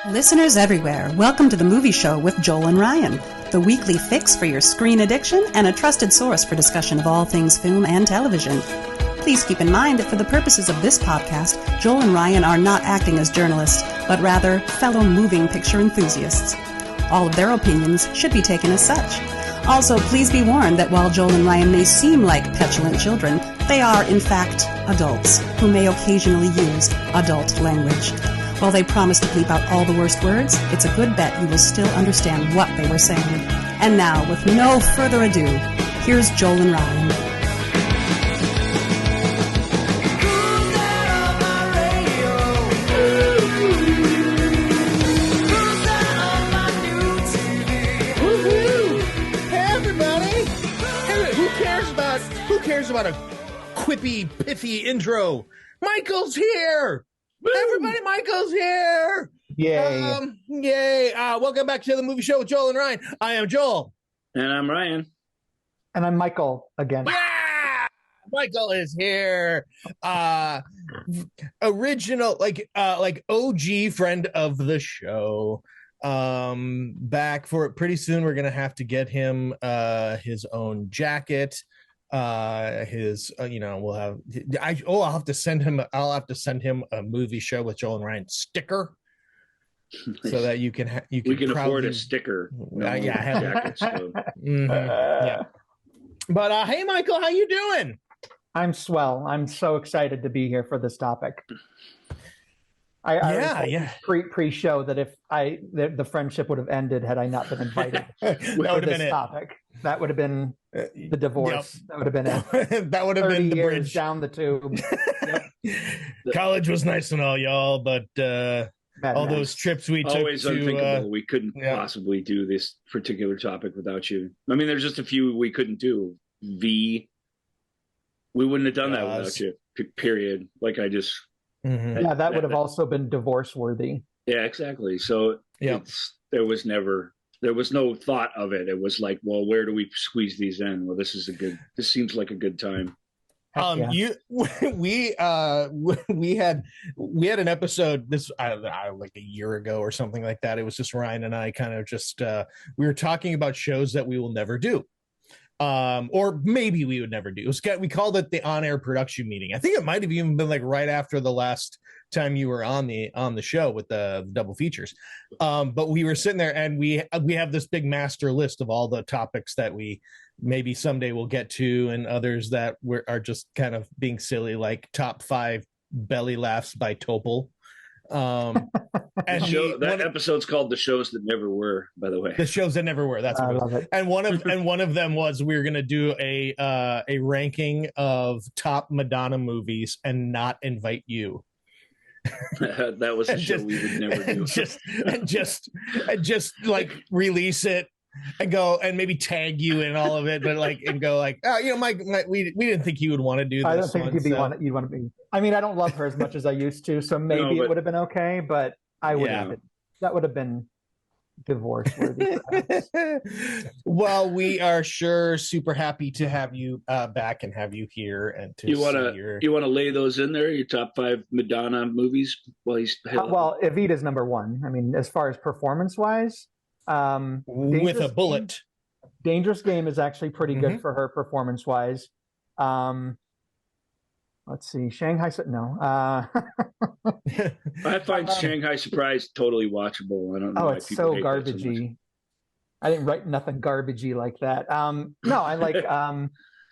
Listeners everywhere, welcome to the Movie Show with Joel and Ryan, the weekly fix for your screen addiction and a trusted source for discussion of all things film and television. Please keep in mind that for the purposes of this podcast, Joel and Ryan are not acting as journalists, but rather fellow moving picture enthusiasts. All of their opinions should be taken as such. Also, please be warned that while Joel and Ryan may seem like petulant children, they are, in fact, adults who may occasionally use adult language. While they promise to bleep out all the worst words, it's a good bet you will still understand what they were saying. And now, with no further ado, here's Joel and Ryan. About a quippy, pithy intro. Michael's here. Woo! Everybody, Michael's here. Yay. Yay. Welcome back to the Movie Show with Joel and Ryan. I am Joel. And I'm Ryan. And I'm Michael again. Yeah! Michael is here. Original, like OG friend of the show. Back for it pretty soon. We're gonna have to get him his own jacket. I'll have to send him a Movie Show with Joel and Ryan sticker so that you can we can afford a sticker. Jacket, so. Yeah. But hey, Michael, how you doing? I'm swell. I'm so excited to be here for this topic. I pre-show that if the friendship would have ended had I not been invited for this topic. That would have been the divorce. Yep. That would have been it. That would have been the bridge down the tube. College was nice and all, y'all, but those trips we took always unthinkable. We couldn't possibly do this particular topic without you. I mean, there's just a few we couldn't do. We wouldn't have done that without you. Period. Like I just. Mm-hmm. That would have also been divorce worthy. Yeah, exactly. So there was no thought of it. It was like, well, where do we squeeze these in? Well, this seems like a good time. We had an episode like a year ago or something like that. It was just Ryan and I kind of just we were talking about shows that we will never do. Or maybe we would never do. We called it the on-air production meeting. I think it might have even been like right after the last time you were on the show with the double features. But we were sitting there and we have this big master list of all the topics that we maybe someday we'll get to, and others that are just kind of being silly, like top 5 belly laughs by Topol. And episode's called "The Shows That Never Were." By the way, the shows that never were. That's what it was. And one of them was we were going to do a ranking of top Madonna movies and not invite you. That was a show we would never do. Just like release it and go and maybe tag you in all of it, but Mike, we didn't think you would want to do this. I don't think you'd want to be. I mean, I don't love her as much as I used to, so maybe it would have been okay, but I would have. That would have been divorce worthy. Well, we are sure super happy to have you back and have you here, and to you want to lay those in there, your top 5 Madonna movies. Well, Evita's number 1. I mean, as far as performance wise, with a bullet. Dangerous Game is actually pretty good for her performance wise. Let's see, Shanghai. No, I find Shanghai Surprise totally watchable. I don't know. Oh, it's so garbagey. I didn't write nothing garbagey like that. No, I like.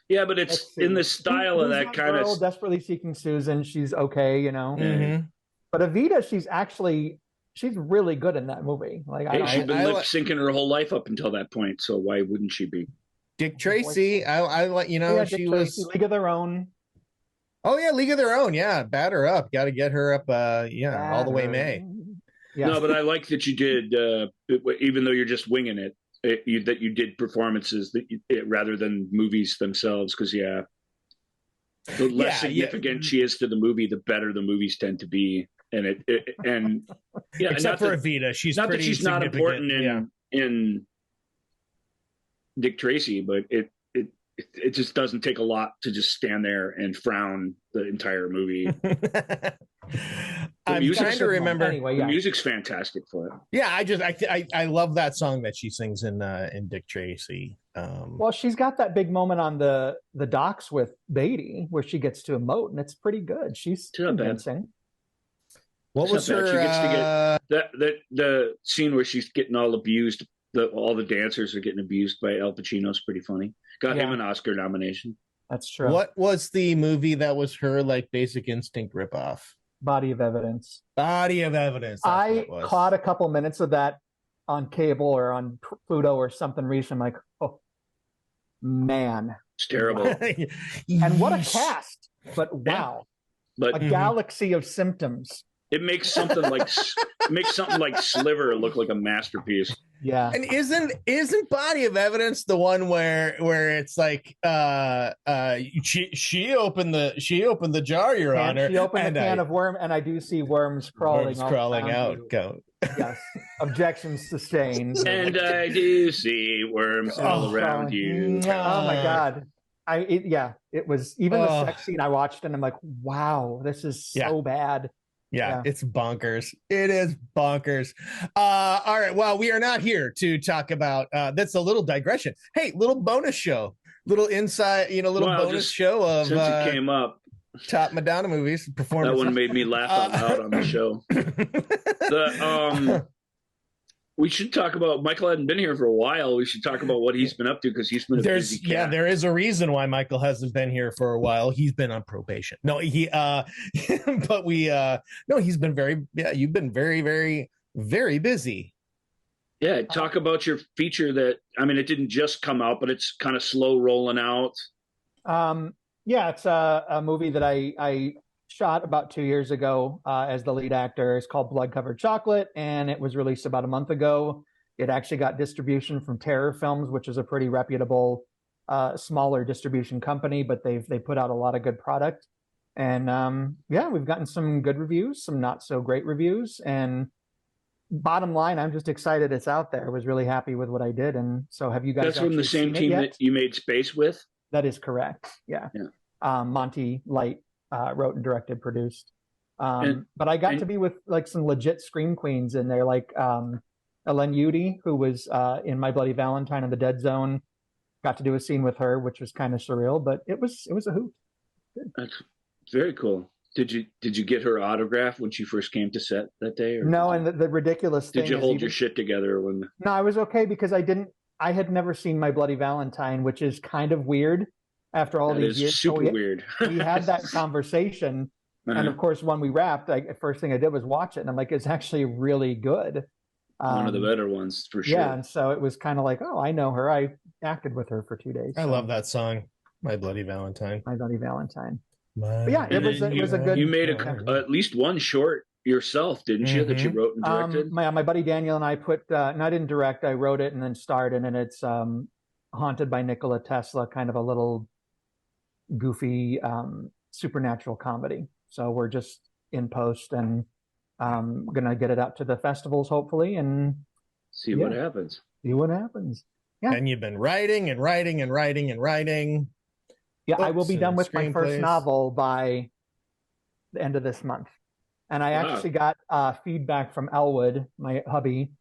Yeah, but it's in the style of that kind of. Desperately Seeking Susan. She's okay, you know. Mm-hmm. But Evita, she's really good in that movie. Like, she's been lip syncing her whole life up until that point. So why wouldn't she be? Dick Tracy, I let you know, yeah, she was was League of Their Own. Oh yeah, League of Their Own. Yeah, bat her up. Got to get her up. All the way May. Yeah. No, but I like that you did, even though you're just winging it, that you did performances rather than movies themselves. Because the less significant she is to the movie, the better the movies tend to be. And except for Evita, she's not pretty that she's not important in Dick Tracy, but it just doesn't take a lot to just stand there and frown the entire movie. I'm trying to remember. Anyway, the music's fantastic for it. Yeah, I love that song that she sings in Dick Tracy. Well, she's got that big moment on the docks with Beatty where she gets to emote, and it's pretty good. She's convincing. What was her? She gets to get the scene where she's getting all abused. All the dancers are getting abused by Al Pacino is pretty funny. Got him an Oscar nomination. That's true. What was the movie that was her like Basic Instinct ripoff? Body of Evidence. Body of Evidence. I caught a couple minutes of that on cable or on Pluto or something recent. I'm like, oh man, it's terrible. And what a cast! But wow, but a galaxy of symptoms. It makes something like Sliver look like a masterpiece. Yeah. And isn't Body of Evidence the one where it's like she opened the jar, Your Honor. She opened a can of worm, and I do see worms crawling out. Go. Yes. Objections sustained. And I do see worms all around you. Oh my God. It was even the sex scene I watched, and I'm like, wow, this is so bad. Yeah, it's bonkers. It is bonkers. All right. Well, we are not here to talk about that's a little digression. Hey, little bonus show, little inside, bonus show of since it came up. Top Madonna movies performance. That one made me laugh out loud on the show. We should talk about Michael hadn't been here for a while. We should talk about what he's been up to because he's been a busy cat. Yeah, there is a reason why Michael hasn't been here for a while. He's been on probation. No, he's been you've been very, very, very busy. Yeah, talk about your feature it didn't just come out, but it's kind of slow rolling out. It's a movie that I shot about 2 years ago as the lead actor. It's called Blood Covered Chocolate, and it was released about a month ago. It actually got distribution from Terror Films, which is a pretty reputable, smaller distribution company, but they put out a lot of good product. And we've gotten some good reviews, some not so great reviews. And bottom line, I'm just excited it's out there. I was really happy with what I did. And so have you guys? That's from the same team that you made Space with? That is correct. Yeah. Monty Light wrote and directed, produced. But I got to be with like some legit scream queens in there, like Ellen Udy, who was in My Bloody Valentine and The Dead Zone. Got to do a scene with her, which was kind of surreal, but it was a hoot. Good. That's very cool. Did you get her autograph when she first came to set that day? Or no, and the ridiculous thing. Did you hold your shit together when? No, I was okay because I had never seen My Bloody Valentine, which is kind of weird. After all these years, super weird. We had that conversation, and of course, when we wrapped, first thing I did was watch it, and I'm like, it's actually really good. One of the better ones for sure. Yeah, and so it was kind of like, oh, I know her. I acted with her for 2 days. I love that song, My Bloody Valentine. My Bloody Valentine. But yeah, it was a good. You made at least one short yourself, didn't you? That you wrote and directed. My buddy Daniel and I put. And I didn't direct. I wrote it and then starred in it. It's Haunted by Nikola Tesla, kind of a little goofy supernatural comedy. So we're just in post and gonna get it out to the festivals hopefully and see what happens. Yeah. And you've been writing and writing and writing and writing. Yeah, I will be done with my first novel by the end of this month. And I actually got feedback from Elwood, my hubby.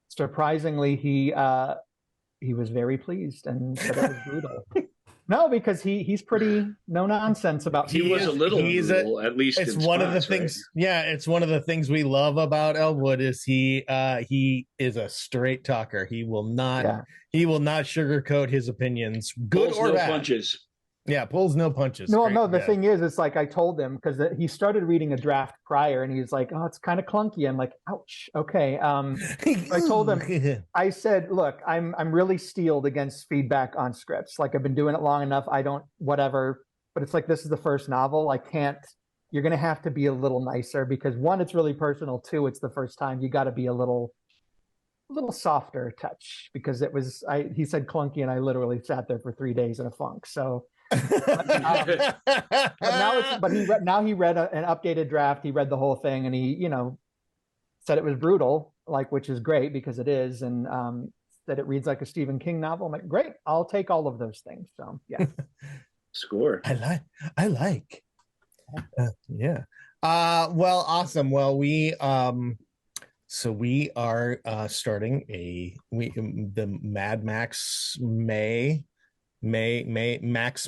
Surprisingly, he was very pleased and said it was brutal. No, because he's pretty no nonsense about. He was a little brutal, at least. It's one of the things. Right? Yeah, it's one of the things we love about Elwood is he is a straight talker. He will not sugarcoat his opinions, good pulls or no bad. Punches. Yeah, pulls no punches. No. The thing is, it's like I told him because he started reading a draft prior, and he's like, "Oh, it's kind of clunky." I'm like, "Ouch." Okay. I told him. I said, "Look, I'm really steeled against feedback on scripts. Like I've been doing it long enough. I don't whatever. But it's like this is the first novel. I can't. You're gonna have to be a little nicer because one, it's really personal. Two, it's the first time. You got to be a little softer touch because it was. He said clunky, and I literally sat there for 3 days in a funk. So." But he read an updated draft. He read the whole thing, and he, said it was brutal, which is great because it is. And that it reads like a Stephen King novel. I'm like, great, I'll take all of those things. So yeah. Score. I like. Yeah. Well, awesome. Well, we so we are starting the Mad Max Max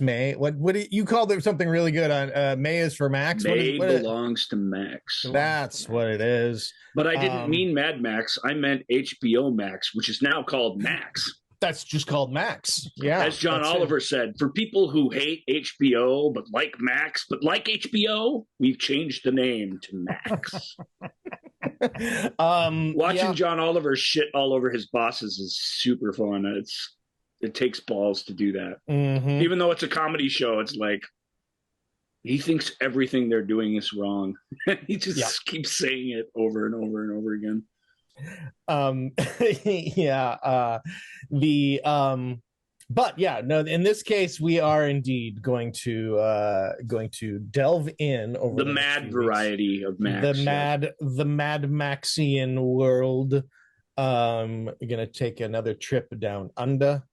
May. What do you call there something really good on May is for Max? May belongs to Max. That's what it is. But I didn't mean Mad Max. I meant HBO Max, which is now called Max. That's just called Max. Yeah. As John Oliver said, for people who hate HBO but like Max, but like HBO, we've changed the name to Max. Watching John Oliver shit all over his bosses is super fun. It takes balls to do that. Mm-hmm. Even though it's a comedy show, it's like he thinks everything they're doing is wrong. He just keeps saying it over and over and over again. But yeah, no, in this case we are indeed going to delve in over the mad variety of Max. The Mad Maxian world. Gonna take another trip down under.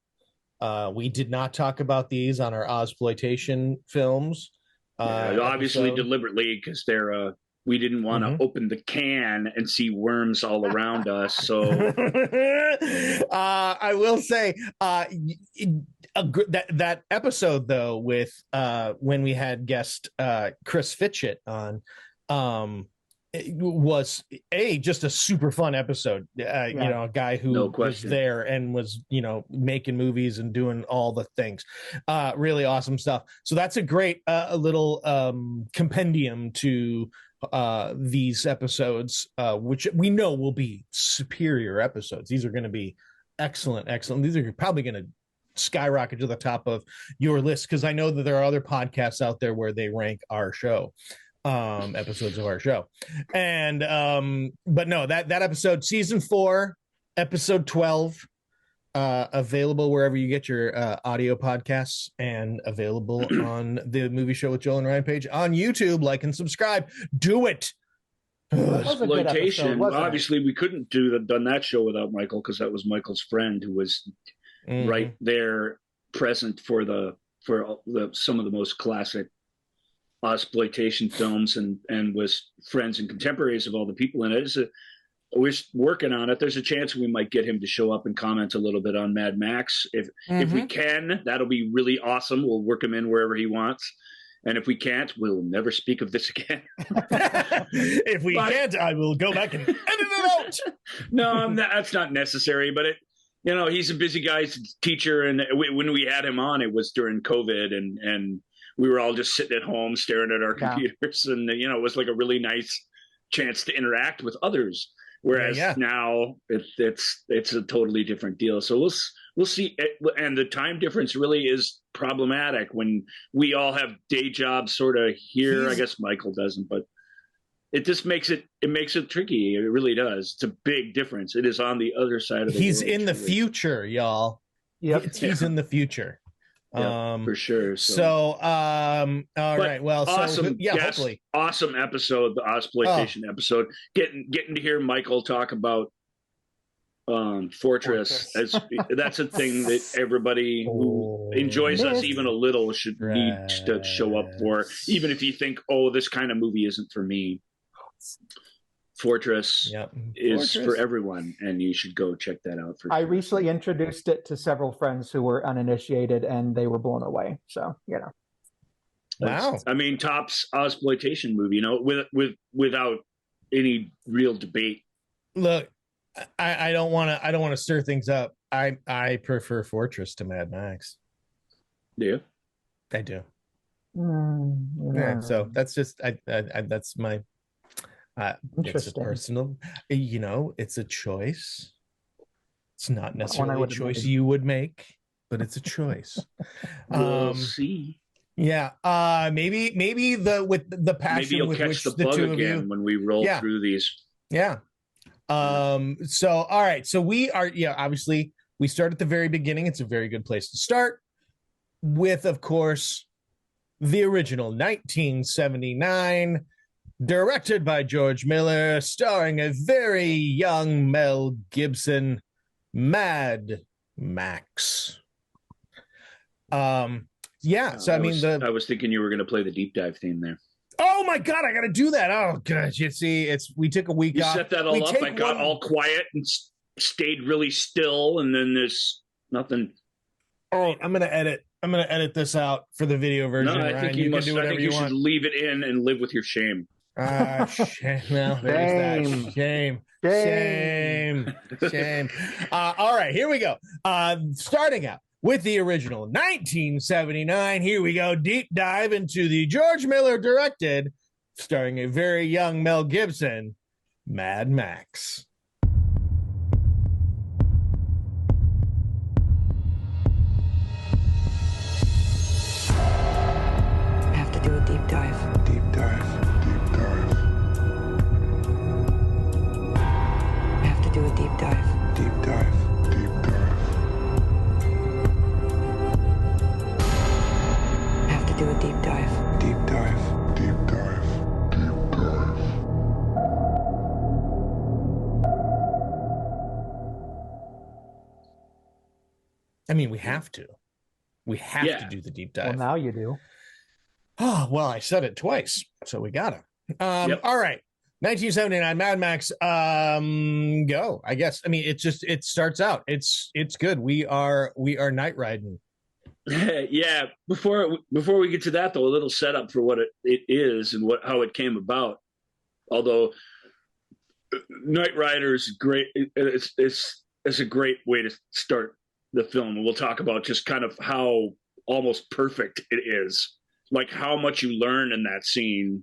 We did not talk about these on our Ozploitation films. Obviously deliberately, because they're we didn't want to open the can and see worms all around us. So I will say that episode though with when we had guest Chris Fitchett on, it was just a super fun episode. You know, a guy who was there and was, you know, making movies and doing all the things. Really awesome stuff. So that's a great little compendium to these episodes, which we know will be superior episodes. These are going to be excellent. These are probably going to skyrocket to the top of your list, because I know that there are other podcasts out there where they rank our show, episodes of our show. And but no, that episode, season 4, episode 12, available wherever you get your audio podcasts, and available on the Movie Show with Joel and Ryan page on YouTube. Like and subscribe. Do it. Exploitation. Obviously, we couldn't done that show without Michael, because that was Michael's friend who was right there, present for some of the most classic exploitation films, and was friends and contemporaries of all the people in it. We're working on it. There's a chance we might get him to show up and comment a little bit on Mad Max. If we can, that'll be really awesome. We'll work him in wherever he wants. And if we can't, we'll never speak of this again. If we can't, I will go back and edit it out. No, that's not necessary. But he's a busy guy, he's a teacher. And when we had him on, it was during COVID, and we were all just sitting at home staring at our computers. And, it was like a really nice chance to interact with others. Whereas now it's a totally different deal. So we'll see. And the time difference really is problematic when we all have day jobs sort of here. I guess Michael doesn't, but it just makes it tricky. It really does. It's a big difference. It is on the other side of the world. He's in the future, y'all. Yep. He's in the future. Yeah, for sure. All right. Well, awesome. So, hopefully, awesome episode, the Ozploitation episode. Getting to hear Michael talk about Fortress. That's a thing that everybody who enjoys us even a little should need to show up for, even if you think, this kind of movie isn't for me. Fortress is for everyone, and you should go check that out. I recently introduced it to several friends who were uninitiated, and they were blown away. So, wow. I mean, tops Ozploitation movie, without any real debate. Look, I don't want to stir things up. I prefer Fortress to Mad Max. Do you? I do. Yeah. So that's just that's my. It's a personal, it's a choice. It's not necessarily a choice you would make, but it's a choice. We'll see. Yeah. Maybe with the passion, maybe you'll with catch which the the bug two again of you, when we roll through these. Yeah. So all right. So we are. Yeah. Obviously, we start at the very beginning. It's a very good place to start with, of course, the original 1979. Directed by George Miller, starring a very young Mel Gibson, Mad Max. Yeah. So I was thinking you were going to play the deep dive theme there. Oh my God, I got to do that. Oh God, you see, we took a week off. You set that all up. I got all quiet and stayed really still, and then there's nothing. All right, I'm going to edit this out for the video version. No, I think you must. I think you should leave it in and live with your shame. Shame. Well, there's that. Shame. All right, here we go. Starting out with the original 1979. Here we go. Deep dive into the George Miller directed, starring a very young Mel Gibson, Mad Max. I have to do a deep dive. Deep dive. Deep dive. I have to do a deep dive. Deep dive. Deep dive. I have to do a deep dive. Deep dive. Deep dive. Deep dive. I mean, we have to. We have to do the deep dive. Well, now you do. Oh, well, I said it twice, so we got to. Yep. All right. 1979 Mad Max. Go. I guess. I mean, it starts out. It's good. We are night riding. Yeah. Before we get to that, though, a little setup for what it is and how it came about. Although Knight Rider is great. It's a great way to start the film. And we'll talk about just kind of how almost perfect it is. Like how much you learn in that scene,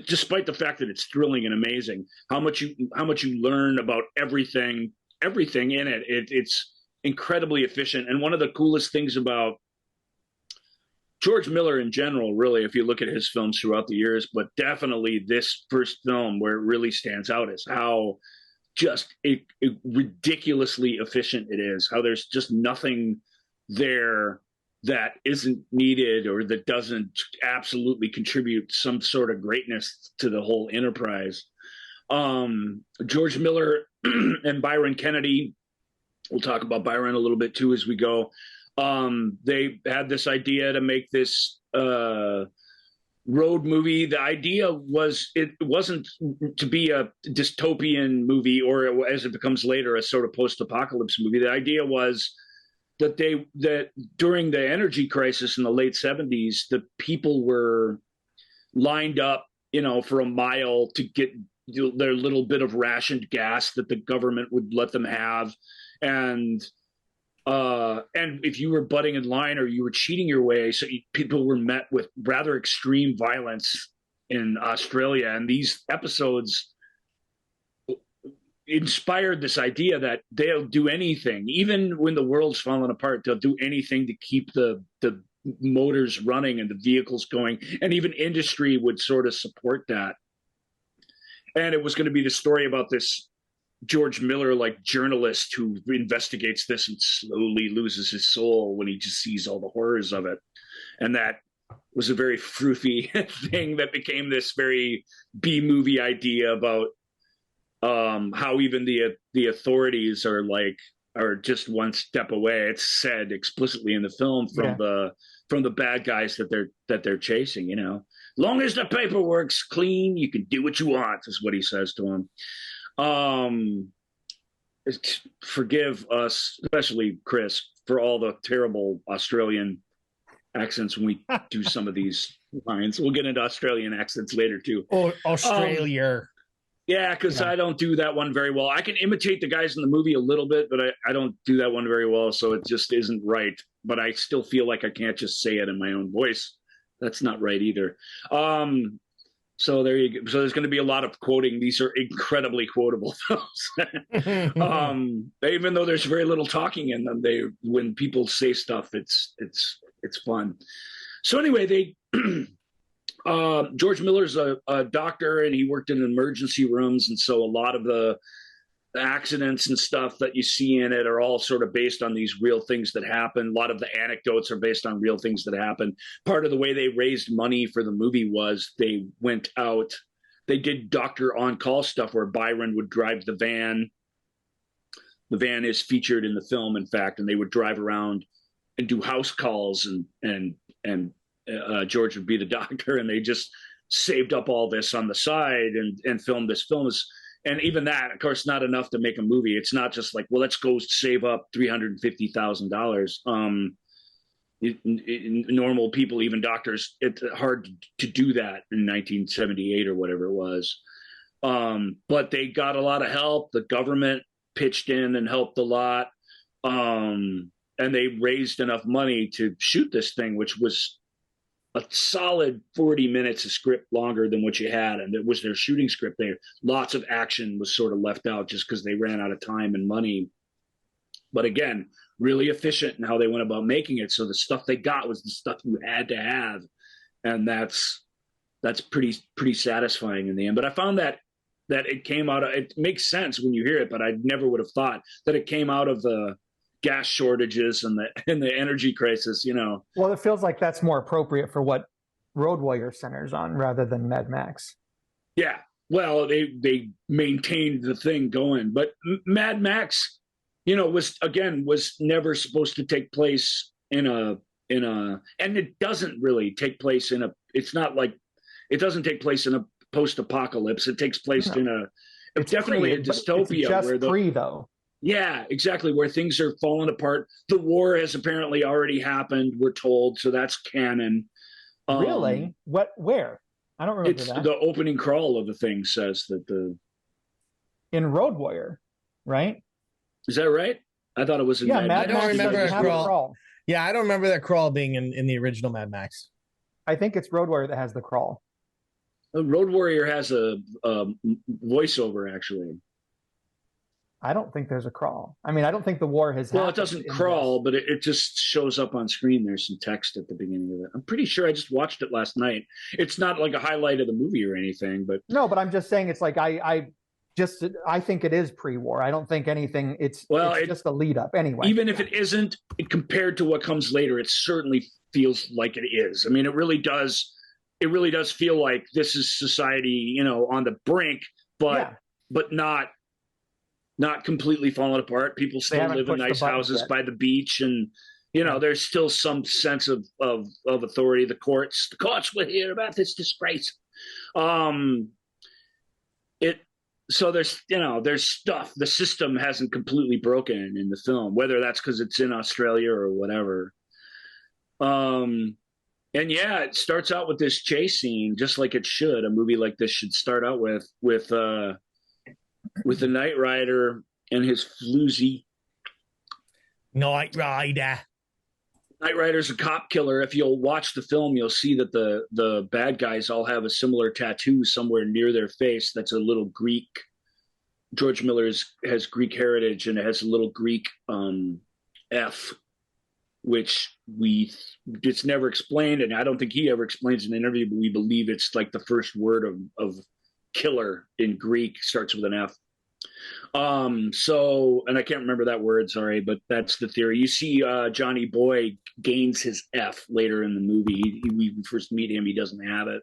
despite the fact that it's thrilling and amazing. How much you learn about everything in it. It's incredibly efficient. And one of the coolest things about George Miller in general, really, if you look at his films throughout the years, but definitely this first film where it really stands out is how just ridiculously efficient it is. How there's just nothing there that isn't needed or that doesn't absolutely contribute some sort of greatness to the whole enterprise. George Miller and Byron Kennedy, we'll talk about Byron a little bit too as we go. They had this idea to make this road movie. The idea was it wasn't to be a dystopian movie or, as it becomes later, a sort of post-apocalypse movie. The idea was that during the energy crisis in the late 70s, the people were lined up, for a mile to get their little bit of rationed gas that the government would let them have. And if you were butting in line or you were cheating your way, so people were met with rather extreme violence in Australia. And these episodes inspired this idea that they'll do anything, even when the world's falling apart, they'll do anything to keep the motors running and the vehicles going. And even industry would sort of support that. And it was going to be the story about this George Miller, like journalist who investigates this and slowly loses his soul when he just sees all the horrors of it. And that was a very froofy thing that became this very B-movie idea about how even the authorities are just one step away. It's said explicitly in the film from the bad guys that they're chasing. Long as the paperwork's clean, you can do what you want, is what he says to him. Forgive us, especially Chris, for all the terrible Australian accents when we do some of these lines. We'll get into Australian accents later too. Oh, Australia. Yeah, because I don't do that one very well. I can imitate the guys in the movie a little bit, but I don't do that one very well, so it just isn't right. But I still feel like I can't just say it in my own voice. That's not right either. So there you go. So there's going to be a lot of quoting. These are incredibly quotable films. Even though there's very little talking in them, when people say stuff, it's fun. So anyway, George Miller's a doctor, and he worked in emergency rooms, and so a lot of the accidents and stuff that you see in it are all sort of based on these real things that happen. A lot of the anecdotes are based on real things that happen. Part of the way they raised money for the movie was they went out, they did doctor on-call stuff where Byron would drive the van The van is featured in the film, in fact, and they would drive around and do house calls, and George would be the doctor, and they just saved up all this on the side and filmed this film. And even that, of course, not enough to make a movie. It's not just like, well, let's go save up $350,000. Normal people, even doctors, it's hard to do that in 1978 or whatever it was. But they got a lot of help. The government pitched in and helped a lot. And they raised enough money to shoot this thing, which was a solid 40 minutes of script longer than what you had. And it was their shooting script there. Lots of action was sort of left out just because they ran out of time and money. But again, really efficient in how they went about making it. So the stuff they got was the stuff you had to have. And that's pretty satisfying in the end. But I found that it came out of, it makes sense when you hear it, but I never would have thought that it came out of the gas shortages and the energy crisis, you know. Well, it feels like that's more appropriate for what Road Warrior centers on rather than Mad Max. Yeah. Well, they maintained the thing going, but Mad Max, you know, was never supposed to take place in a, and it doesn't really take place it's not like, it doesn't take place in a post-apocalypse. It takes place in it's definitely a dystopia. It's just though. Yeah, exactly. Where things are falling apart. The war has apparently already happened, we're told. So that's canon. Really? Where? I don't remember that. The opening crawl of the thing says that in Road Warrior, right? Is that right? I thought it was in Mad I don't remember that crawl. Yeah, I don't remember that crawl being in the original Mad Max. I think it's Road Warrior that has the crawl. Road Warrior has a voiceover, actually. I don't think there's a crawl. I mean, I don't think the war has. Well, it doesn't crawl, but it just shows up on screen. There's some text at the beginning of it. I'm pretty sure I just watched it last night. It's not like a highlight of the movie or anything, but no. But I'm just saying, it's like I think it is pre-war. I don't think anything. It's just a lead up anyway. Even if it isn't, compared to what comes later, it certainly feels like it is. I mean, it really does. It really does feel like this is society, you know, on the brink, but not completely falling apart. People still live in nice houses by the beach, and you know, there's still some sense of authority. The courts will hear about this disgrace. So there's stuff. The system hasn't completely broken in the film, whether that's because it's in Australia or whatever. And yeah, it starts out with this chase scene, just like it should. A movie like this should start out with the Knight Rider and his floozy. Knight Rider. Knight Rider's a cop killer. If you'll watch the film, you'll see that the bad guys all have a similar tattoo somewhere near their face. That's a little Greek. George Miller has Greek heritage, and it has a little Greek F, which it's never explained, and I don't think he ever explains in an interview, but we believe it's like the first word of killer in Greek starts with an F. And I can't remember that word, sorry, but that's the theory. You see Johnny Boy gains his F later in the movie. We first meet him, he doesn't have it.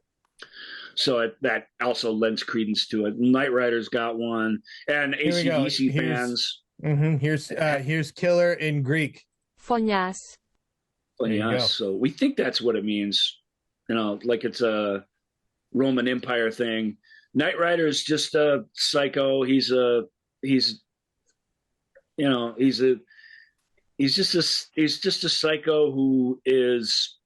So that also lends credence to it. Knight Rider's got one, and AC/DC fans. Here's killer in Greek. Phonias. So we think that's what it means, you know, like it's a Roman Empire thing. Knight Rider is just a psycho. He's just a psycho who is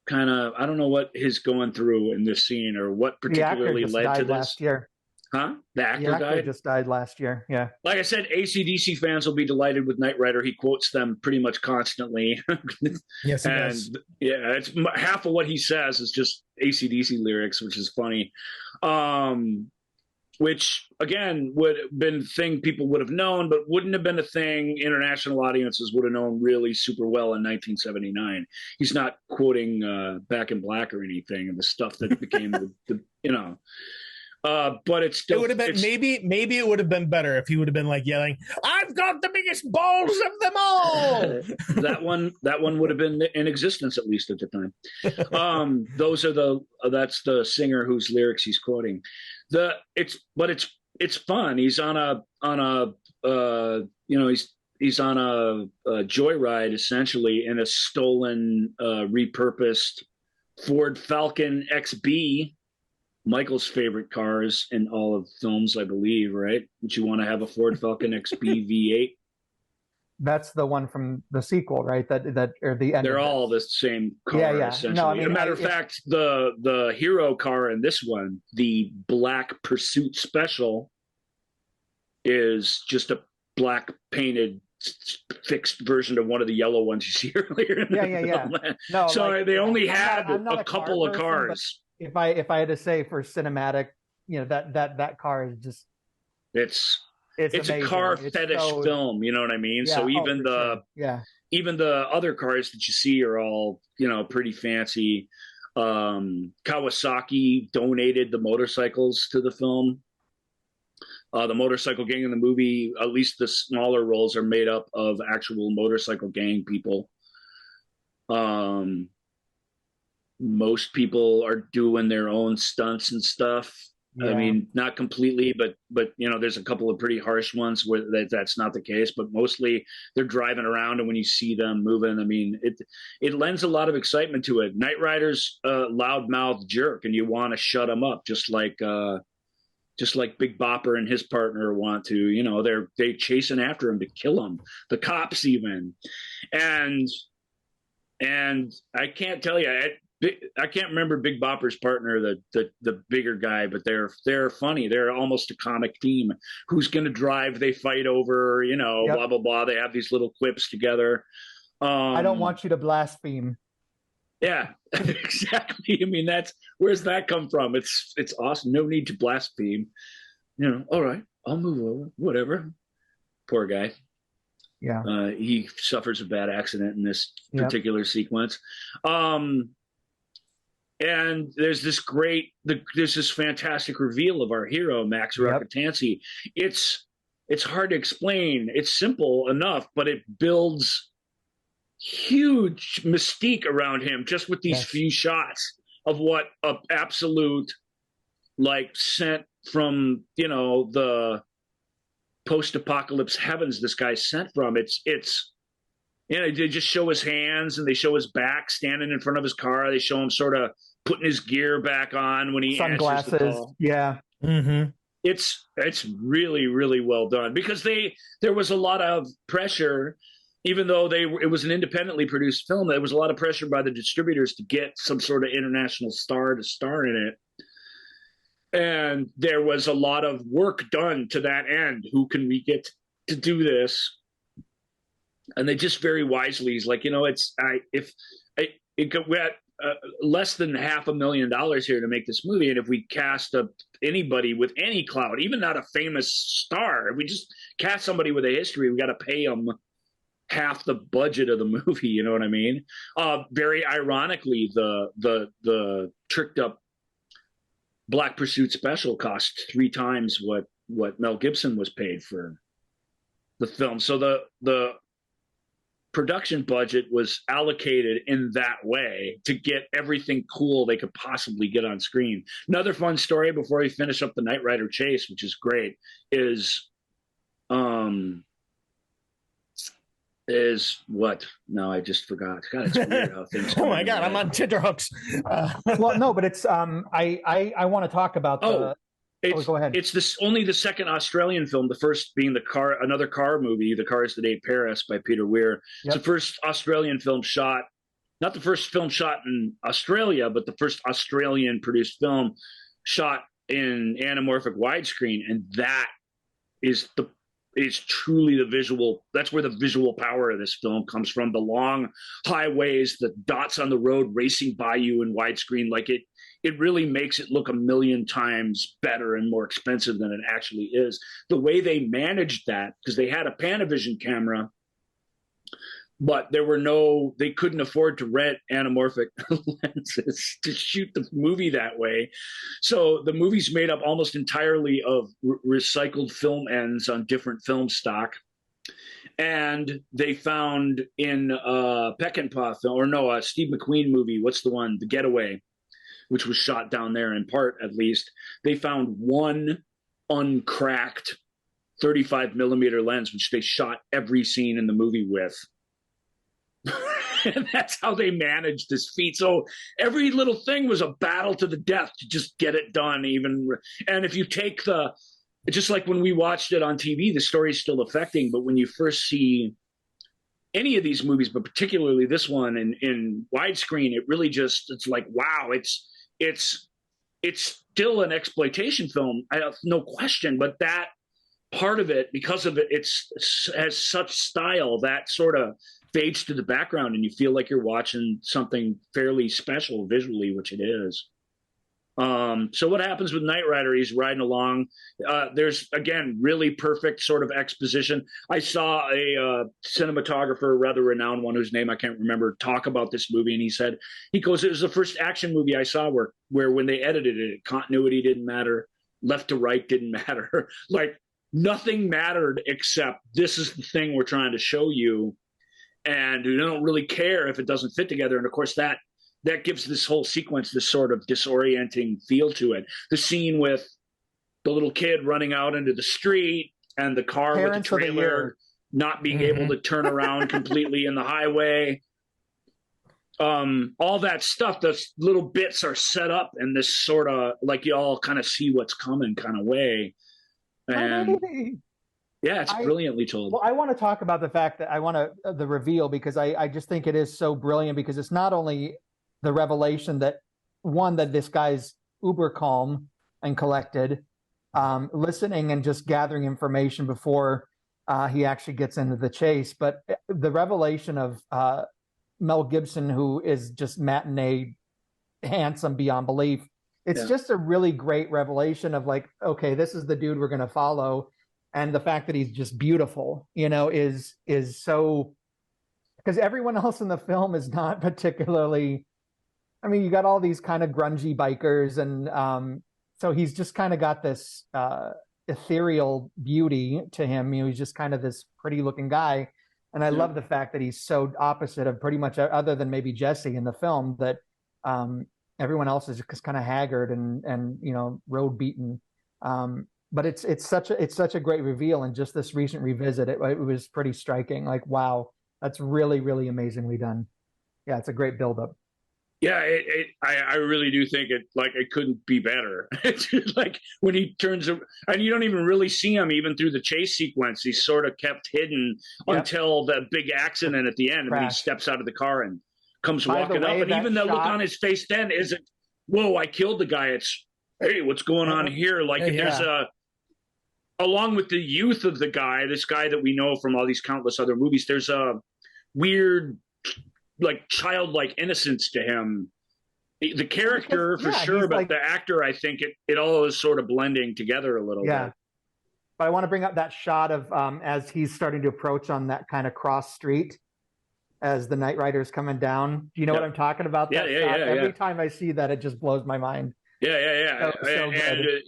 kind of, I don't know what he's going through in this scene or what particularly led to this. Last year. Huh? The actor just died last year. Yeah. Like I said, AC/DC fans will be delighted with Knight Rider. He quotes them pretty much constantly. Yes, he does. Yeah, it's half of what he says is just AC/DC lyrics, which is funny. Which again would have been a thing people would have known, but wouldn't have been a thing international audiences would have known really super well in 1979. He's not quoting Back in Black or anything, and the stuff that became but it's still, it would have been maybe it would have been better if he would have been like yelling, "I've got the biggest balls of them all." that one would have been in existence at least at the time. That's the singer whose lyrics he's quoting. It's it's fun. He's on a he's on a joyride essentially in a stolen, repurposed Ford Falcon XB, Michael's favorite cars in all of films, I believe, right? Would you want to have a Ford Falcon XB V8? That's the one from the sequel, right? That or the end. They're all the same car, yeah. essentially. No, I mean, as a matter of fact, the hero car in this one, the Black Pursuit Special, is just a black painted fixed version of one of the yellow ones you see earlier. Yeah. No, so like, they only had I'm not a couple of cars. If I had to say for cinematic, that car is just it's amazing. a car fetish film, you know what I mean? Yeah, so even even the other cars that you see are all, pretty fancy. Kawasaki donated the motorcycles to the film. The motorcycle gang in the movie, at least the smaller roles, are made up of actual motorcycle gang people. Most people are doing their own stunts and stuff. Yeah. I mean, not completely, but there's a couple of pretty harsh ones where that's not the case. But mostly they're driving around, and when you see them moving, I mean, it lends a lot of excitement to it. Knight Rider's a loudmouth jerk, and you want to shut him up, just like Big Bopper and his partner want to. They're chasing after him to kill him. The cops even, and I can't tell you. I can't remember Big Bopper's partner, the bigger guy, but they're funny. They're almost a comic team. Who's going to drive? They fight over, blah, blah, blah. They have these little quips together. I don't want you to blaspheme. Yeah, exactly. I mean, where's that come from? It's awesome. No need to blaspheme. All right, I'll move over. Whatever. Poor guy. Yeah. He suffers a bad accident in this particular sequence. And there's this fantastic reveal of our hero, Max Rokitansky. It's hard to explain. It's simple enough, but it builds huge mystique around him just with these few shots of what a absolute, sent from, the post-apocalypse heavens this guy's sent from. They just show his hands and they show his back standing in front of his car. They show him sort of putting his gear back on when he sunglasses. answers the call. Yeah. Mm-hmm. It's really, really well done because there was a lot of pressure, even though it was an independently produced film. There was a lot of pressure by the distributors to get some sort of international star to star in it. And there was a lot of work done to that end. Who can we get to do this? And they just very wisely, he's like, we're at less than $500,000 here to make this movie, and if we cast anybody with any clout, even not a famous star, if we just cast somebody with a history, we got to pay them half the budget of the movie. You know what I mean? Very ironically, the tricked up Black Pursuit Special cost 3 times what Mel Gibson was paid for the film. So the production budget was allocated in that way to get everything cool they could possibly get on screen. Another fun story before we finish up the Knight Rider chase, which is great, is what? No, I just forgot. God, it's weird how things. Oh my God, I'm on tenterhooks. Well, no, but it's I want to talk about the. Go ahead. It's only the second Australian film, the first being another car movie, The Cars That Ate Paris by Peter Weir. It's the first Australian film shot, not the first film shot in Australia, but the first Australian produced film shot in anamorphic widescreen. And that is truly the visual. That's where the visual power of this film comes from. The long highways, the dots on the road racing by you in widescreen. It really makes it look 1,000,000 times better and more expensive than it actually is. The way they managed that, because they had a Panavision camera, but they couldn't afford to rent anamorphic lenses to shoot the movie that way. So the movie's made up almost entirely of recycled film ends on different film stock. And they found in Peckinpah film, a Steve McQueen movie, what's the one? The Getaway, which was shot down there in part, at least. They found one uncracked 35 millimeter lens, which they shot every scene in the movie with. And that's how they managed this feat. So every little thing was a battle to the death to just get it done. And if you take just like when we watched it on TV, the story is still affecting. But when you first see any of these movies, but particularly this one in widescreen, it really it's like, wow, it's still an exploitation film. I have no question, but that part of it, because of it, it has such style that sort of fades to the background, and you feel like you're watching something fairly special visually, which it is. So what happens with Knight Rider? He's riding along. There's, again, really perfect sort of exposition. I saw a cinematographer, rather renowned one, whose name I can't remember, talk about this movie, and he goes, it was the first action movie I saw where when they edited it, continuity didn't matter, left to right didn't matter. Like, nothing mattered except this is the thing we're trying to show you, and you don't really care if it doesn't fit together. And of course that gives this whole sequence this sort of disorienting feel to it. The scene with the little kid running out into the street and the car with the trailer not being able to turn around completely in the highway. All that stuff, those little bits are set up in this sort of like you all kind of see what's coming kind of way. And yeah, it's brilliantly told. Well, I want to talk about the fact that the reveal, because I just think it is so brilliant, because it's not only the revelation that this guy's uber calm and collected, listening and just gathering information before he actually gets into the chase, but the revelation of Mel Gibson, who is just matinee handsome beyond belief. It's just a really great revelation of like, okay, this is the dude we're going to follow. And the fact that he's just beautiful, is so, because everyone else in the film is not particularly, I mean, you got all these kind of grungy bikers. And so he's just kind of got this ethereal beauty to him. He's just kind of this pretty looking guy. And I love the fact that he's so opposite of pretty much, other than maybe Jesse in the film, that everyone else is just kind of haggard and road beaten. But it's such a great reveal, and just this recent revisit, it was pretty striking. Like, wow, that's really, really amazingly done. Yeah, it's a great buildup. Yeah, I really do think it couldn't be better. It's just like when he turns, and you don't even really see him even through the chase sequence. He's sort of kept hidden until the big accident at the end, and then he steps out of the car and comes walking up. And even the look on his face then isn't, "Whoa, I killed the guy." It's, "Hey, what's going on here?" Like there's along with the youth of the guy, this guy that we know from all these countless other movies, there's a weird, like, childlike innocence to him. The character, for sure, but the actor, I think it all is sort of blending together a little bit. But I want to bring up that shot of as he's starting to approach on that kind of cross street as the Knight Rider's coming down. Do you know what I'm talking about? Every time I see that, it just blows my mind. Yeah.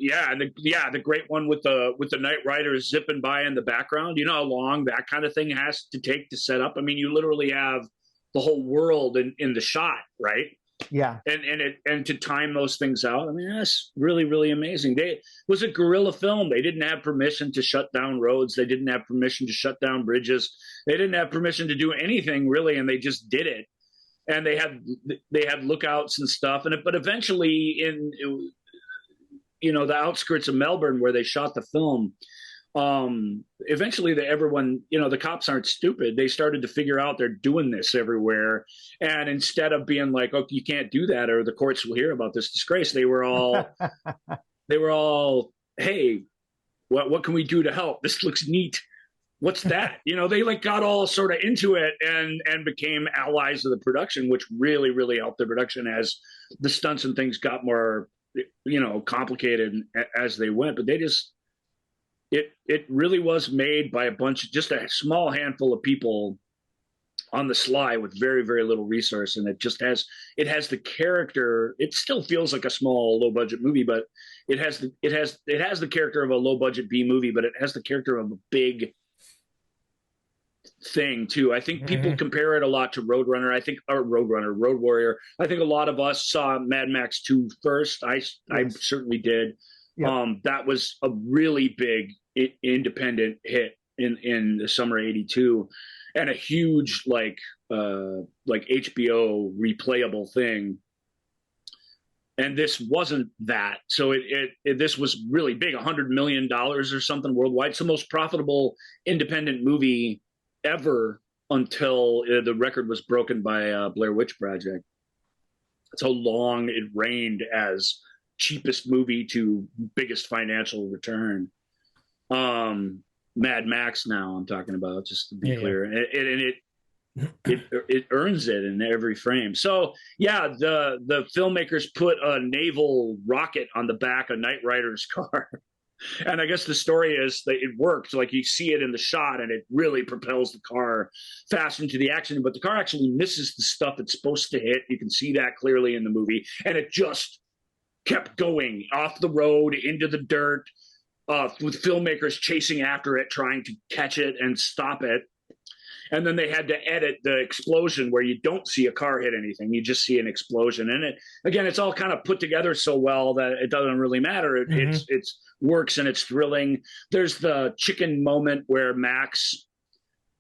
The great one with the Knight Rider zipping by in the background. You know how long that kind of thing has to take to set up? I mean, you literally have the whole world in the shot, right? Yeah. And to time those things out, I mean, that's really, really amazing. It was a guerrilla film. They didn't have permission to shut down roads. They didn't have permission to shut down bridges. They didn't have permission to do anything really, and they just did it. And they had lookouts and stuff. But eventually in the outskirts of Melbourne where they shot the film, eventually everyone, the cops aren't stupid. They started to figure out they're doing this everywhere. And instead of being like, "Oh, you can't do that," or "the courts will hear about this disgrace," they were all, "Hey, what can we do to help? This looks neat. What's that?" They got all sort of into it and became allies of the production, which really, really helped the production as the stunts and things got more, complicated as they went. But it really was made by just a small handful of people on the sly with very, very little resource. And it has the character. It still feels like a small, low budget movie, but it has the character of a low budget B movie, but it has the character of a big thing too. I think people compare it a lot to Road Warrior. I think a lot of us saw Mad Max 2 first. I certainly did. Yep. That was a really big independent hit in the summer '82, and a huge like HBO replayable thing. And this wasn't that. So this was really big, $100 million or something worldwide. It's the most profitable independent movie ever until the record was broken by Blair Witch Project. That's how long it reigned as cheapest movie to biggest financial return. Mad Max now I'm talking about, just to be clear. It earns it in every frame. So yeah, the filmmakers put a naval rocket on the back of Knight Rider's car. And I guess the story is that it worked. Like you see it in the shot and it really propels the car fast into the action, but the car actually misses the stuff it's supposed to hit. You can see that clearly in the movie. And it just kept going off the road into the dirt, with filmmakers chasing after it, trying to catch it and stop it. And then they had to edit the explosion where you don't see a car hit anything. You just see an explosion. And it's all kind of put together so well that it doesn't really matter. It's works and it's thrilling. There's the chicken moment where Max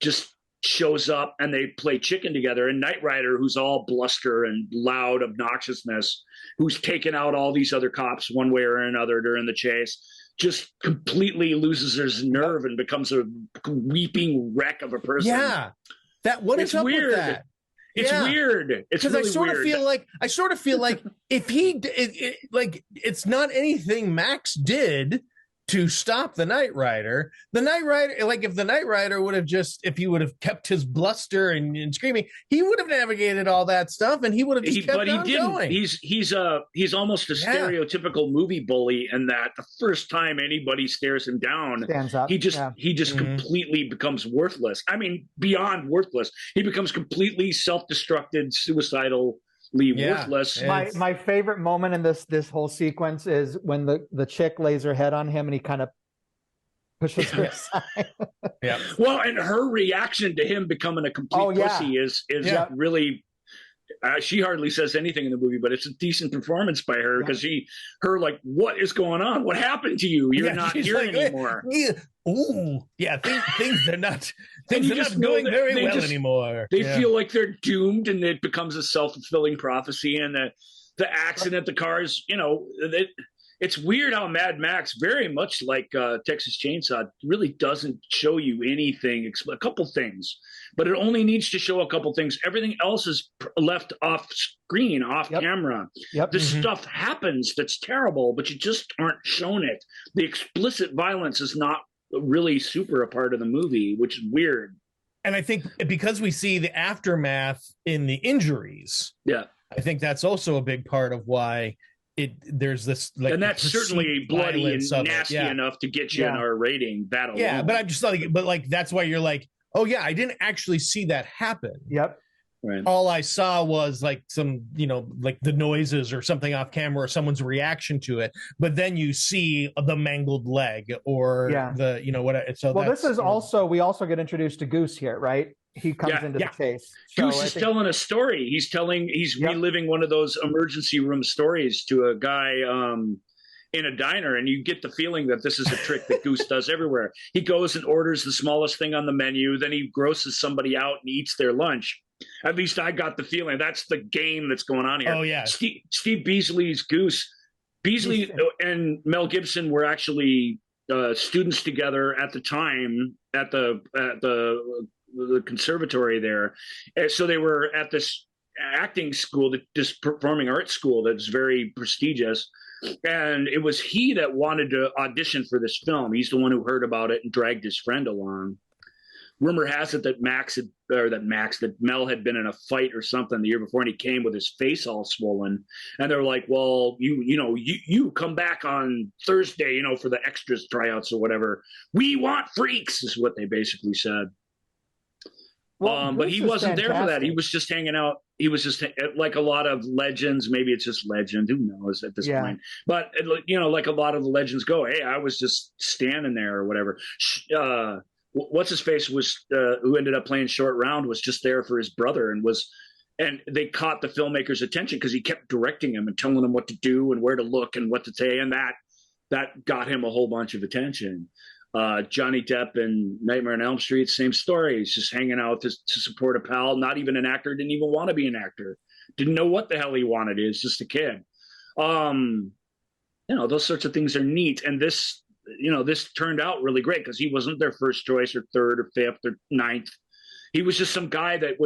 just shows up and they play chicken together. And Knight Rider, who's all bluster and loud obnoxiousness, who's taken out all these other cops one way or another during the chase, just completely loses his nerve and becomes a weeping wreck of a person. Yeah, what is up weird. with that? It's weird. It's really I sort of feel like if he it's not anything Max did to stop the Knight Rider. The Knight Rider, like if the Knight Rider would have if he would have kept his bluster and screaming, he would have navigated all that stuff and he would have just kept on going. He's almost a stereotypical movie bully, in that the first time anybody stares him down, he just completely becomes worthless. I mean, beyond worthless. He becomes completely self-destructed, suicidal. Worthless. My favorite moment in this whole sequence is when the chick lays her head on him and he kind of pushes her aside. Yeah. Well, and her reaction to him becoming a complete pussy is really. She hardly says anything in the movie, but it's a decent performance by her, because her like, what is going on? What happened to you? You're not here anymore. Things are not going very well anymore. They feel like they're doomed, and it becomes a self-fulfilling prophecy. And the accident, the cars, it's weird how Mad Max, very much like Texas Chainsaw, really doesn't show you anything, a couple things, but it only needs to show a couple things. Everything else is left off screen, off camera. This stuff happens that's terrible, but you just aren't shown it. The explicit violence is not really super a part of the movie, which is weird. And I think because we see the aftermath in the injuries, I think that's also a big part of why there's this, like, and that's certainly bloody and nasty enough to get you in our rating. That alone. Yeah, but I'm just like, that's why you're like, oh yeah, I didn't actually see that happen. Yep. Right. All I saw was like some, like the noises or something off camera or someone's reaction to it. But then you see the mangled leg or the, what. So this is also, we also get introduced to Goose here, right? He comes into the chase. Goose is telling a story. He's reliving one of those emergency room stories to a guy in a diner, and you get the feeling that this is a trick that Goose does everywhere. He goes and orders the smallest thing on the menu, then he grosses somebody out and eats their lunch. At least I got the feeling that's the game that's going on here. Oh yeah, Steve Beasley's Goose. Beasley and Mel Gibson were actually students together at the time at the conservatory there. And so they were at this acting school, this performing arts school that's very prestigious. And it was he that wanted to audition for this film. He's the one who heard about it and dragged his friend along. Rumor has it that Mel had been in a fight or something the year before, and he came with his face all swollen. And they're like, "Well, you come back on Thursday, for the extras tryouts or whatever. We want freaks," is what they basically said. Well, but he wasn't there for that. He was just hanging out. He was just like a lot of legends. Maybe it's just legend. Who knows at this point? But like a lot of the legends go, "Hey, I was just standing there or whatever." What's his face was who ended up playing Short Round was just there for his brother and they caught the filmmaker's attention because he kept directing him and telling him what to do and where to look and what to say, and that got him a whole bunch of attention. Johnny Depp in Nightmare on Elm Street, same story. He's just hanging out to support a pal, not even an actor, didn't even want to be an actor, didn't know what the hell he wanted. He was just a kid. Those sorts of things are neat. And this turned out really great because he wasn't their first choice or third or fifth or ninth. He was just some guy that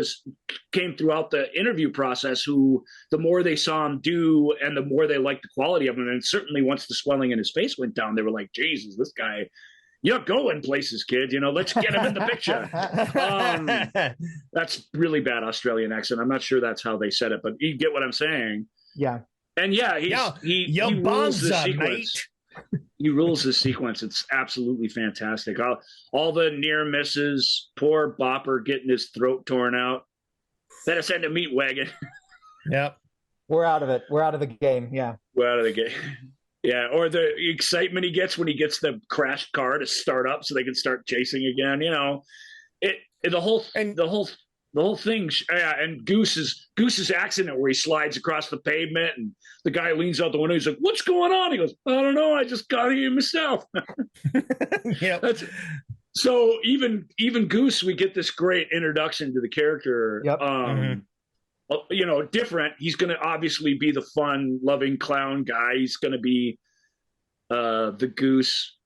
came throughout the interview process who the more they saw him do and the more they liked the quality of him. And certainly once the swelling in his face went down, they were like, Jesus, this guy, you're going places, kid. Let's get him in the picture. That's really bad Australian accent. I'm not sure that's how they said it, but you get what I'm saying. Yeah. And yeah, he rules the sequence. He rules the sequence. It's absolutely fantastic. All the near misses, poor Bopper getting his throat torn out. Better send a meat wagon. Yep. We're out of it. We're out of the game. Yeah. We're out of the game. Yeah. Or the excitement he gets when he gets the crashed car to start up so they can start chasing again. The whole thing. And Goose's accident where he slides across the pavement and the guy leans out the window. He's like, "What's going on?" He goes, "I don't know. I just got here myself." Yeah. So even Goose, we get this great introduction to the character. Yep. Different. He's going to obviously be the fun, loving clown guy. He's going to be the Goose.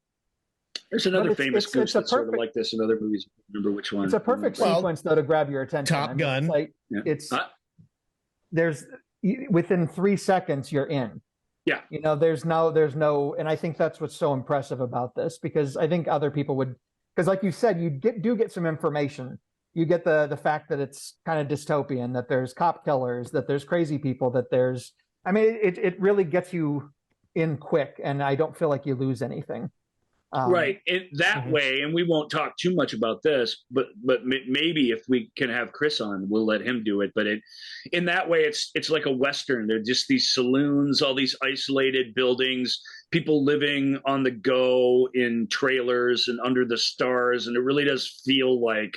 There's another famous Goose that's sort of like this in other movies. I don't remember which one. It's a perfect sequence, though, to grab your attention. Top Gun. There's within 3 seconds you're in. Yeah. There's no, and I think that's what's so impressive about this, because I think other people would, because like you said, you do get some information. You get the fact that it's kind of dystopian, that there's cop killers, that there's crazy people, that there's, it really gets you in quick, and I don't feel like you lose anything. Right. In that way, and we won't talk too much about this, but maybe if we can have Chris on, we'll let him do it. But in that way, it's like a Western. They're just these saloons, all these isolated buildings, people living on the go in trailers and under the stars. And it really does feel like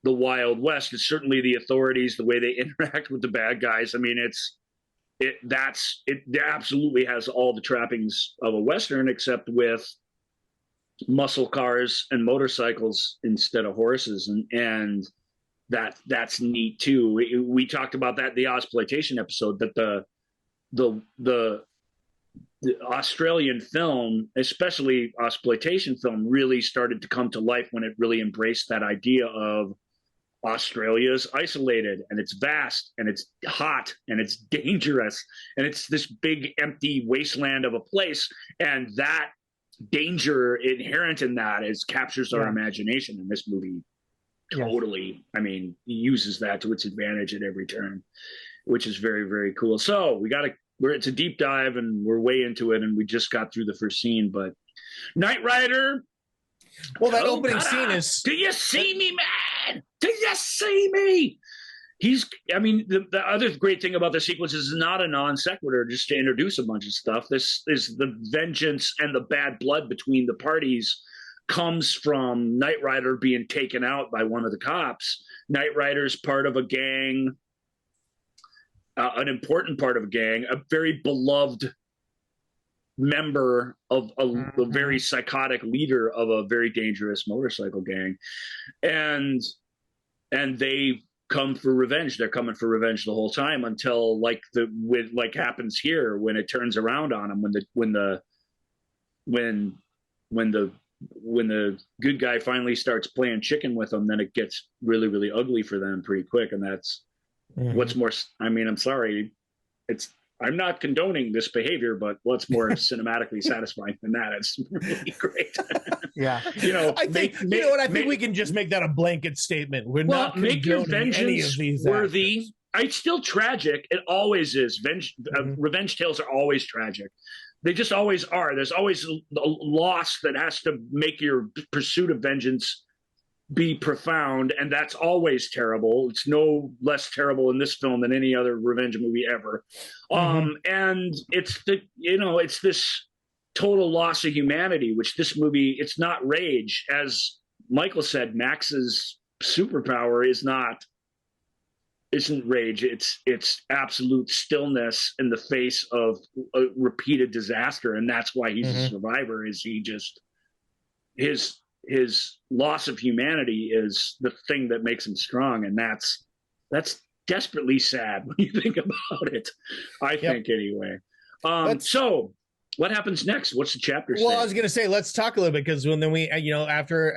the Wild West. It's certainly the authorities, the way they interact with the bad guys. It absolutely has all the trappings of a Western, except with muscle cars and motorcycles instead of horses, and that's neat too. We talked about that in the Ozploitation episode, that the Australian film, especially Ozploitation film, really started to come to life when it really embraced that idea of Australia's isolated, and it's vast, and it's hot, and it's dangerous, and it's this big empty wasteland of a place, and that danger inherent in that captures our imagination, and this movie totally uses that to its advantage at every turn, which is very, very cool. So it's a deep dive, and we're way into it, and we just got through the first scene. But Knight Rider, well, that opening scene is, do you see me, man? Do you see me? The other great thing about the sequence is not a non sequitur just to introduce a bunch of stuff. This is the vengeance and the bad blood between the parties comes from Knight Rider being taken out by one of the cops. Knight Rider's part of a gang, an important part of a gang, a very beloved member of a very psychotic leader of a very dangerous motorcycle gang. And they come for revenge. They're coming for revenge the whole time until like happens here when it turns around on them, when the good guy finally starts playing chicken with them, then it gets really, really ugly for them pretty quick. And that's what's more, I'm sorry. I'm not condoning this behavior, but what's more cinematically satisfying than that? It's really great. Yeah. I think we can just make that a blanket statement. We're not make your condoning any of these worthy. actors. It's still tragic. It always is. Revenge tales are always tragic. They just always are. There's always a loss that has to make your pursuit of vengeance be profound, and that's always terrible. It's no less terrible in this film than any other revenge movie ever. And it's it's this total loss of humanity, which this movie, it's not rage. As Michael said, Max's superpower is not isn't rage. It's absolute stillness in the face of a repeated disaster, and that's why he's a survivor. Is he just his loss of humanity is the thing that makes him strong, and that's desperately sad when you think about it. I think anyway. So what happens next? What's the chapter say? Well, I was going to say, let's talk a little bit, because when then we, after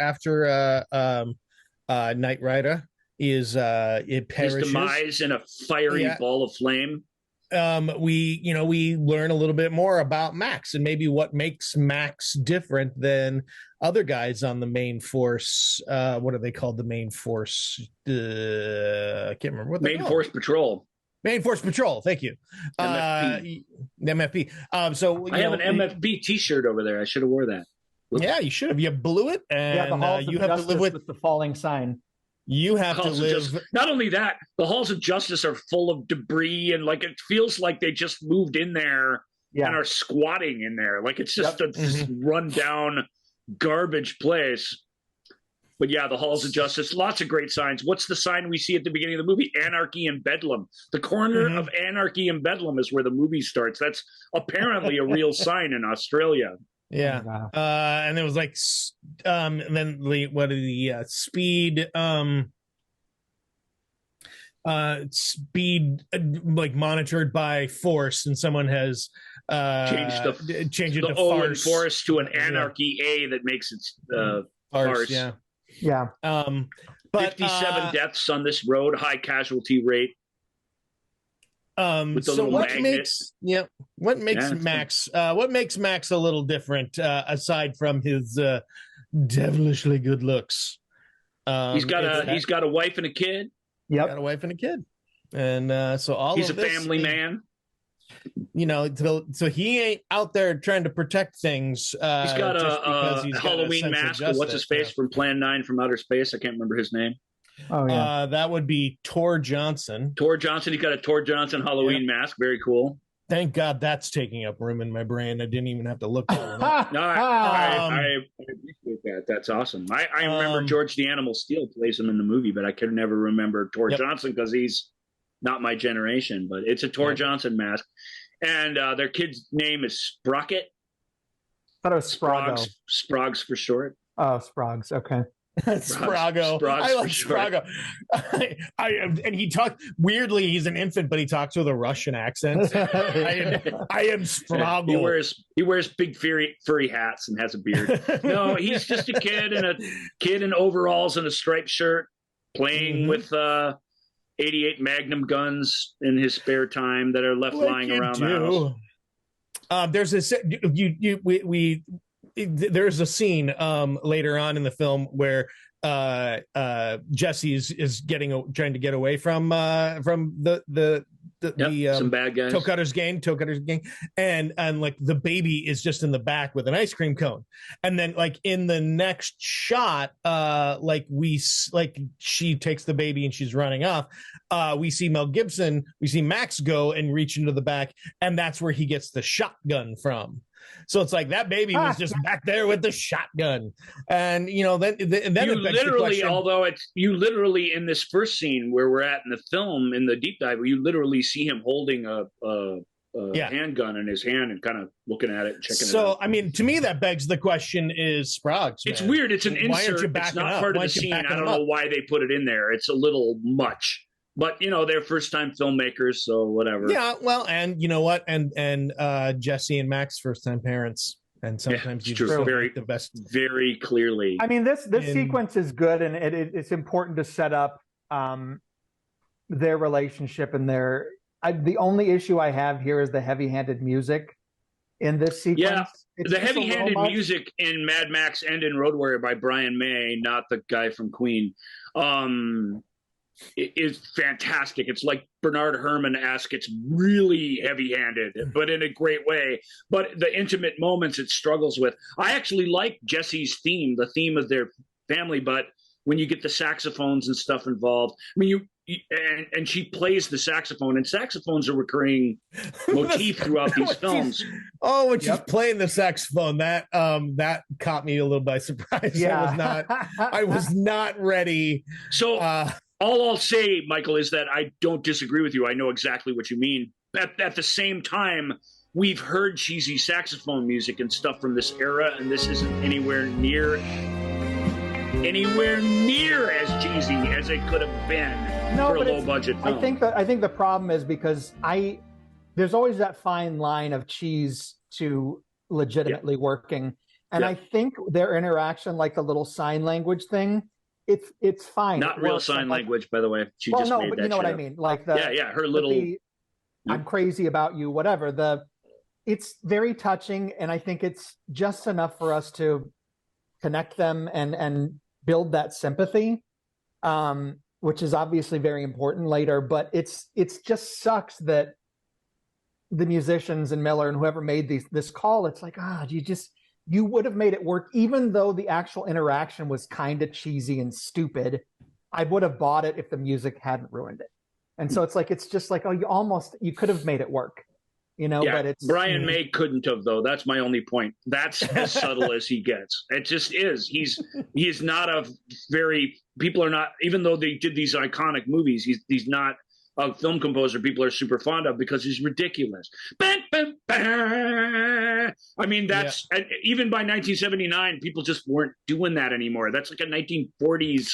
Knight Rider it perishes. His demise in a fiery ball of flame. We learn a little bit more about Max and maybe what makes Max different than other guys on the main force. What are they called? The main force? I can't remember what they're called. Force Patrol. Main Force Patrol. Thank you. MFP. MFP. So I have an MFP T-shirt over there. I should have wore that. Oops. Yeah, you should have. You blew it, and the halls you of have to live with the falling sign. You have to live. Not only that, the halls of justice are full of debris, and like it feels like they just moved in there and are squatting in there. Like it's just a run down garbage place. But yeah, the halls of justice, lots of great signs. What's the sign we see at the beginning of the movie? Anarchy in Bedlam. The corner of Anarchy in Bedlam is where the movie starts. That's apparently a real sign in Australia. Yeah. And it was like, and then what are the speed, like monitored by force, and someone has changed the O in force to an anarchy A that makes it farce. Yeah. But 57 deaths on this road, high casualty rate. With the so what magnet. makes Max what makes Max a little different, aside from his devilishly good looks? He's got a wife and a kid. Yep. Got a wife and a kid. And so he's a family man. So he ain't out there trying to protect things. He's got a Halloween mask. What's his face from Plan 9 from Outer Space? I can't remember his name. Oh yeah, that would be Tor Johnson. Tor Johnson. He's got a Tor Johnson Halloween mask. Very cool. Thank God that's taking up room in my brain. I didn't even have to look at it. No, I appreciate that. That's awesome. I remember George the Animal Steel plays him in the movie, but I could never remember Tor Johnson because he's not my generation. But it's a Tor Johnson mask, and their kid's name is Sprocket. I thought it was Sprago. Sprogs for short. Oh, Sprogs. Okay. Sprago. I like Sprago. And he talks weirdly. He's an infant, but he talks with a Russian accent. I am Sprago. He wears big furry hats and has a beard. No, he's just a kid in overalls and a striped shirt, playing with 88 Magnum guns in his spare time that are left lying around the house. There's there's a scene later on in the film where Jesse is trying to get away from the some bad guys, toe cutters gang, and like the baby is just in the back with an ice cream cone, and then like in the next shot, she takes the baby and she's running off. We see Mel Gibson, we see Max go and reach into the back, and that's where he gets the shotgun from. So it's like that baby was just back there with the shotgun, and then you literally in this first scene where we're at in the film in the deep dive, you literally see him holding a handgun in his hand and kind of looking at it and checking it out. So I mean, to me, that begs the question: is Sprogs? It's weird. It's an insert. It's not part of the scene. I don't know why they put it in there. It's a little much. But they're first-time filmmakers, so whatever. Yeah, well, and you know what, and Jesse and Max first-time parents, and sometimes you just make the best. Very clearly. I mean, this sequence is good, and it's important to set up their relationship and their. The only issue I have here is the heavy-handed music in this sequence. Yeah, the heavy-handed music in Mad Max and in Road Warrior by Brian May, not the guy from Queen. It is fantastic. It's like Bernard Herrmann-esque. It's really heavy-handed, but in a great way. But the intimate moments it struggles with. I actually like Jesse's theme, the theme of their family, but when you get the saxophones and stuff involved, I mean, and she plays the saxophone, and saxophone's a recurring motif throughout these films. When she's playing the saxophone, that caught me a little by surprise. Yeah. I was not ready. So All I'll say, Michael, is that I don't disagree with you. I know exactly what you mean. At the same time, we've heard cheesy saxophone music and stuff from this era, and this isn't anywhere near as cheesy as it could have been for a low budget film. I think the problem is because there's always that fine line of cheese to legitimately working, and I think their interaction, like the little sign language thing, it's fine. Not real sign language, by the way. She just made but that you know what I up. mean. Like her little. I'm crazy about you, whatever. It's very touching, and I think it's just enough for us to connect them and build that sympathy, which is obviously very important later. But it's just sucks that the musicians and Miller and whoever made this call, it's like, you would have made it work, even though the actual interaction was kind of cheesy and stupid. I would have bought it if the music hadn't ruined it. And so it's just like, you could have made it work, but it's Brian May couldn't have, though. That's my only point. That's as subtle as he gets. It just is. He is not people are not, even though they did these iconic movies, he's not a film composer people are super fond of because he's ridiculous. I mean, that's even by 1979, people just weren't doing that anymore. That's like a 1940s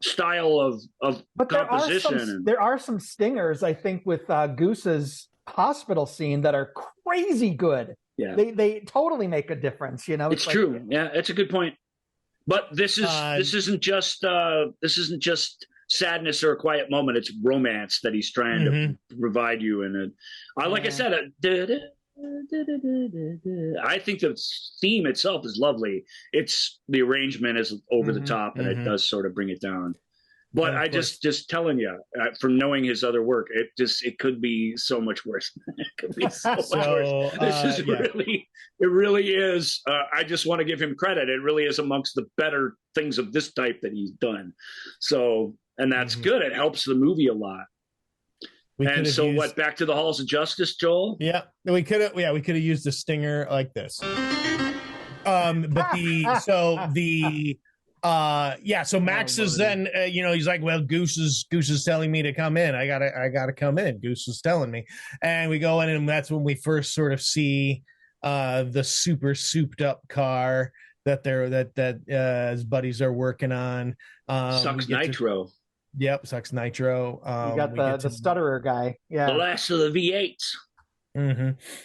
style of composition. There are some stingers, I think, with Goose's hospital scene that are crazy good. Yeah, they totally make a difference. It's true. Yeah, it's a good point. But this isn't just sadness or a quiet moment. It's romance that he's trying to provide you. And like I said, I think the theme itself is lovely. It's the arrangement is over the top, and it does sort of bring it down. But I just telling you, from knowing his other work, it could be so much worse. It could be so much worse. This is it really is. I just want to give him credit. It really is amongst the better things of this type that he's done. So, and that's good. It helps the movie a lot. Back to the halls of justice, Joel? Yeah, we could have used a stinger like this. So Max is then, he's like, well, Goose is telling me to come in. I gotta come in. Goose is telling me, and we go in, and that's when we first sort of see the super souped up car that his buddies are working on. Sucks Nitro. Sucks Nitro. You got the stutterer guy. Yeah, the last of the V8s.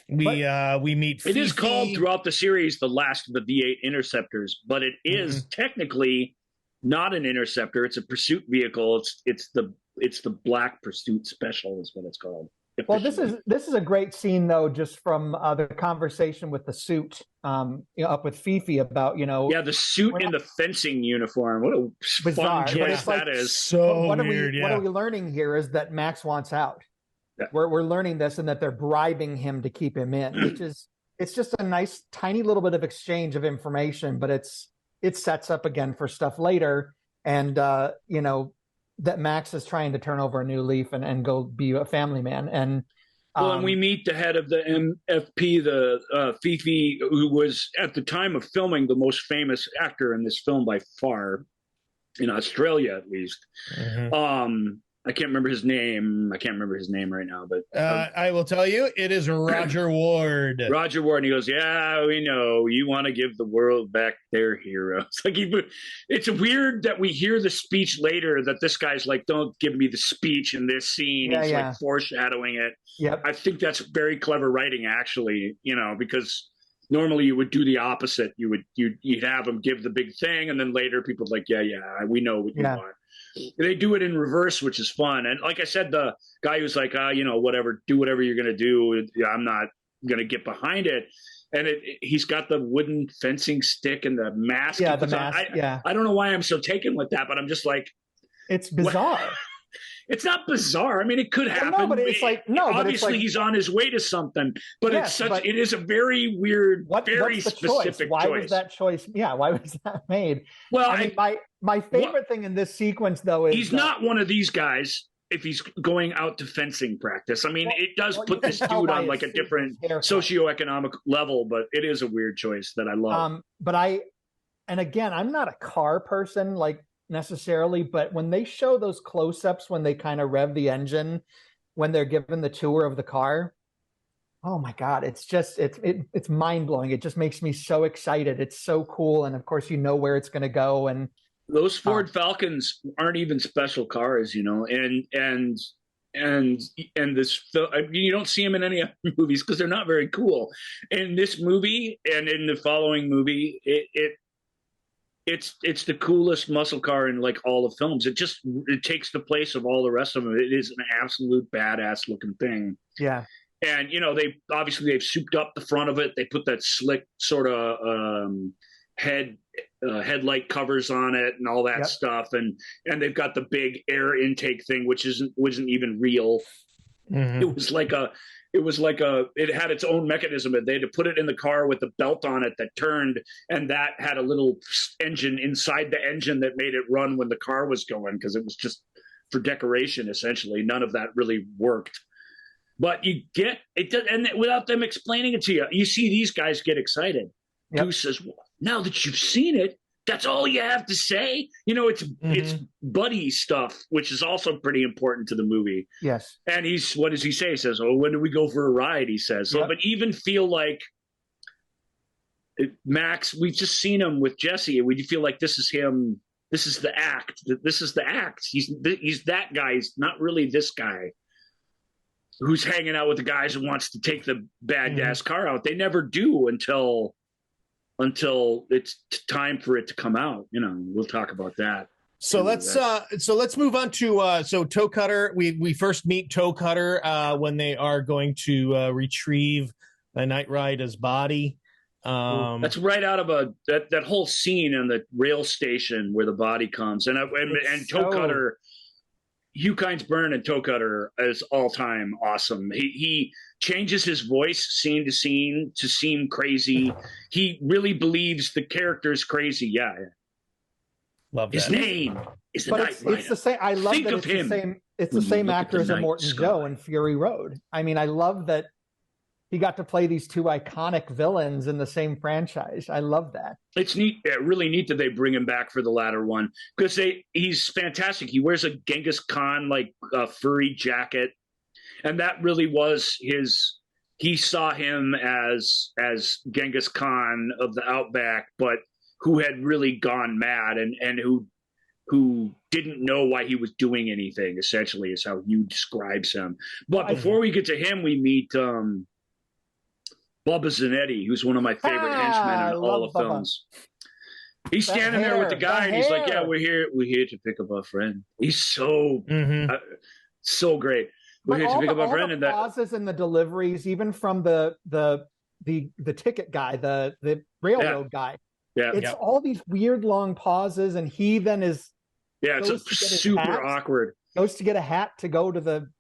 We meet Fifi. It is called throughout the series the last of the V8 interceptors, but it is technically not an interceptor. It's a pursuit vehicle. It's the Black Pursuit Special is what it's called. Well, this is a great scene though, just from the conversation with the suit up with Fifi about the suit in the fencing uniform. What a bizarre fun choice that is. So what weird. What are we learning here is that Max wants out. Yeah. We're learning this, and that they're bribing him to keep him in, which is it's just a nice tiny little bit of exchange of information, but it sets up again for stuff later, and that Max is trying to turn over a new leaf and go be a family man. And and we meet the head of the MFP, the Fifi, who was at the time of filming the most famous actor in this film by far, in Australia at least. I can't remember his name. I can't remember his name right now, but I will tell you, it is Roger Ward. Roger Ward. And he goes, "Yeah, we know you want to give the world back their heroes." It's weird that we hear the speech later that this guy's like, "Don't give me the speech in this scene." He's like foreshadowing it. Yep. I think that's very clever writing, actually. Because normally you would do the opposite. You'd have him give the big thing, and then later people like, "Yeah, we know what you want." They do it in reverse, which is fun. And like I said, the guy who's like, whatever, do whatever you're going to do. I'm not going to get behind it. And he's got the wooden fencing stick and the mask. Yeah, the mask. I don't know why I'm so taken with that, but I'm just like, it's bizarre. It's not bizarre. I mean, it could happen. But it's like, obviously he's on his way to something, but it is a very weird, very specific choice. Why was that choice? Yeah. Why was that made? Well, my favorite thing in this sequence though is he's not one of these guys if he's going out to fencing practice. I mean, it does put this dude on like a different socioeconomic level, but it is a weird choice that I love. And again, I'm not a car person. Like necessarily, but when they show those close-ups, when they kind of rev the engine, when they're given the tour of the car, oh my God, it's just, it's mind-blowing. It just makes me so excited. It's so cool. And of course, you know where it's going to go. And those Ford Falcons aren't even special cars, you know, and this, you don't see them in any other movies because they're not very cool. In this movie and in the following movie, it's the coolest muscle car in like all the films. It takes the place of all the rest of them. It is an absolute badass looking thing. yeah. And, you know, they've souped up the front of it. They put that slick sort of headlight covers on it and all that stuff. And they've got the big air intake thing, which wasn't even real. Mm-hmm. It had its own mechanism. They had to put it in the car with the belt on it that turned, and that had a little engine inside the engine that made it run when the car was going, because it was just for decoration, essentially. None of that really worked. But you get it, and without them explaining it to you, you see these guys get excited. Yep. Goose says, well, now that you've seen it, that's all you have to say. You know, it's buddy stuff, which is also pretty important to the movie. Yes. And what does he say? He says, oh, when do we go for a ride? He says. So, but even feel like Max, we've just seen him with Jesse, and we feel like this is him. This is the act. This is the act. He's that guy. He's not really this guy who's hanging out with the guys and wants to take the badass car out. They never do until it's time for it to come out. You know, we'll talk about that. So let's move on to Toe Cutter. We first meet Toe Cutter when they are going to retrieve Knight Rider's body. That's right out of that whole scene in the rail station where the body comes, and Toe Cutter. Hugh Kynes-Byrne and Toe Cutter is all-time awesome. He changes his voice scene to scene to seem crazy. He really believes the character is crazy. Yeah. Love that. His name is the Knight Rider. It's the same. I love Think that of it's him the same. It's the same actor as Immortan Joe in Fury Road. I mean, I love that he got to play these two iconic villains in the same franchise. I love that. It's neat, really neat that they bring him back for the latter one, because he's fantastic. He wears a Genghis Khan like furry jacket, and that really was his. He saw him as Genghis Khan of the Outback, but who had really gone mad and who didn't know why he was doing anything. Essentially, is how Hugh describes him. But before we get to him, we meet Bubba Zanetti, who's one of my favorite henchmen in all the films. He's standing there with the guy, and he's like, "Yeah, we're here to pick up our friend." He's so so great. We're here to pick up our friend, and that pauses and the deliveries, even from the ticket guy, the railroad guy. Yeah, it's all these weird long pauses, and he then is it's super awkward. Goes to get a hat to go to the.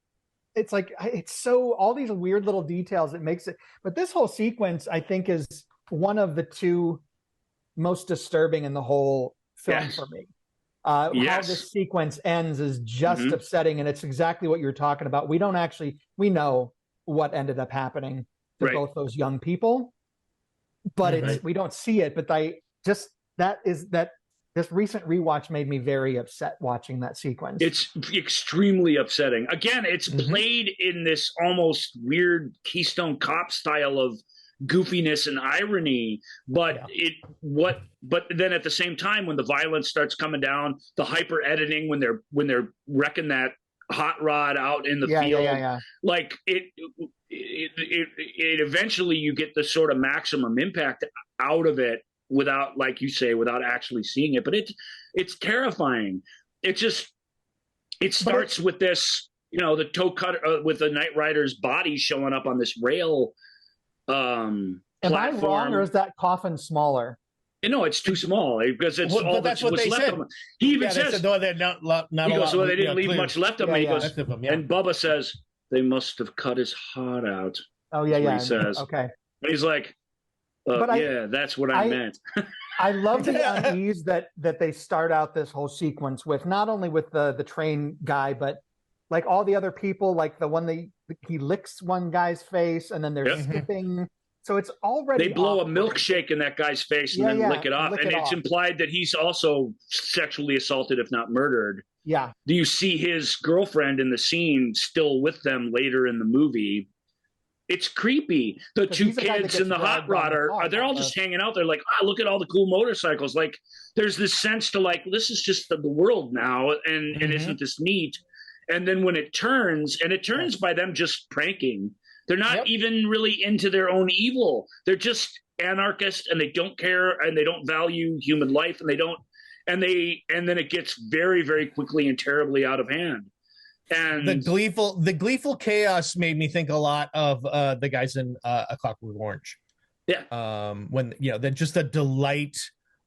It's like, it's so, all these weird little details that makes it, but this whole sequence, I think, is one of the two most disturbing in the whole film for me. How this sequence ends is just upsetting, and it's exactly what you're talking about. We know what ended up happening to both those young people, but we don't see it, but this recent rewatch made me very upset watching that sequence. It's extremely upsetting. Again, it's played in this almost weird Keystone Cop style of goofiness and irony, but but then at the same time, when the violence starts coming down, the hyper editing when they're wrecking that hot rod out in the field, like it eventually you get the sort of maximum impact out of it without, like you say, without actually seeing it. But it's terrifying. It starts with this, the Toe Cutter with the Knight Rider's body showing up on this rail Am platform. I wrong, or is that coffin smaller? No, it's too small because it's all that's what they left said. Of them. He even says, said, no, they're not he goes, well, they didn't leave clear. much left of me. He goes, and Bubba says, they must have cut his heart out. Oh, yeah. He says, okay. And he's like, that's what I meant. I love the unease that they start out this whole sequence with, not only with the train guy, but like all the other people, like the one he licks one guy's face, and then they're skipping So it's already they blow a awkward. milkshake in that guy's face and then lick it off. And it's implied that he's also sexually assaulted, if not murdered. Yeah. Do you see his girlfriend in the scene still with them later in the movie? It's creepy. The two kids in the hot rod they're all just hanging out there like, look at all the cool motorcycles. Like, there's this sense to like, this is just the world now, and isn't this neat? And then when it turns by them just pranking. They're not even really into their own evil. They're just anarchists, and they don't care, and they don't value human life, and then it gets very, very quickly and terribly out of hand. And the gleeful chaos made me think a lot of the guys in A Clockwork Orange. Yeah. When just the delight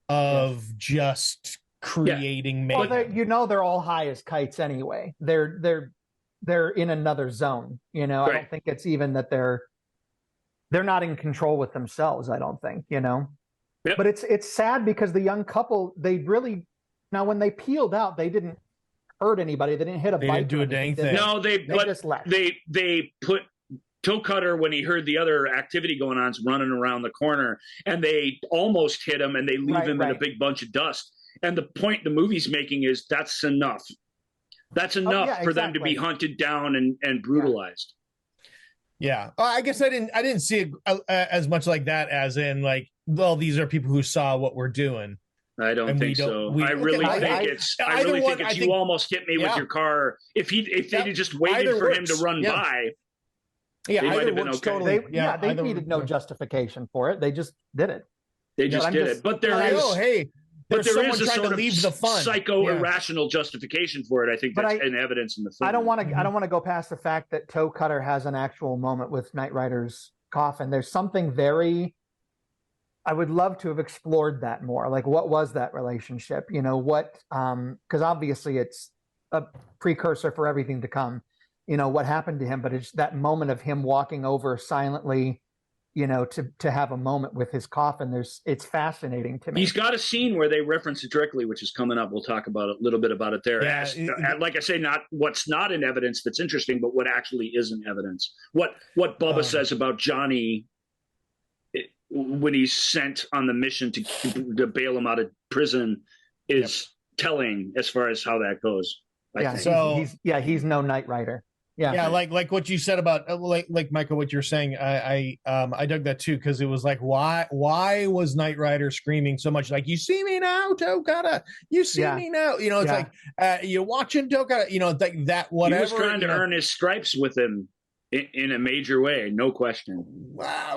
of just creating mayhem. Well, they're all high as kites anyway. They're in another zone, I don't think it's even that they're not in control with themselves. I don't think, Yep. But it's sad because the young couple, when they peeled out, they didn't hurt anybody. They didn't hit a bike. They didn't do a dang thing. No, they just left. They put Toe Cutter, when he heard the other activity going on, running around the corner, and they almost hit him, and they leave him in a big bunch of dust. And the point the movie's making is that's enough. That's enough for them to be hunted down and brutalized. Yeah. I guess I didn't see it as much like that as in like, well, these are people who saw what we're doing. I don't think so. I really think it's you almost hit me with your car. If they'd just waited for him to run by, they might have been okay. Totally. They needed no justification for it. They just did it. They just did it. But there is but there is a sort of leave the fun. Irrational justification for it. I think that's in evidence in the film. I don't want to go past the fact that Toe Cutter has an actual moment with Knight Rider's coffin. There's something I would love to have explored that more. Like, what was that relationship? Because obviously it's a precursor for everything to come. What happened to him, but it's that moment of him walking over silently, to have a moment with his coffin. It's fascinating to me. He's got a scene where they reference it directly, which is coming up. We'll talk about a little bit about it there. Yeah, like I say, not what's not in evidence that's interesting, but what actually is in evidence. What Bubba says about Johnny when he's sent on the mission to bail him out of prison is telling as far as how that goes. He's no Knight Rider. Yeah, like what you said about like Michael, what you're saying. I dug that too, because it was like, why was Knight Rider screaming so much? Like, you see me now, Toe Cutter. You see me now. It's like you're watching Toe Cutter. It's like that. Whatever. He was trying to earn his stripes with him in a major way, no question.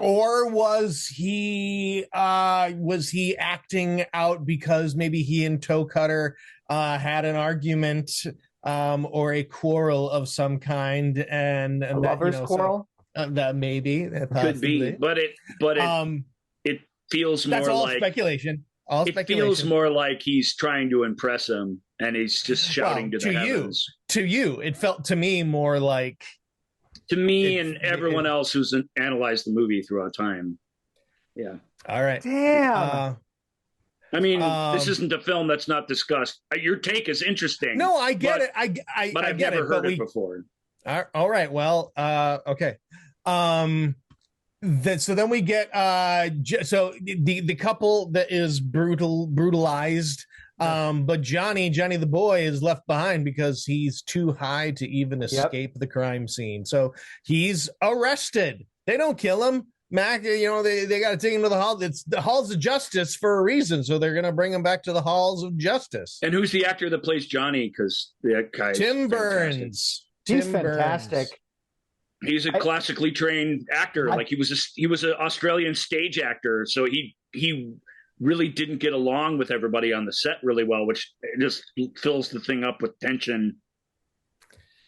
Or was he acting out because maybe he and Toe Cutter had an argument? Or a quarrel of some kind, and a lover's quarrel. That maybe could be, but it feels more all like speculation. It feels more like he's trying to impress him, and he's just shouting to the heavens. To you, it felt to me more like to me and everyone else who's analyzed the movie throughout time. Yeah. All right. Damn. I mean, this isn't a film that's not discussed. Your take is interesting. No, I get it. But I've never heard it before. All right. Well, okay. So then we get so the couple that is brutalized, but Johnny the boy is left behind because he's too high to even escape the crime scene. So he's arrested. They don't kill him. Mac, they got to take him to the hall. It's the halls of justice for a reason, so they're going to bring him back to the halls of justice. And who's the actor that plays Johnny? Because that guy, Tim Burns. He's fantastic. He's a classically trained actor. Like he was an Australian stage actor, so he really didn't get along with everybody on the set really well, which just fills the thing up with tension.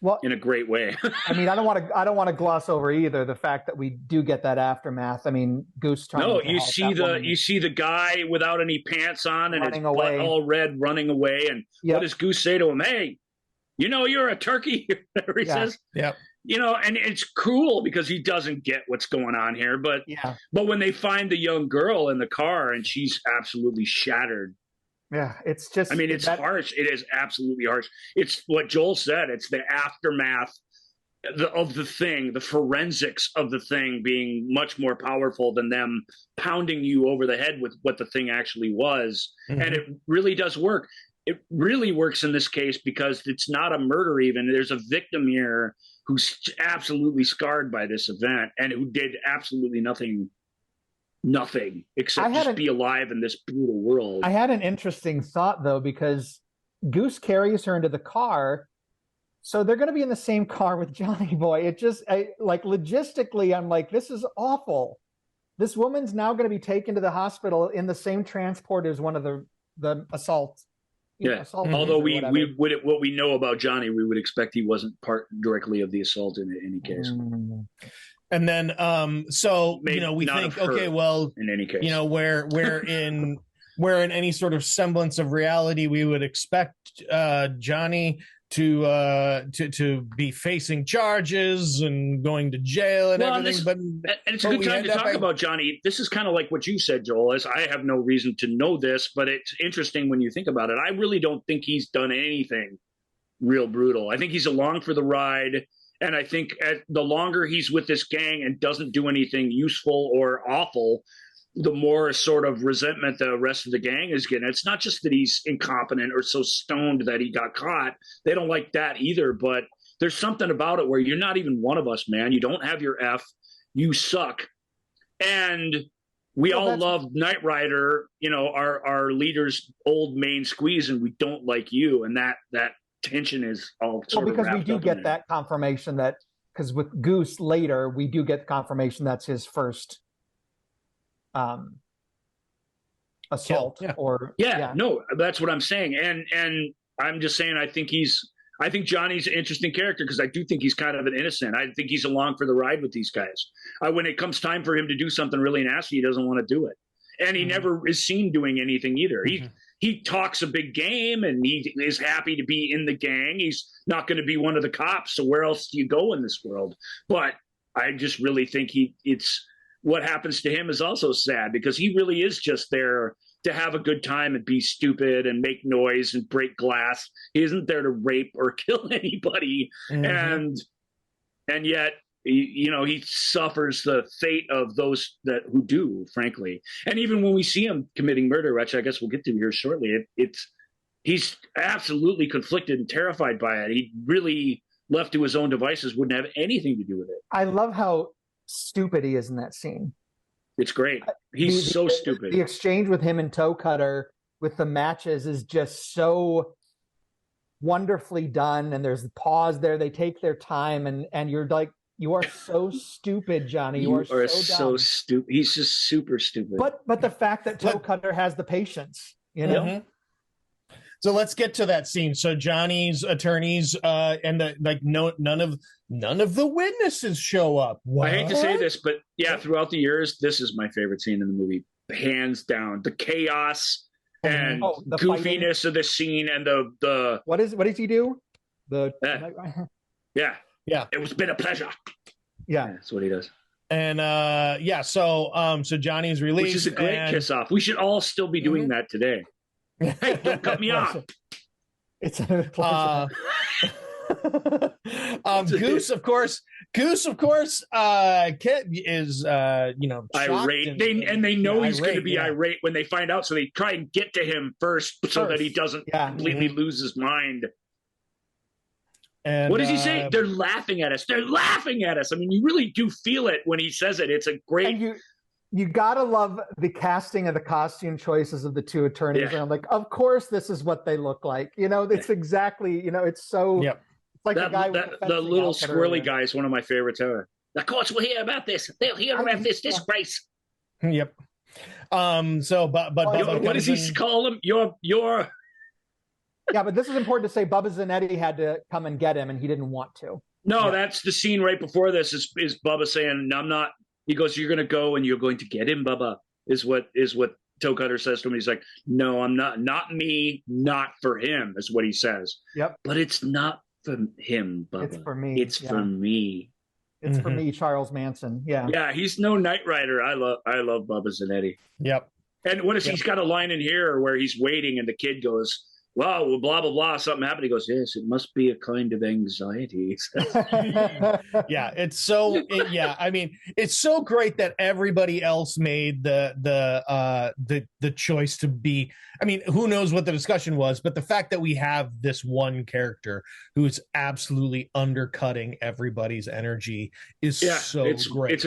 Well, in a great way. I mean, I don't want to gloss over either the fact that we do get that aftermath. I mean, Goose. No, you see the guy without any pants on and his butt all red, running away. And what does Goose say to him? Hey, you're a turkey. He says. Yep. And it's cruel because he doesn't get what's going on here. But when they find the young girl in the car and she's absolutely shattered. Yeah, it's just. I mean, it's harsh. It is absolutely harsh. It's what Joel said. It's the aftermath of the thing, the forensics of the thing being much more powerful than them pounding you over the head with what the thing actually was. Mm-hmm. And it really does work. It really works in this case because it's not a murder even. There's a victim here who's absolutely scarred by this event and who did absolutely nothing except just be alive in this brutal world. I had an interesting thought, though, because Goose carries her into the car. So they're going to be in the same car with Johnny Boy. It just, like, logistically, I'm like, this is awful. This woman's now going to be taken to the hospital in the same transport as one of the assaults. Although what we know about Johnny, we would expect he wasn't part directly of the assault in any case. And then, maybe we think, okay, well, in any case, where in any sort of semblance of reality, we would expect Johnny to be facing charges and going to jail and everything. And it's a good time to talk about Johnny. This is kind of like what you said, Joel, as I have no reason to know this, but it's interesting when you think about it. I really don't think he's done anything real brutal. I think he's along for the ride. And I think the longer he's with this gang and doesn't do anything useful or awful, the more sort of resentment the rest of the gang is getting. It's not just that he's incompetent or so stoned that he got caught. They don't like that either, but there's something about it where you're not even one of us, man. You don't have your F. You suck. And we all love Knight Rider, our leader's old main squeeze, and we don't like you. And that tension is all sort of because we do get that confirmation because with Goose later, we do get confirmation that's his first assault no, that's what I'm saying. And I'm just saying, I think Johnny's an interesting character because I do think he's kind of an innocent. I think he's along for the ride with these guys. When it comes time for him to do something really nasty, he doesn't want to do it. And he never is seen doing anything either. He talks a big game and he is happy to be in the gang. He's not going to be one of the cops. So where else do you go in this world? But I just really think it's what happens to him is also sad because he really is just there to have a good time and be stupid and make noise and break glass. He isn't there to rape or kill anybody. And yet, he suffers the fate of those who do, frankly. And even when we see him committing murder, which I guess we'll get to here shortly, he's absolutely conflicted and terrified by it. He really, left to his own devices, wouldn't have anything to do with it. I love how stupid he is in that scene. It's great. He's so stupid. The exchange with him and Toe Cutter with the matches is just so wonderfully done. And there's the pause there. They take their time and you're like, you are so stupid, Johnny. You are so stupid. He's just super stupid. But the fact that Toe Cutter has the patience, So let's get to that scene. So Johnny's attorneys and none of the witnesses show up. What? I hate to say this, but throughout the years, this is my favorite scene in the movie, hands down. The chaos and the goofiness of the scene and the what does he do? Yeah. It's been a pleasure. Yeah. That's what he does. And so Johnny's released. Which is a great kiss off. We should all still be doing that today. Hey, don't cut me off. It's a pleasure. Goose, of course, Kit is irate. They know he's going to be irate when they find out, so they try and get to him first so that he doesn't completely lose his mind. And what does he say? They're laughing at us. They're laughing at us. I mean, you really do feel it when he says it. It's a great. And you gotta love the casting of the costume choices of the two attorneys. And I'm like, of course, this is what they look like. It's exactly. It's so. Yep. It's like the guy with the little squirrely guy is one of my favorites ever. The courts will hear about this. They'll hear about this disgrace. Yep. So, but what does he call him? Your. Yeah, but this is important to say. Bubba Zanetti had to come and get him, and he didn't want to. No, that's the scene right before this. Is Bubba saying, "I'm not." He goes, "You're going to go, and you're going to get him, Bubba." Is what Toe Cutter says to him. He's like, "No, I'm not. Not me. Not for him." Is what he says. Yep. But it's not for him, Bubba. It's for me. It's for me. It's for me, Charles Manson. Yeah. Yeah, he's no Knight Rider. I love Bubba Zanetti. Yep. And what is he's got a line in here where he's waiting, and the kid goes, wow, well, blah, blah, blah, something happened. He goes, yes, it must be a kind of anxiety. Yeah, it's so I mean, it's so great that everybody else made the choice to be. I mean, who knows what the discussion was, but the fact that we have this one character who is absolutely undercutting everybody's energy is so great.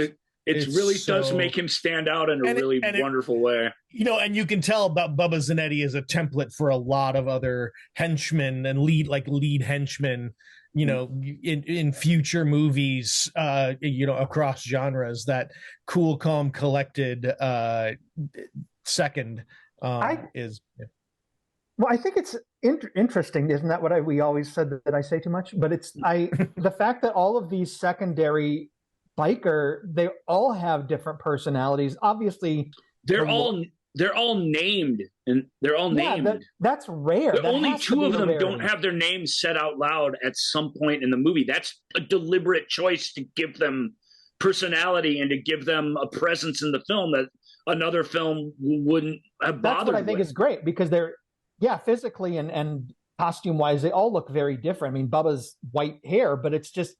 It really does make him stand out in a really wonderful way. You know, and you can tell about Bubba Zanetti as a template for a lot of other henchmen and lead henchmen, you know, in future movies, you know, across genres. That cool, calm, collected second is. Well, I think it's interesting, isn't that what we always said that I say too much? But it's the fact that all of these secondary biker, they all have different personalities. Obviously, they're all named, and they're all named. That's rare. Only two of them don't have their names said out loud at some point in the movie. That's a deliberate choice to give them personality and to give them a presence in the film that another film wouldn't have bothered. That's what I think is great, because they're physically and costume wise, they all look very different. I mean, Bubba's white hair, but it's just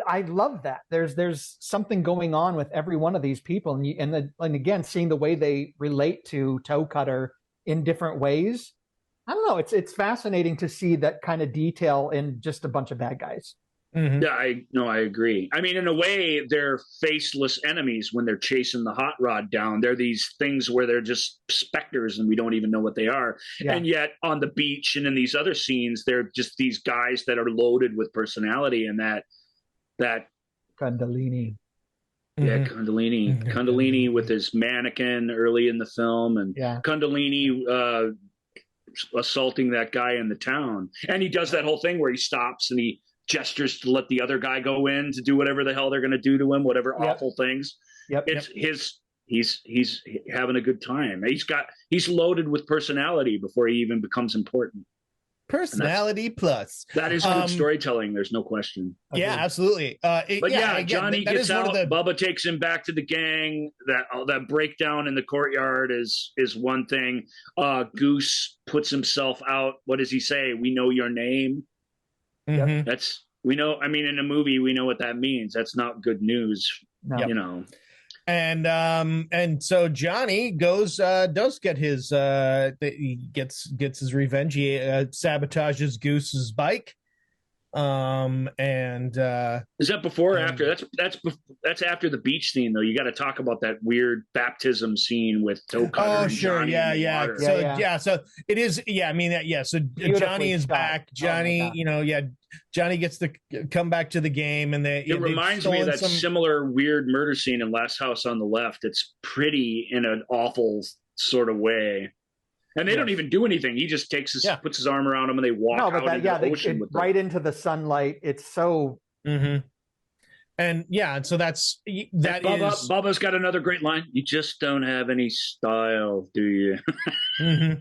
I love that. There's something going on with every one of these people, and again, seeing the way they relate to Toe Cutter in different ways. I don't know. It's fascinating to see that kind of detail in just a bunch of bad guys. Mm-hmm. Yeah, I agree. I mean, in a way, they're faceless enemies when they're chasing the hot rod down. They're these things where they're just specters and we don't even know what they are. Yeah. And yet on the beach and in these other scenes, they're just these guys that are loaded with personality, and that Kundalini. Yeah, Kundalini with his mannequin early in the film, and Kundalini assaulting that guy in the town. And he does that whole thing where he stops and he gestures to let the other guy go in to do whatever the hell they're going to do to him, whatever awful things. He's having a good time. He's loaded with personality before he even becomes important. Personality plus. That is good storytelling. There's no question. Yeah, absolutely. Johnny gets out. Bubba takes him back to the gang. That breakdown in the courtyard is one thing. Goose puts himself out. What does he say? We know your name. Mm-hmm. We know. I mean, in a movie, we know what that means. That's not good news. No. You know. And so Johnny does get his he gets his revenge. He sabotages Goose's bike. And is that before or after? That's after the beach scene, though. You got to talk about that weird baptism scene with Toe Cutter. Oh, sure, Johnny So it is. Yeah, I mean, So Johnny is back. Johnny, Johnny gets to come back to the game, and it reminds me of that similar weird murder scene in Last House on the Left. It's pretty in an awful sort of way. And they don't even do anything. He just puts his arm around him, and they walk out into the ocean with right into the sunlight. It's so. Mm-hmm. And so Bubba's got another great line. You just don't have any style, do you? Mm-hmm.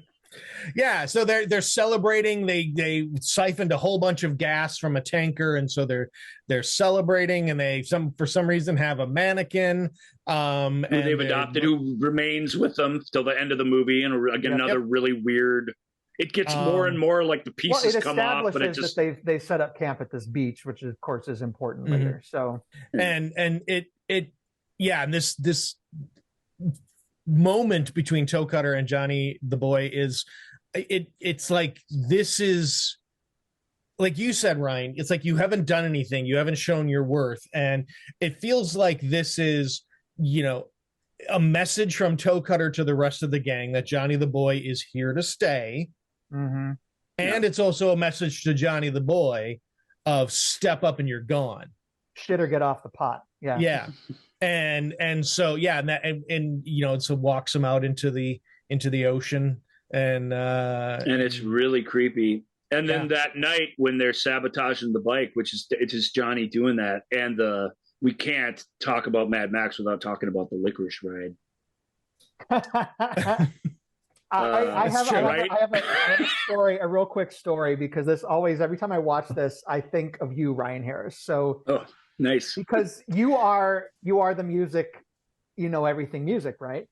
Yeah, so they're celebrating. They siphoned a whole bunch of gas from a tanker, and so they're celebrating. And they for some reason have a mannequin who they've adopted, who remains with them till the end of the movie. And again, another really weird. It gets more and more like the pieces come off, but it just that they set up camp at this beach, which of course is important later. So and this moment between Toe Cutter and Johnny the Boy is it's like, this is like you said, Ryan, it's like you haven't done anything, you haven't shown your worth, and it feels like this is a message from Toe Cutter to the rest of the gang that Johnny the Boy is here to stay. Mm-hmm. And it's also a message to Johnny the Boy of step up and you're gone, shit or get off the pot. And so so walks him out into the ocean, and it's really creepy. And then that night when they're sabotaging the bike, it is Johnny doing that, and we can't talk about Mad Max without talking about the licorice ride. I have a story, a real quick story, because every time I watch this, I think of you, Ryan Harris. So. Oh. Nice. Because you are the music, everything music, right?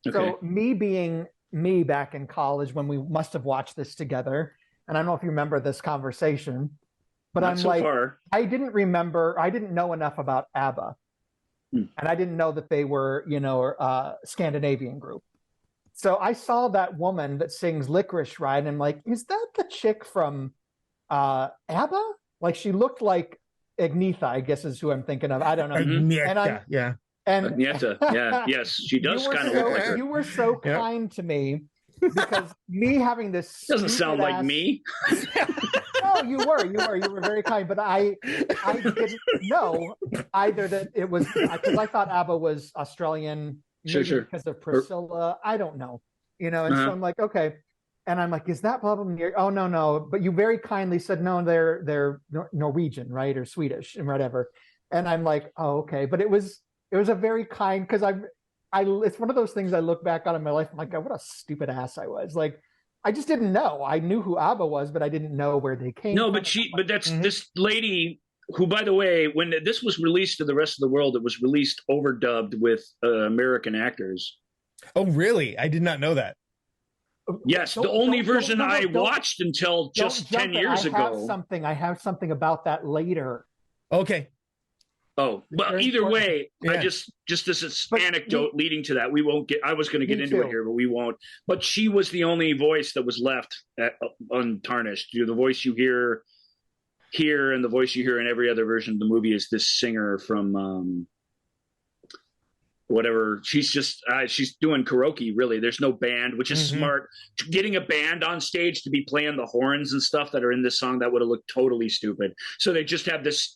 Okay. So me being, me back in college when we must have watched this together. And I don't know if you remember this conversation, but Not I'm so like, far. I didn't know enough about ABBA. And I didn't know that they were, a Scandinavian group. So I saw that woman that sings Licorice Ride, and I'm like, is that the chick from ABBA? Like, she looked like Agnetha, I guess is who I'm thinking of. I don't know. Agnetha, And Agnetha, yeah, yes, she does kind of look like her. You were so kind to me because me having this Doesn't sound like me. No, you were very kind, but I didn't know either that it was, because I thought ABBA was Australian, maybe Sure. because of Priscilla. I don't know, and so I'm like, okay. And I'm like, is that blah, blah, blah? Oh, no. But you very kindly said, no, they're Norwegian, right? Or Swedish and whatever. And I'm like, oh, okay. But it was a very kind, because it's one of those things I look back on in my life. I'm like, God, what a stupid ass I was. Like, I just didn't know. I knew who ABBA was, but I didn't know where they came No, from. but that's this lady who, by the way, when this was released to the rest of the world, it was released overdubbed with American actors. Oh, really? I did not know that. Yes, the only version I watched until just 10 years ago. I have something about that later. Okay. Oh, well, either way, I just this anecdote leading to that. We won't get, I was going to get into it here, but we won't. But she was the only voice that was left untarnished. The voice you hear here and the voice you hear in every other version of the movie is this singer from whatever. She's doing karaoke, really. There's no band, which is smart. Getting a band on stage to be playing the horns and stuff that are in this song, that would have looked totally stupid. So they just have this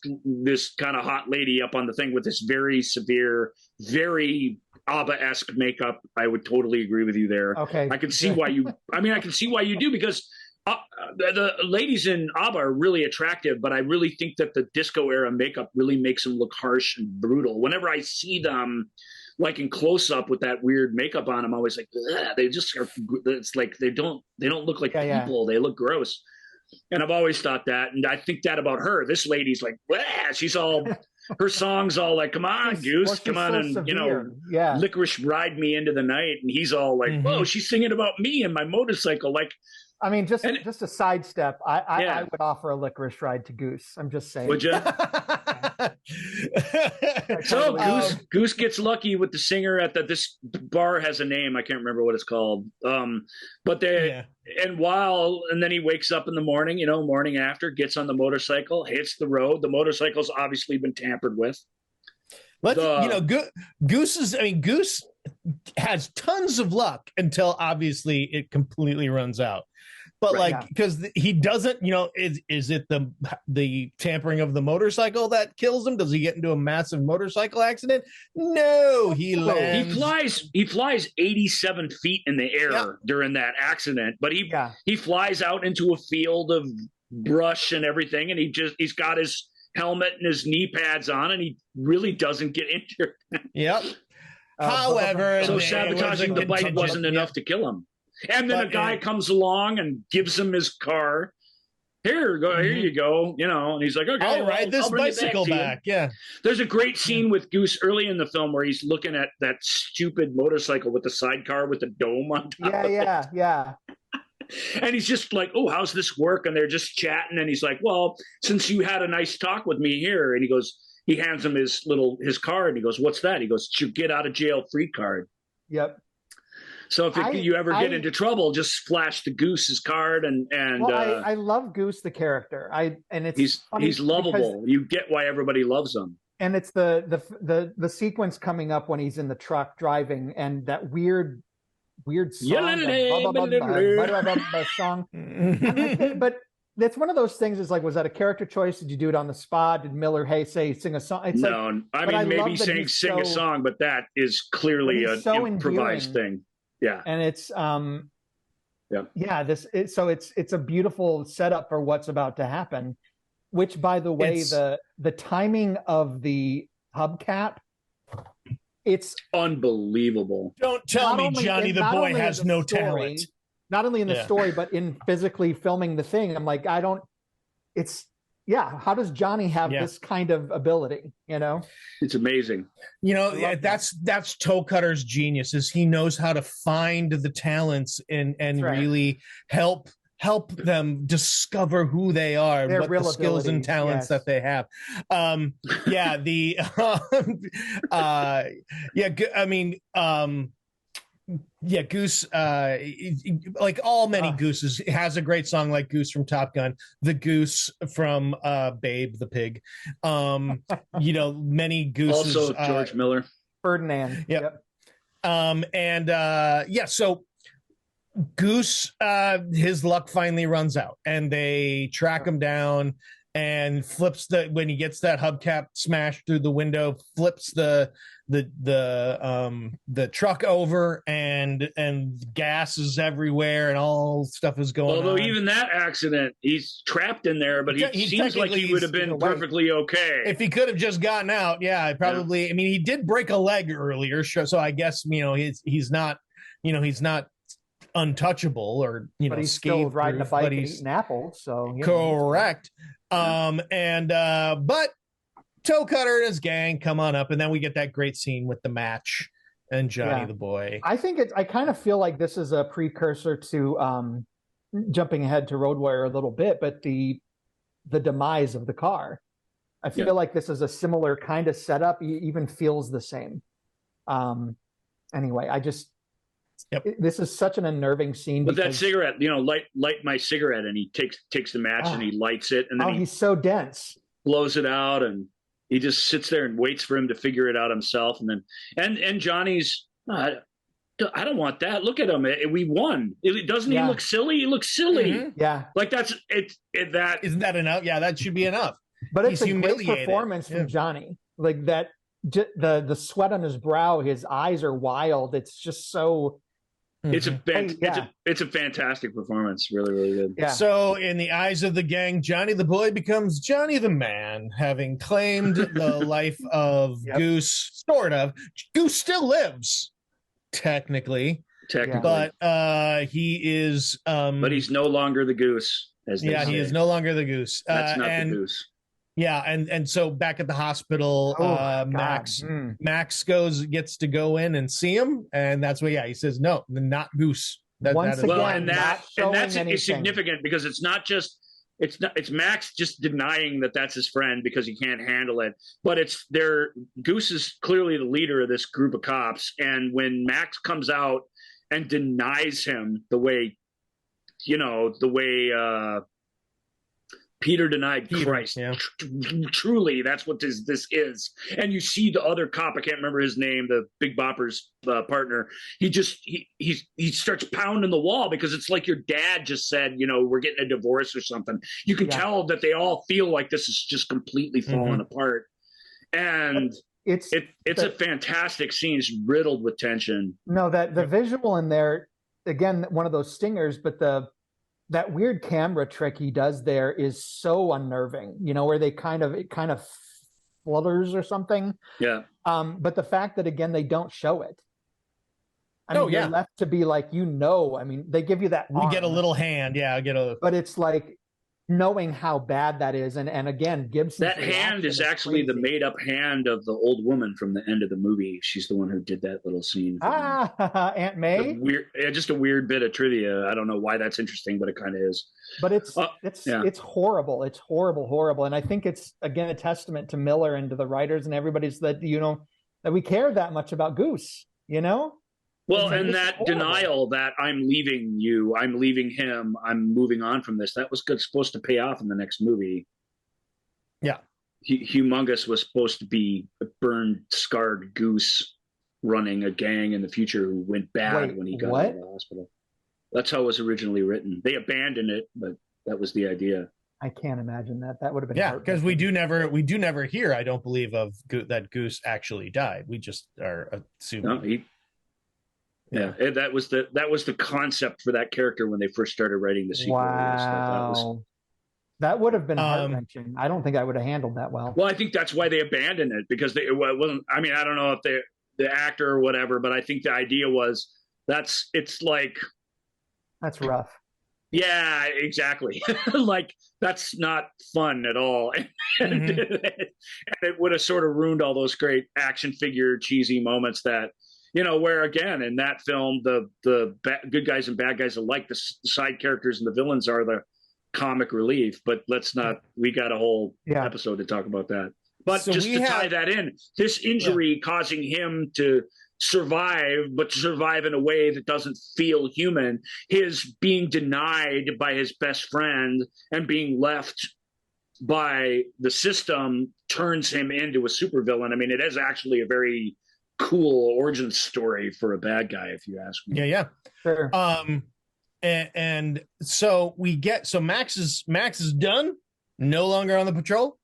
kind of hot lady up on the thing with this very severe, very ABBA-esque makeup. I would totally agree with you there. Okay. I can see why you do, because the ladies in ABBA are really attractive, but I really think that the disco era makeup really makes them look harsh and brutal. Whenever I see them, like in close up with that weird makeup on, I'm always like, they just are. It's like they don't look like people. They look gross. And I've always thought that, and I think that about her. This lady's like, she's all. Her song's all like, come on, Goose, come on, and Licorice Ride Me Into the Night, and he's all like, whoa, she's singing about me and my motorcycle, like. I mean, just a sidestep. I would offer a Licorice Ride to Goose. I'm just saying. Would you? So Goose gets lucky with the singer at this bar has a name. I can't remember what it's called. And then he wakes up in the morning, morning after, gets on the motorcycle, hits the road. The motorcycle's obviously been tampered with. Goose has tons of luck until obviously it completely runs out. But because he doesn't, is it the tampering of the motorcycle that kills him? Does he get into a massive motorcycle accident? No, he lands. He flies 87 feet in the air during that accident, but he flies out into a field of brush and everything, and he's got his helmet and his knee pads on, and he really doesn't get injured. Yep. However, so sabotaging the bike wasn't enough to kill him. And then a guy comes along and gives him his car. Here you go. And he's like, okay, I'll ride this bicycle back. Yeah. There's a great scene with Goose early in the film where he's looking at that stupid motorcycle with the sidecar with the dome on top. Yeah. And he's just like, oh, how's this work? And they're just chatting. And he's like, well, since you had a nice talk with me here. And he hands him his card. And he goes, what's that? He goes, it's your get out of jail free card. Yep. So if you ever get into trouble, just flash the Goose's card I love Goose the character. He's lovable. You get why everybody loves him. And it's the sequence coming up when he's in the truck driving, and that weird song, song. But that's one of those things. Is like, was that a character choice? Did you do it on the spot? Did Miller sing a song? It's maybe sing a song, but that is clearly an improvised thing. Yeah. And it's it's a beautiful setup for what's about to happen, which, by the way, the timing of the hubcap, it's unbelievable. Don't tell me Johnny the boy has no talent. Not only in the story, but in physically filming the thing. I'm like, how does Johnny have this kind of ability? It's amazing. That's Toe Cutter's genius, is he knows how to find the talents and really help them discover who they are, their what the skills and talents that they have. Goose, like many Gooses, has a great song like Goose from Top Gun, the Goose from Babe the Pig. Many Gooses. Also George Miller. Ferdinand. Yep. So Goose, his luck finally runs out, and they track him down and flips when he gets that hubcap smashed through the window, flips the truck over, and gas is everywhere and all stuff is going on. Although even that accident, he's trapped in there, but he seems like he would have been perfectly okay. If he could have just gotten out, probably. Yeah. I mean, he did break a leg earlier, so I guess, he's not untouchable, or but he's still riding a bike and eating apples, so correct. But Toe Cutter and his gang come on up, and then we get that great scene with the match and Johnny the boy. I kind of feel like this is a precursor to jumping ahead to Road Warrior a little bit, but the demise of the car. I feel like this is a similar kind of setup. It even feels the same. Anyway, this is such an unnerving scene. But that cigarette, light my cigarette, and he takes the match and he lights it, and then he's so dense, blows it out, and he just sits there and waits for him to figure it out himself. And then and Johnny's, I don't want that. Look at him. We won. Doesn't he look silly? He looks silly. Mm-hmm. Yeah, like that isn't that enough? Yeah, that should be enough. But it's a great performance from Johnny. Like that, the sweat on his brow, his eyes are wild. It's just so. It's a fantastic performance. Really, really good. Yeah. So in the eyes of the gang, Johnny the boy becomes Johnny the man, having claimed the life of Goose, sort of. Goose still lives, technically. But he is but he's no longer the Goose, as they say. He is no longer the Goose. That's not the Goose. Yeah, and so back at the hospital, Max gets to go in and see him, and that's what he says, no, not Goose. That's significant, because it's Max just denying that that's his friend because he can't handle it, but Goose is clearly the leader of this group of cops, and when Max comes out and denies him the way Peter denied Christ. Yeah. Truly, that's what this is. And you see the other cop, I can't remember his name, the Big Bopper's partner. He starts pounding the wall, because it's like your dad just said, we're getting a divorce or something. You can tell that they all feel like this is just completely falling apart. And it's a fantastic scene. It's riddled with tension. No, the visual in there, again, one of those stingers, but that weird camera trick he does there is so unnerving, where it kind of flutters or something. Yeah. But the fact that, again, they don't show it. You're left to be like, they give you that arm. We get a little hand. Yeah. But it's like knowing how bad that is. And again, Gibson. That hand is actually the made up hand of the old woman from the end of the movie. She's the one who did that little scene. Aunt May? Just a weird bit of trivia. I don't know why that's interesting, but it kind of is. But it's horrible. It's horrible. And I think it's, again, a testament to Miller and to the writers and everybody's that we care that much about Goose, Well, and that denial that I'm leaving you, I'm leaving him, I'm moving on from this, that was supposed to pay off in the next movie. Yeah. Humongous was supposed to be a burned, scarred Goose running a gang in the future who went bad when he got out of the hospital. That's how it was originally written. They abandoned it, but that was the idea. I can't imagine that. That would have been because we do never hear, I don't believe, of that Goose actually died. We just are assuming. No, that was the concept for that character when they first started writing the sequel. Wow. That would have been heart-wrenching. I don't think I would have handled that well. Well, I think that's why they abandoned it, because it wasn't. I mean, I don't know if the actor or whatever, but I think the idea was that's rough. Yeah, exactly. Like that's not fun at all. And, Mhm. and it would have sort of ruined all those great action figure cheesy moments that, where again in that film the good guys and bad guys alike, the side characters and the villains are the comic relief. But let's not. We got a whole Yeah. episode to talk about that. But So just we to tie have- that in, this injury causing him to survive, but to survive in a way that doesn't feel human, his being denied by his best friend and being left by the system turns him into a supervillain. I mean, it is actually a very cool origin story for a bad guy, if you ask me. Yeah. Sure. And so Max is done, no longer on the patrol.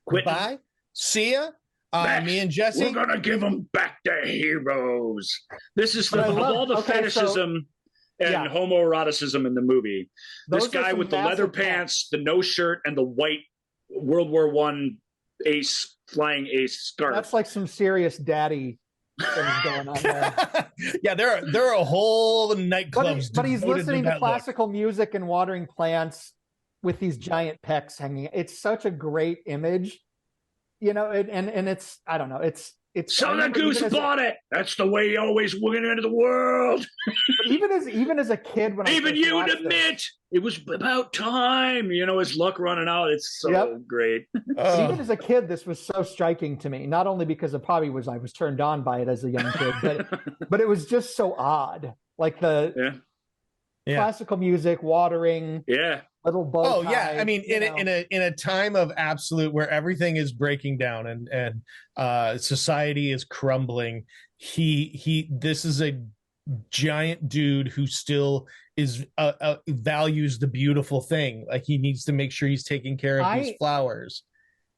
Quitting. Goodbye. See ya. Max, Me and Jesse. we're gonna give them back to heroes. This is But I of love- all the okay, fetishism and Yeah. homoeroticism in the movie. Those This are guy some with the leather massive plots. pants, the no shirt, and the white World War One ace flying ace scarf. That's like some serious daddy things going on there. Yeah, there are a whole nightclubs. But he's devoted listening to that look. classical music and watering plants with these giant pecs hanging. It's such a great image, and it's, I don't know, it's I So the remember goose bought it. That's the way he always went into the world. even as a kid, when I Even first you watched admit it was about time. His luck running out. It's so Yep. great. But even as a kid, this was so striking to me. Not only because I was turned on by it as a young kid, but it was just so odd. Like the Yeah. Yeah. classical music, watering, Yeah. little bow tie. Yeah, I mean, in a time of absolute where everything is breaking down and society is crumbling, this is a giant dude who still is values the beautiful thing. Like he needs to make sure he's taking care of these flowers.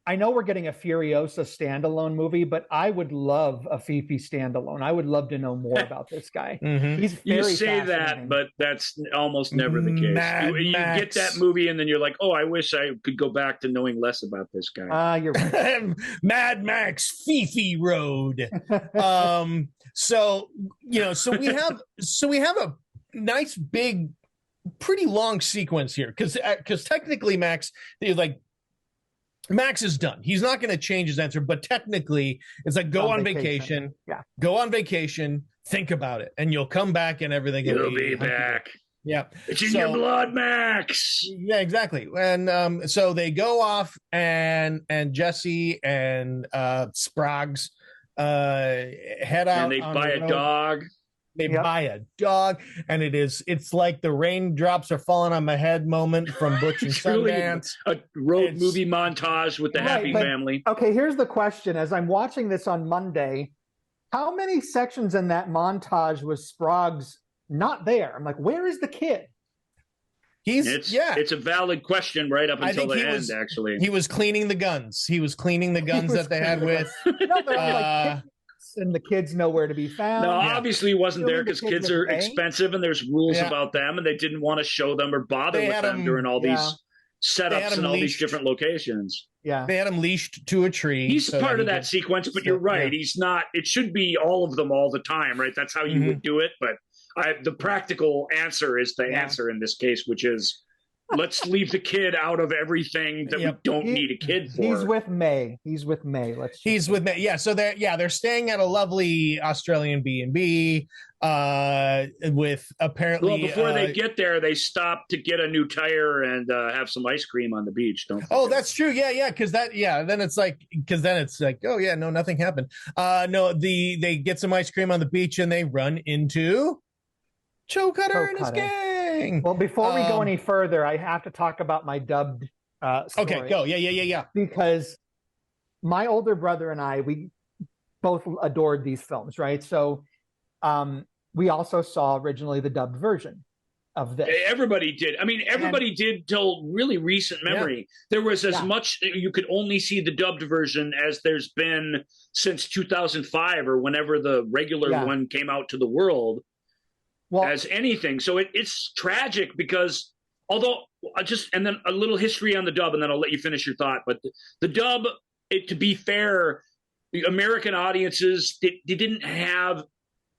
I know we're getting a Furiosa standalone movie, but I would love a Fifi standalone. I would love to know more about this guy. Mhm. He's very You say that, fascinating. but that's almost never the case. Mad You get Max. that movie, and then you're like, "Oh, I wish I could go back to knowing less about this guy." You're right. Mad Max Fifi Road. So we have a nice big, pretty long sequence here because technically Max is done. He's not going to change his answer, but technically it's like go on vacation. Yeah. Go on vacation, think about it, and you'll come back and everything You'll be back. Yeah. It's in your blood, Max. Yeah, exactly. And so they go off and Jesse and Sprags head out And they on buy the a road. dog. They Yep. buy a dog, and it's like the raindrops are falling on my head moment from Butch and It's really Sundance. a road It's- movie montage with the Right, happy but- family. Okay, here's the question. As I'm watching this on Monday, how many sections in that montage was Sprague's not there? I'm like, where is the kid? It's a valid question right up I until think the he end, was- actually. He was cleaning the guns. He was cleaning the guns was that they had cleaning with. No, they're all Uh, like picnics, and the kids know where to be found. No, yeah. obviously he wasn't Filling there the because kids kids with are May? expensive and there's rules Yeah. about them, and they didn't want to show them or bother They with had them them- during all yeah. these They had setups them and all these leashed. different locations. Yeah. They had him leashed to a tree. He's so part he of that could- sequence, but so- you're right. yeah. He's not. It should be all of them all the time, right? That's how you Mhm. would do it. But the practical answer is the Yeah. answer in this case, which is let's leave the kid out of everything that Yep. we don't He- need a kid for. He's with May. Let's. He's with me. Yeah. So they're staying at a lovely Australian B&B with apparently. Well, before they get there, they stop to get a new tire and have some ice cream on the beach. Don't. Oh, forget. that's true. Yeah. Then it's like, oh yeah, no, nothing happened. No, they get some ice cream on the beach and they run into Joe Cutter and his Cutter. gang. Well, before we go Um, any further, I have to talk about my dubbed story. Okay, go. Yeah. Because my older brother and we both adored these films, right? So we also saw originally the dubbed version of this. Everybody did. I mean, everybody did till really recent memory. There was as Yeah. much, you could only see the dubbed version as there's been since 2005 or whenever the regular Yeah. one came out to the world Well, as anything. So it's tragic because although and then a little history on the dub, and then I'll let you finish your thought. But the dub, to be fair, the American audiences, they didn't have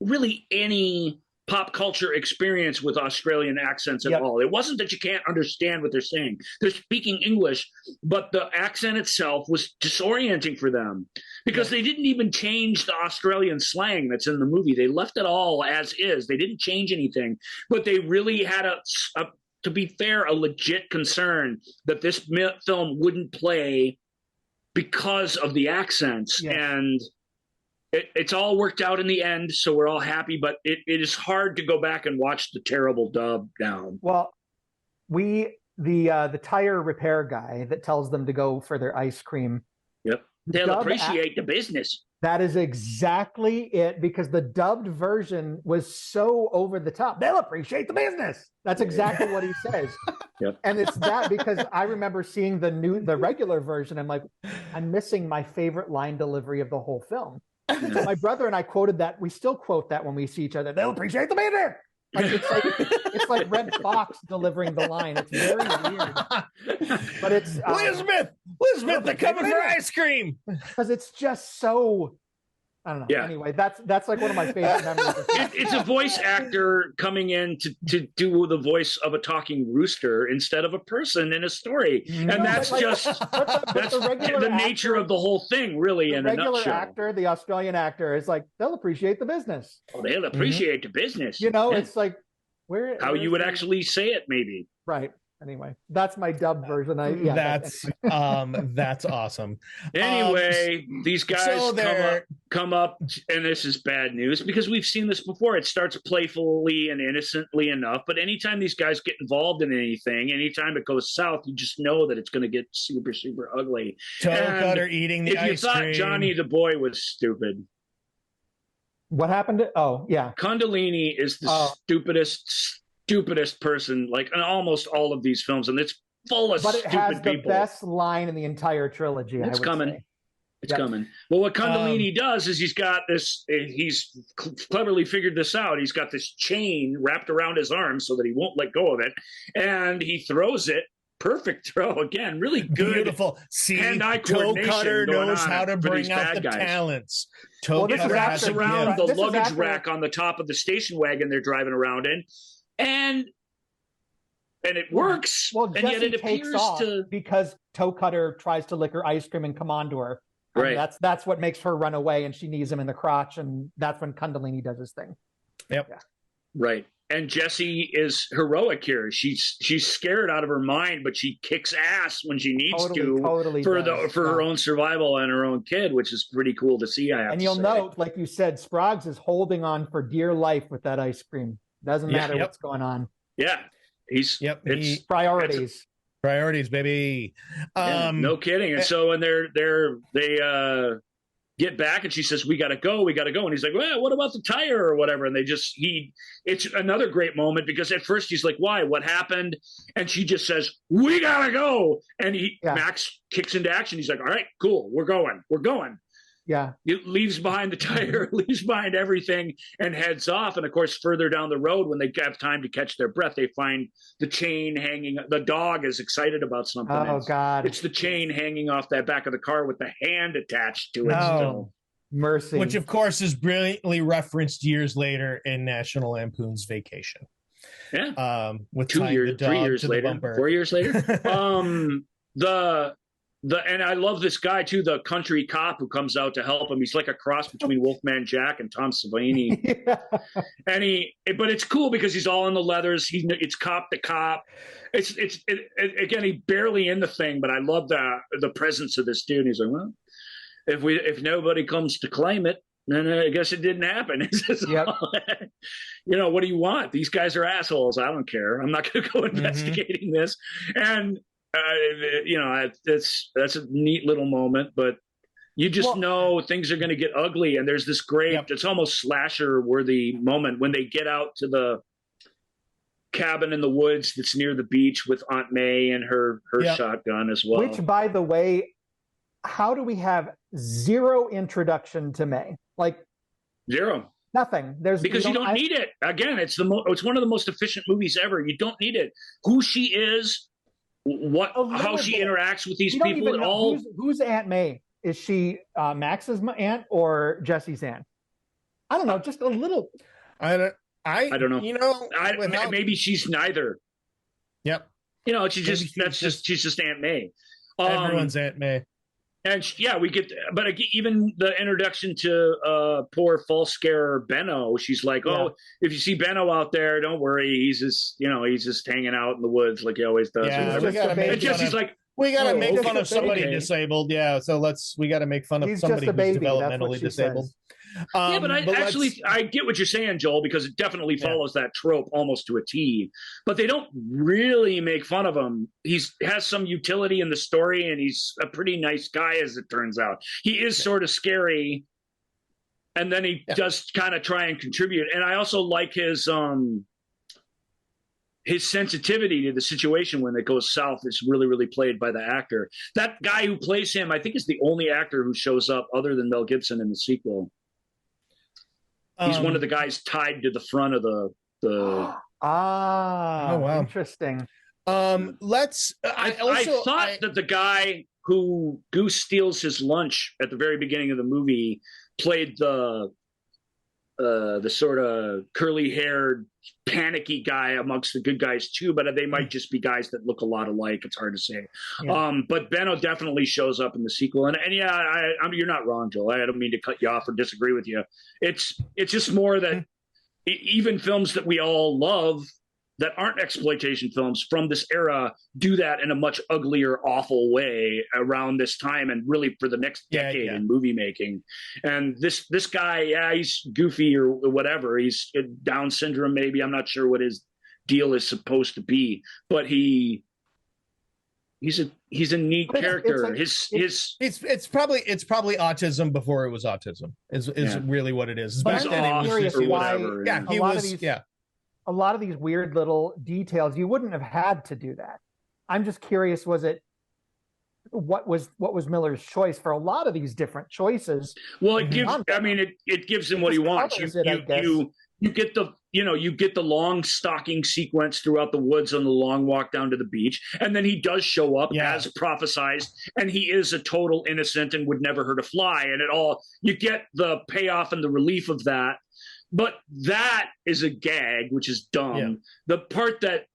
really any pop culture experience with Australian accents at all. It wasn't that you can't understand what they're saying. They're speaking English, but the accent itself was disorienting for them because they didn't even change the Australian slang that's in the movie. They left it all as is. They didn't change anything, but they really had to be fair, a legit concern that this film wouldn't play because of the accents. And it's all worked out in the end, so we're all happy, but it is hard to go back and watch the terrible dub now. Well, the tire repair guy that tells them to go for their ice cream. Yep. They'll appreciate the business. That is exactly it, because the dubbed version was so over the top. They'll appreciate the business. That's exactly what he says. Yep. And it's that because I remember seeing the regular version. I'm like, I'm missing my favorite line delivery of the whole film. So my brother and I quoted that. We still quote that when we see each other. They'll appreciate the business. It's like Red Fox delivering the line. It's very weird, but it's Elizabeth, they're coming for ice cream because it's just so. I don't know. Yeah. Anyway, that's like one of my favorite memories. It's a voice actor coming in to do the voice of a talking rooster instead of a person in a story, and that's the nature of the whole thing, really. In a nutshell, the regular actor, the Australian actor, is like they'll appreciate the business. Oh, they'll appreciate the business. It's like how you would actually say it, maybe. Right. Anyway, that's my dub version. That's awesome. Anyway, these guys come up, and this is bad news because we've seen this before. It starts playfully and innocently enough, but anytime these guys get involved in anything, anytime it goes south, you just know that it's going to get super, super ugly. Toe cutter eating the ice cream. If you thought Johnny the boy was stupid, what happened to? Oh, yeah, Kundalini is the stupidest person, like in almost all of these films, and it's full of stupid people. But it has the best line in the entire trilogy. It's coming. It's coming. Well, what Kundalini does is he's got this. He's cleverly figured this out. He's got this chain wrapped around his arm so that he won't let go of it, and he throws it. Perfect throw again. Really good. Beautiful. See, hand-eye Toe Cutter knows how to for bring out the guys. talents. It wraps around the luggage rack on the top of the station wagon they're driving around in. And it works. Well, and Jessie yet it appears to because Toe Cutter tries to lick her ice cream and come onto her. Right. That's what makes her run away, and she knees him in the crotch, and that's when Kundalini does his thing. Yep. Yeah. Right. And Jessie is heroic here. She's scared out of her mind, but she kicks ass when she needs to for her own survival and her own kid, which is pretty cool to see. And you'll note, like you said, Sproggs is holding on for dear life with that ice cream. Doesn't matter what's going on. Yeah. It's priorities. Priorities, baby. No kidding. And so when they get back and she says, we gotta go. And he's like, well, what about the tire or whatever? And it's another great moment because at first he's like, why? What happened? And she just says, we gotta go. And Max kicks into action. He's like, all right, cool. We're going. Yeah. He leaves behind the tire, leaves behind everything, and heads off. And of course, further down the road, when they have time to catch their breath, they find the chain hanging. The dog is excited about something. Oh, God. It's the chain hanging off that back of the car with the hand attached to it. No. Mercy. Which, of course, is brilliantly referenced years later in National Lampoon's Vacation. Yeah. With 2 years, 3 years later, 4 years later. And I love this guy too, the country cop who comes out to help him. He's like a cross between Wolfman Jack and Tom Savini. But it's cool because he's all in the leathers. It's cop to cop. Again, he barely in the thing, but I love the presence of this dude. He's like, well, if nobody comes to claim it, then I guess it didn't happen. What do you want? These guys are assholes. I don't care. I'm not going to go investigating this. And that's a neat little moment, but you just know things are going to get ugly. And there's this great, it's almost slasher worthy moment when they get out to the cabin in the woods that's near the beach with Aunt May and her shotgun as well. Which, by the way, how do we have zero introduction to May? Like zero. Nothing. Because you don't need it. Again, it's one of the most efficient movies ever. You don't need it. Who she is, how she interacts with these people at all. Who's Aunt May? Is she Max's aunt or Jessie's aunt? I don't know. Just a little. I I don't know. Without... maybe she's neither. Yep. She's just Aunt May. Everyone's Aunt May. And we get, but even the introduction to poor false scare Benno, she's like, "Oh, if you see Benno out there, don't worry. He's just hanging out in the woods like he always does." Yeah, we gotta make fun of somebody disabled. Yeah, so we gotta make fun of somebody who's developmentally disabled. But I get what you're saying, Joel, because it definitely follows that trope almost to a T. But they don't really make fun of him. He has some utility in the story, and he's a pretty nice guy, as it turns out. He is sort of scary, and then he does kind of try and contribute. And I also like his sensitivity to the situation when it goes south is really, really played by the actor. That guy who plays him, I think, is the only actor who shows up other than Mel Gibson in the sequel. He's one of the guys tied to the front of the. Oh, wow! Interesting. I thought that the guy who Goose steals his lunch at the very beginning of the movie played the sort of curly-haired, panicky guy amongst the good guys too, but they might just be guys that look a lot alike. It's hard to say. Yeah. But Benno definitely shows up in the sequel, and I mean, you're not wrong, Joel. I don't mean to cut you off or disagree with you. It's just more that even films that we all love that aren't exploitation films from this era do that in a much uglier, awful way around this time and really for the next decade in movie making. And this guy, he's goofy or whatever. He's Down syndrome, maybe. I'm not sure what his deal is supposed to be, but he's a neat character. It's probably autism before it was autism. Is really what it is. But I'm curious why. He was. A lot of these weird little details, you wouldn't have had to do that. I'm just curious, what was Miller's choice for a lot of these different choices? Well, it gives him what he wants. You get the long stalking sequence throughout the woods on the long walk down to the beach, and then he does show up as prophesized, and he is a total innocent and would never hurt a fly, and you get the payoff and the relief of that. But that is a gag, which is dumb. Yeah. The part that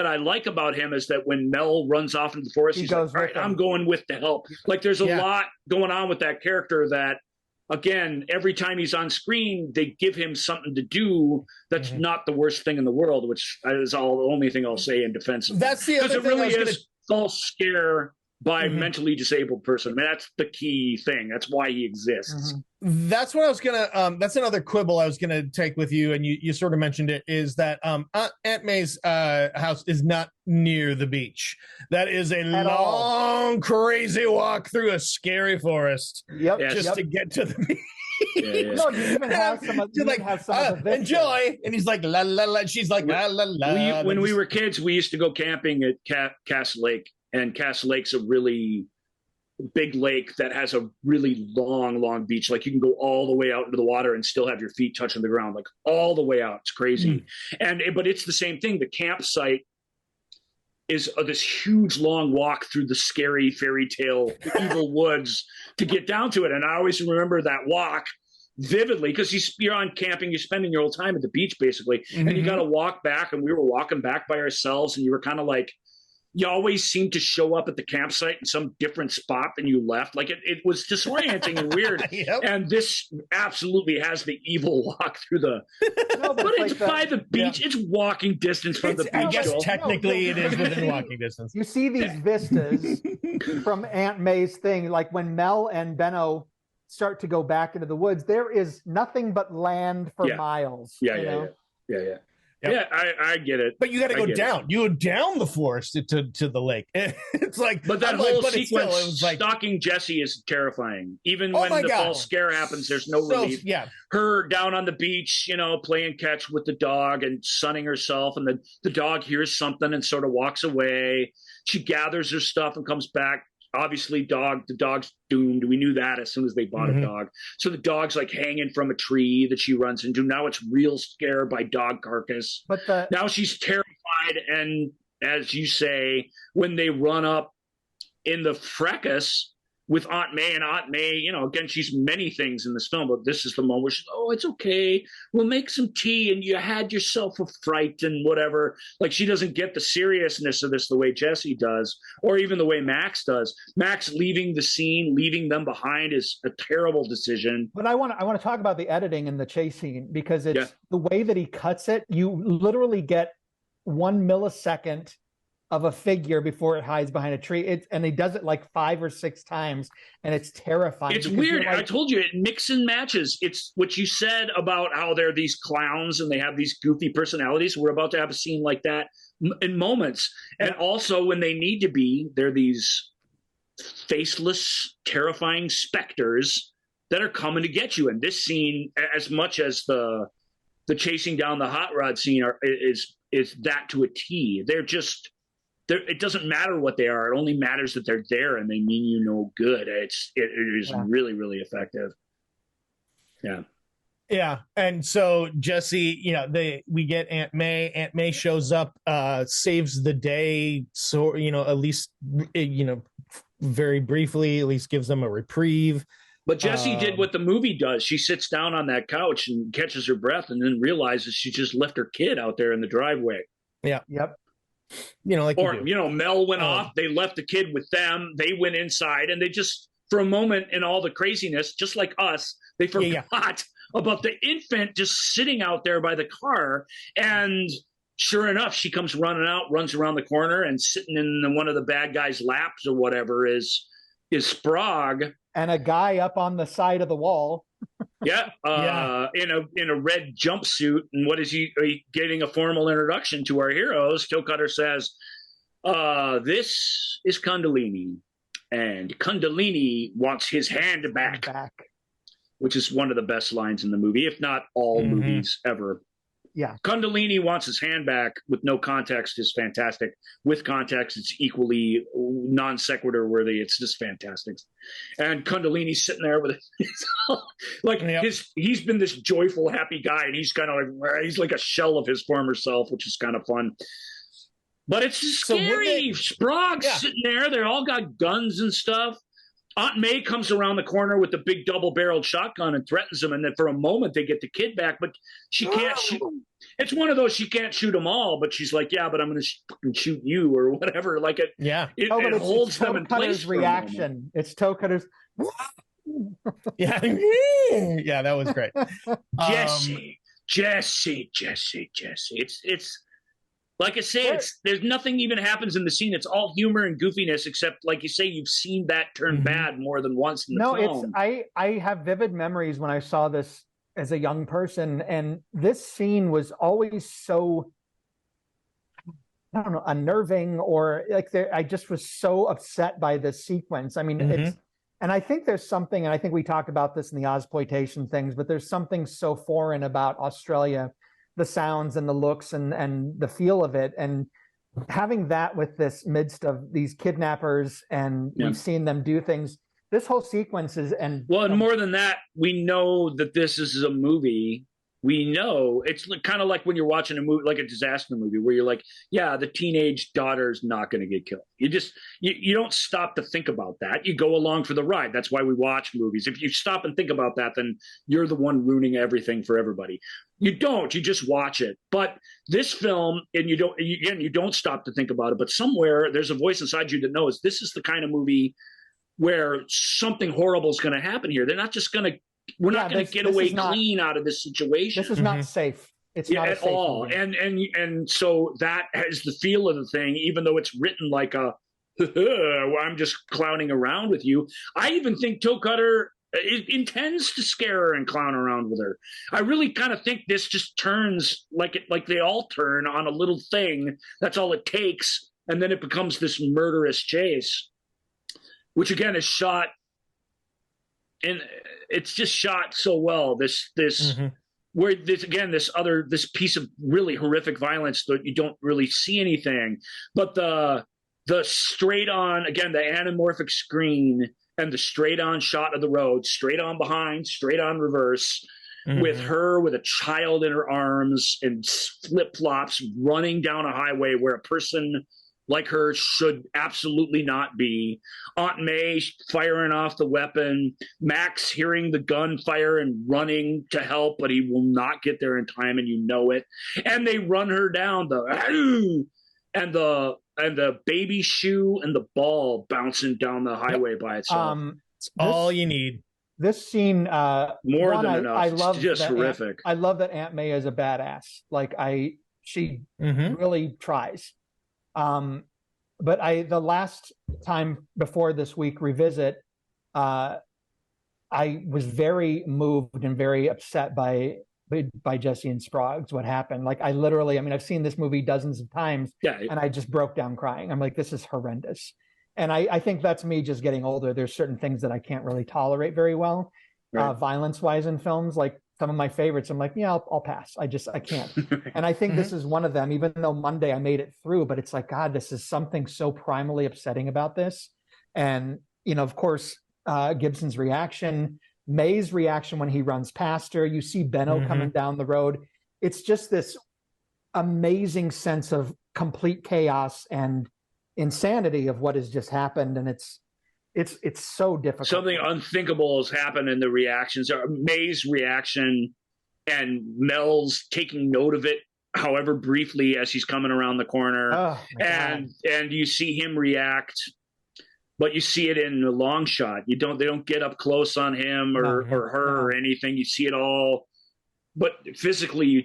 I like about him is that when Mel runs off into the forest, he's like, all right, I'm going with the help. Like there's a lot going on with that character that, again, every time he's on screen, they give him something to do that's not the worst thing in the world, which is the only thing I'll say in defense of that's the other thing. Because it really is false scare by mentally disabled person. I mean, that's the key thing. That's why he exists. That's what I was gonna. That's another quibble I was gonna take with you, and you sort of mentioned it. Is that Aunt May's house is not near the beach? That is a long, crazy walk through a scary forest. Just to get to the beach. No, you even have some. Enjoy, and he's like la la la. She's like la la la. When we were kids, we used to go camping at Cass Lake. And Cass Lake's a really big lake that has a really long beach. Like you can go all the way out into the water and still have your feet touching the ground, like all the way out. It's crazy. But it's the same thing. The campsite is this huge long walk through the scary fairy tale evil woods to get down to it. And I always remember that walk vividly because you're on camping, you're spending your whole time at the beach basically, and you got to walk back. And we were walking back by ourselves, and you were kind of like, you always seem to show up at the campsite in some different spot than you left. Like it was disorienting and weird. And this absolutely has the evil walk through the. No, but it's by the beach. Yeah. It's walking distance from the beach. I guess technically it is within walking distance. You see these vistas from Aunt May's thing, like when Mel and Benno start to go back into the woods. There is nothing but land for miles. Yeah. Yeah, I get it. But you got to go down. You go down the forest to the lake. It's like, but that whole sequence, it was like, stalking Jesse is terrifying. Even when the false scare happens, there's no relief. Yeah, her down on the beach, playing catch with the dog and sunning herself, and the dog hears something and sort of walks away. She gathers her stuff and comes back. Obviously, the dog's doomed. We knew that as soon as they bought a dog. So the dog's like hanging from a tree that she runs into. Now it's real scare by dog carcass. But now she's terrified. And as you say, when they run up in the fracas, with Aunt May, and Aunt May, again, she's many things in this film, but this is the moment where she's, oh, it's okay. We'll make some tea and you had yourself a fright and whatever. Like, she doesn't get the seriousness of this the way Jesse does, or even the way Max does. Max leaving the scene, leaving them behind is a terrible decision. But I want to talk about the editing and the chase scene, because it's the way that he cuts it. You literally get 1 millisecond of a figure before it hides behind a tree. And he does it like 5 or 6 times, and it's terrifying. It's weird. Like, I told you, it mix and matches. It's what you said about how they're these clowns and they have these goofy personalities. We're about to have a scene like that in moments. And also when they need to be, they're these faceless, terrifying specters that are coming to get you. And this scene, as much as the chasing down the hot rod scene is that to a T. They're just... it doesn't matter what they are. It only matters that they're there and they mean you no good. It is really, really effective. Yeah. Yeah. And so Jesse, we get Aunt May. Aunt May shows up, saves the day. So, at least, very briefly, at least gives them a reprieve. But Jessie did what the movie does. She sits down on that couch and catches her breath and then realizes she just left her kid out there in the driveway. Yeah. Yep. Mel went off. They left the kid with them. They went inside and they just, for a moment in all the craziness, just like us, they forgot about the infant just sitting out there by the car. And sure enough, she comes running out, runs around the corner, and sitting in one of the bad guy's laps or whatever is Sprague. And a guy up on the side of the wall. In a red jumpsuit. And what is he getting a formal introduction to our heroes? Toe Cutter says, this is Kundalini, and Kundalini wants his hand back, which is one of the best lines in the movie, if not all movies ever. Yeah. Kundalini wants his hand back with no context is fantastic. With context, it's equally non sequitur worthy. It's just fantastic. And Kundalini's sitting there with he's been this joyful, happy guy, and he's kind of like, he's like a shell of his former self, which is kind of fun. But it's scary. Sprague's sitting there. They all got guns and stuff. Aunt May comes around the corner with the big double-barreled shotgun and threatens him, and then for a moment they get the kid back, but she can't shoot. It's one of those, she can't shoot them all, but she's like, yeah, but I'm going to shoot you or whatever. Like it holds them in place. Reaction. It's Toe Cutter's. Yeah, that was great. Jesse. It's. Like I say, there's nothing even happens in the scene. It's all humor and goofiness, except, like you say, you've seen that turn bad more than once in the film. I have vivid memories when I saw this as a young person, and this scene was always so, I don't know, unnerving, or I just was so upset by this sequence. I mean, and I think there's something, and I think we talked about this in the Ozploitation things, but there's something so foreign about Australia, the sounds and the looks and the feel of it, and having that with this midst of these kidnappers, and we've seen them do things. This whole sequence is, and more than that, we know that this is a movie. We know it's kind of like when you're watching a movie, like a disaster movie, where you're like, yeah, the teenage daughter's not going to get killed. You don't stop to think about that. You go along for the ride. That's why we watch movies. If you stop and think about that, then you're the one ruining everything for everybody. You don't. You just watch it. But this film, and you don't stop to think about it. But somewhere there's a voice inside you that knows this is the kind of movie where something horrible is going to happen here. They're not just going to. We're not going to get away clean out of this situation. This is not safe. It's not at all. And so that has the feel of the thing, even though it's written like I'm just clowning around with you. I even think Toe Cutter intends to scare her and clown around with her. I really kind of think this just turns like they all turn on a little thing. That's all it takes. And then it becomes this murderous chase, which again is shot. And it's just shot so well. This piece of really horrific violence that you don't really see anything, but the straight on, again, the anamorphic screen and the straight on shot of the road, straight on behind, straight on reverse, with her with a child in her arms and flip flops running down a highway where a person like her should absolutely not be. Aunt May firing off the weapon, Max hearing the gunfire and running to help, but he will not get there in time, and you know it. And they run her down, and the baby shoe and the ball bouncing down the highway by itself. It's all you need. This scene, more than enough. I love it's just horrific. I love that Aunt May is a badass. Like she really tries. But the last time before this week revisit, I was very moved and very upset by Jesse and Sproggs, what happened. Like I've seen this movie dozens of times, and I just broke down crying. I'm like, this is horrendous. And I think that's me just getting older. There's certain things that I can't really tolerate very well, right. Violence-wise in films. Like some of my favorites, I'm like, yeah, I'll pass. I can't. And I think this is one of them, even though Monday I made it through, but it's like, God, this is something so primally upsetting about this. And, of course, Gibson's reaction, May's reaction when he runs past her, you see Benno coming down the road. It's just this amazing sense of complete chaos and insanity of what has just happened. And it's so difficult. Something unthinkable has happened in the reactions. May's reaction and Mel's taking note of it, however briefly, as he's coming around the corner. And you see him react, but you see it in the long shot. They don't get up close on him or her or anything. You see it all, but physically you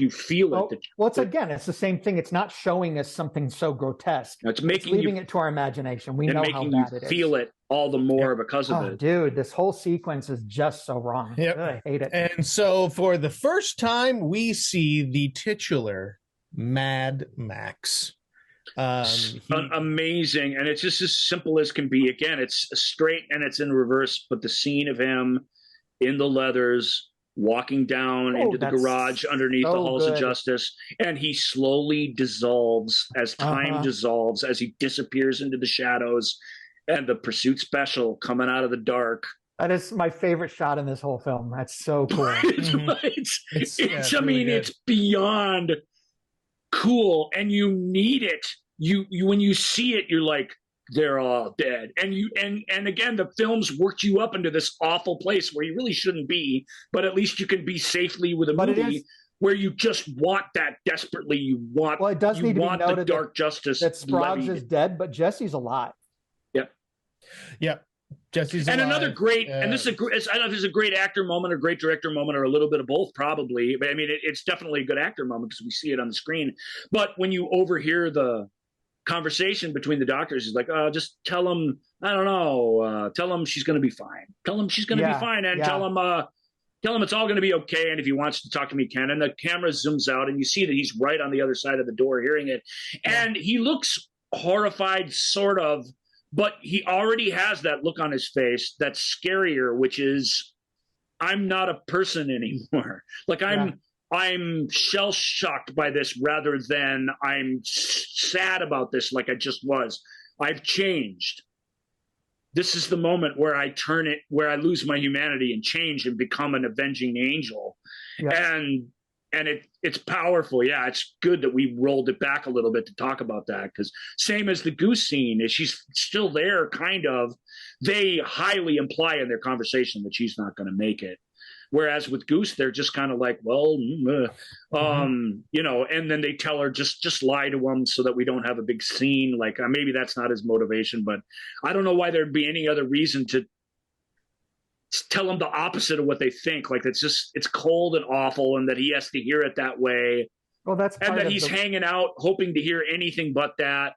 feel it. It's the same thing. It's not showing us something so grotesque. It's leaving it to our imagination. We know how bad it is. Feel it all the more because of it. Dude, this whole sequence is just so wrong. Yep. I hate it. And so for the first time, we see the titular Mad Max. Amazing. And it's just as simple as can be. Again, it's straight and it's in reverse, but the scene of him in the leathers walking down into the garage underneath the halls of justice, and he slowly dissolves as time dissolves, as he disappears into the shadows, and the pursuit special coming out of the dark. That is my favorite shot in this whole film. That's so cool. It's beyond cool, and you need it. You when you see it, you're like, they're all dead. And again, the films worked you up into this awful place where you really shouldn't be, but at least you can be safely with a movie where you just want that desperately. You want, it does need to be noted the dark justice that Sproggs is dead, but Jesse's alive. Yep. Jesse's alive. And another great, and this is I don't know if it's a great actor moment or great director moment or a little bit of both, probably. But I mean, it's definitely a good actor moment because we see it on the screen. But when you overhear the conversation between the doctors, is like, just tell him, I don't know, tell him she's going to be fine. Tell him she's going to be fine, and tell him it's all going to be okay. And if he wants to talk to me, he can. And the camera zooms out, and you see that he's right on the other side of the door, hearing it, and he looks horrified, sort of, but he already has that look on his face that's scarier, which is, I'm not a person anymore. Like I'm shell-shocked by this rather than I'm sad about this like I just was. I've changed. This is the moment where I where I lose my humanity and change and become an avenging angel. Yeah. And it's powerful. Yeah, it's good that we rolled it back a little bit to talk about that, because same as the Goose scene, is she's still there, kind of. They highly imply in their conversation that she's not going to make it. Whereas with Goose, they're just kind of like, well, and then they tell her, just lie to him so that we don't have a big scene. Like, maybe that's not his motivation, but I don't know why there'd be any other reason to tell them the opposite of what they think. Like, it's cold and awful, and that he has to hear it that way. Well, and that he's hanging out hoping to hear anything but that.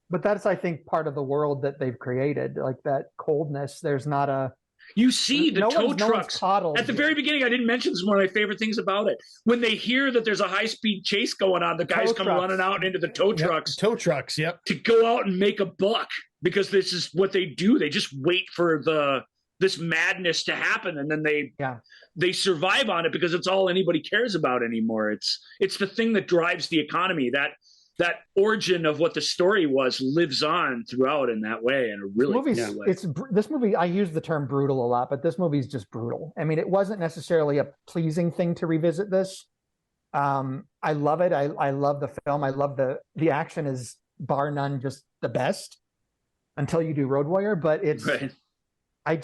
But that's, I think, part of the world that they've created, like that coldness. There's not a... You see the tow trucks at the very beginning. I didn't mention, this is one of my favorite things about it. When they hear that there's a high-speed chase going on, the guys come running out into the tow trucks. Tow trucks, yep. To go out and make a buck, because this is what they do. They just wait for this madness to happen, and then they survive on it because it's all anybody cares about anymore. It's the thing that drives the economy. That origin of what the story was lives on throughout in that way, in a really cool way. This movie, I use the term brutal a lot, but this movie is just brutal. I mean, it wasn't necessarily a pleasing thing to revisit this. I love it. I love the film. I love the action is bar none, just the best until you do Road Warrior. But it's, Right. I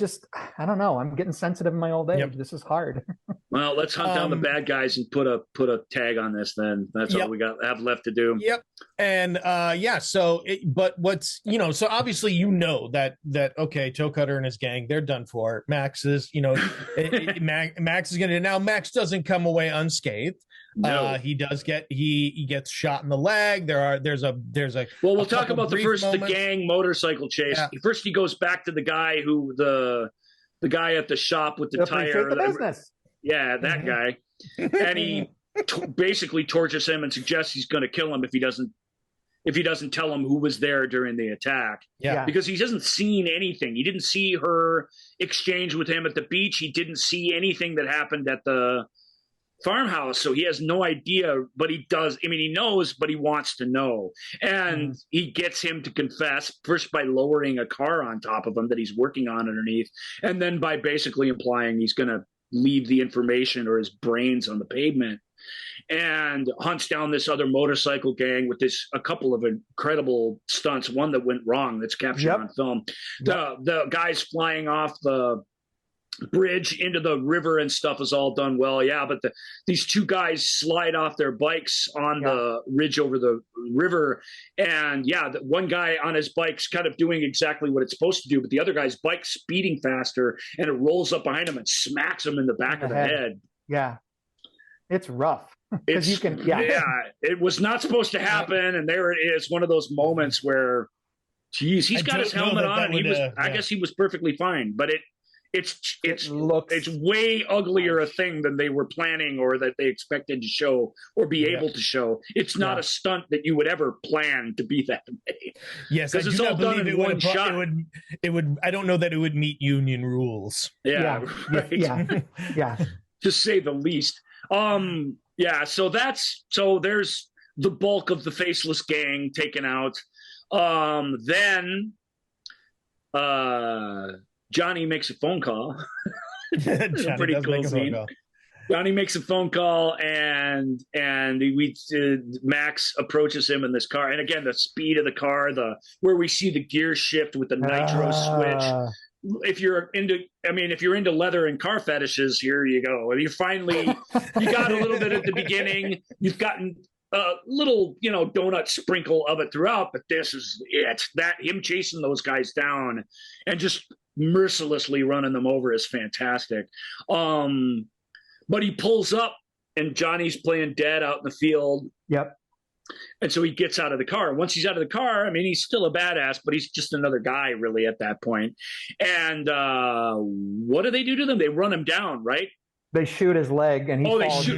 don't know. I'm getting sensitive in my old age. Yep. This is hard. Well, let's hunt down the bad guys and put a tag on this. Then that's all we have left to do. Yep. And but what's, so obviously that okay, Toe Cutter and his gang, they're done for. Max is, Max is gonna, now Max doesn't come away unscathed. No. He does he gets shot in the leg. There's a Well, we'll talk about the gang motorcycle chase. Yeah. First, he goes back to the guy who the guy at the shop with the tire. The business. Yeah, that guy. And he basically tortures him and suggests he's going to kill him if he doesn't tell him who was there during the attack. Yeah. Because he hasn't seen anything. He didn't see her exchange with him at the beach. He didn't see anything that happened at the farmhouse, so he has no idea, but he does. I mean, he knows, but he wants to know. And he gets him to confess, first by lowering a car on top of him that he's working on underneath, and then by basically implying he's going to leave the information or his brains on the pavement, and hunts down this other motorcycle gang with a couple of incredible stunts, one that went wrong that's captured on film. The guys flying off the bridge into the river and stuff is all done well, but these two guys slide off their bikes on the ridge over the river, and the one guy on his bike's kind of doing exactly what it's supposed to do, but the other guy's bike's speeding faster, and it rolls up behind him and smacks him in the back of the head. It's rough. It's, you can it was not supposed to happen, and there it is, one of those moments where he's got his helmet on, and I guess he was perfectly fine, but it's way uglier a thing than they were planning or that they expected to show or be able to show. It's not a stunt that you would ever plan to be that way. Yes, because it's all done in one shot. It would. I don't know that it would meet union rules. Yeah. To say the least. So there's the bulk of the faceless gang taken out. Then Johnny makes a phone call. Pretty cool scene. Johnny makes a phone call, and Max approaches him in this car. And again, the speed of the car, where we see the gear shift with the nitro switch. If you're into leather and car fetishes, here you go. And you got a little bit at the beginning. You've gotten a little, donut sprinkle of it throughout, but this is it. That him chasing those guys down and just mercilessly running them over is fantastic. But he pulls up, and Johnny's playing dead out in the field. Yep. And so he gets out of the car. Once he's out of the car, I mean, he's still a badass, but he's just another guy really at that point. And what do they do to them? They run him down, right? They shoot his leg, and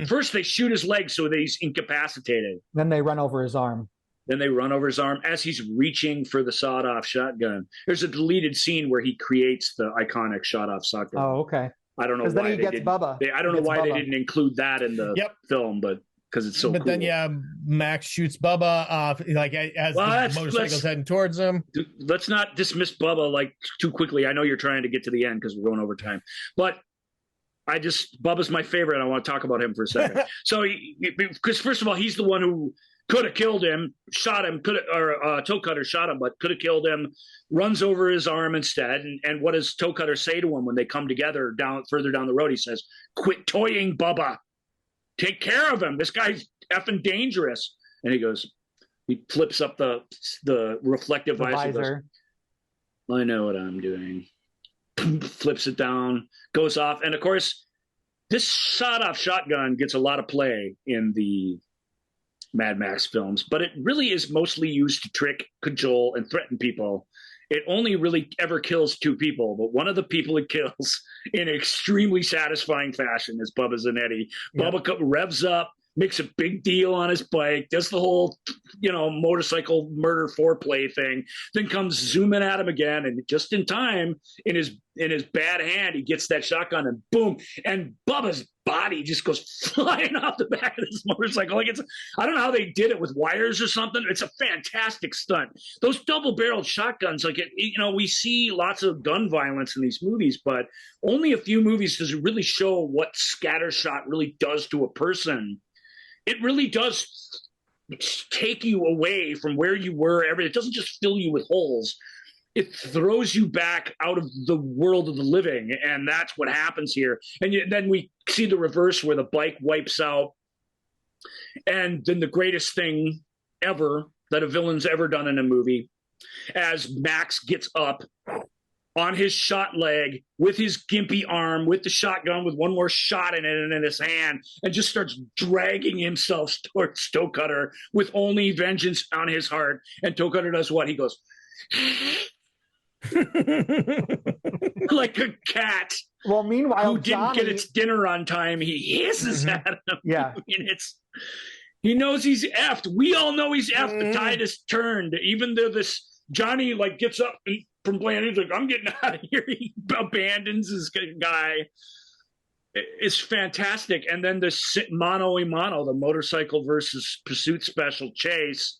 First they shoot his leg so that he's incapacitated. Then they run over his arm. As he's reaching for the sawed-off shotgun. There's a deleted scene where he creates the iconic shot-off shotgun. Oh, okay. I don't know why then he they gets didn't. Bubba. I don't know why they didn't include that in the film, but because it's so cool. But then, Max shoots Bubba off, as the motorcycle's heading towards him. Let's not dismiss Bubba too quickly. I know you're trying to get to the end because we're going over time, but Bubba's my favorite. I want to talk about him for a second. So, because first of all, he's the one who could have killed him, shot him, Toe Cutter shot him, but could have killed him, runs over his arm instead. And what does Toe Cutter say to him when they come together further down the road? He says, "Quit toying, Bubba. Take care of him. This guy's effing dangerous." And he flips up the reflective visor. I know what I'm doing. Flips it down, goes off. And of course, this sawed-off shotgun gets a lot of play in the Mad Max films, but it really is mostly used to trick, cajole, and threaten people. It only really ever kills two people, but one of the people it kills in extremely satisfying fashion is Bubba Zanetti. Yeah. Bubba revs up, makes a big deal on his bike, does the whole, motorcycle murder foreplay thing, then comes zooming at him again, and just in time, in his bad hand, he gets that shotgun, and boom, and Bubba's body just goes flying off the back of this motorcycle. I don't know how they did it with wires or something. It's a fantastic stunt. Those double-barreled shotguns, we see lots of gun violence in these movies, but only a few movies does it really show what scattershot really does to a person. It really does take you away from where you were. It doesn't just fill you with holes. It throws you back out of the world of the living, and that's what happens here. And then we see the reverse where the bike wipes out, and then the greatest thing ever that a villain's ever done in a movie, as Max gets up on his shot leg with his gimpy arm, with the shotgun, with one more shot in it and in his hand, and just starts dragging himself towards Toe Cutter with only vengeance on his heart. And Toe Cutter does what? He goes like a cat. Well, meanwhile, who didn't get its dinner on time. He hisses at him. Yeah, he knows he's effed. We all know he's effed. The tide has turned. Even though this Johnny gets up from playing, he's like, I'm getting out of here. He abandons his guy. It's fantastic. And then the mano a mano, the motorcycle versus pursuit special chase.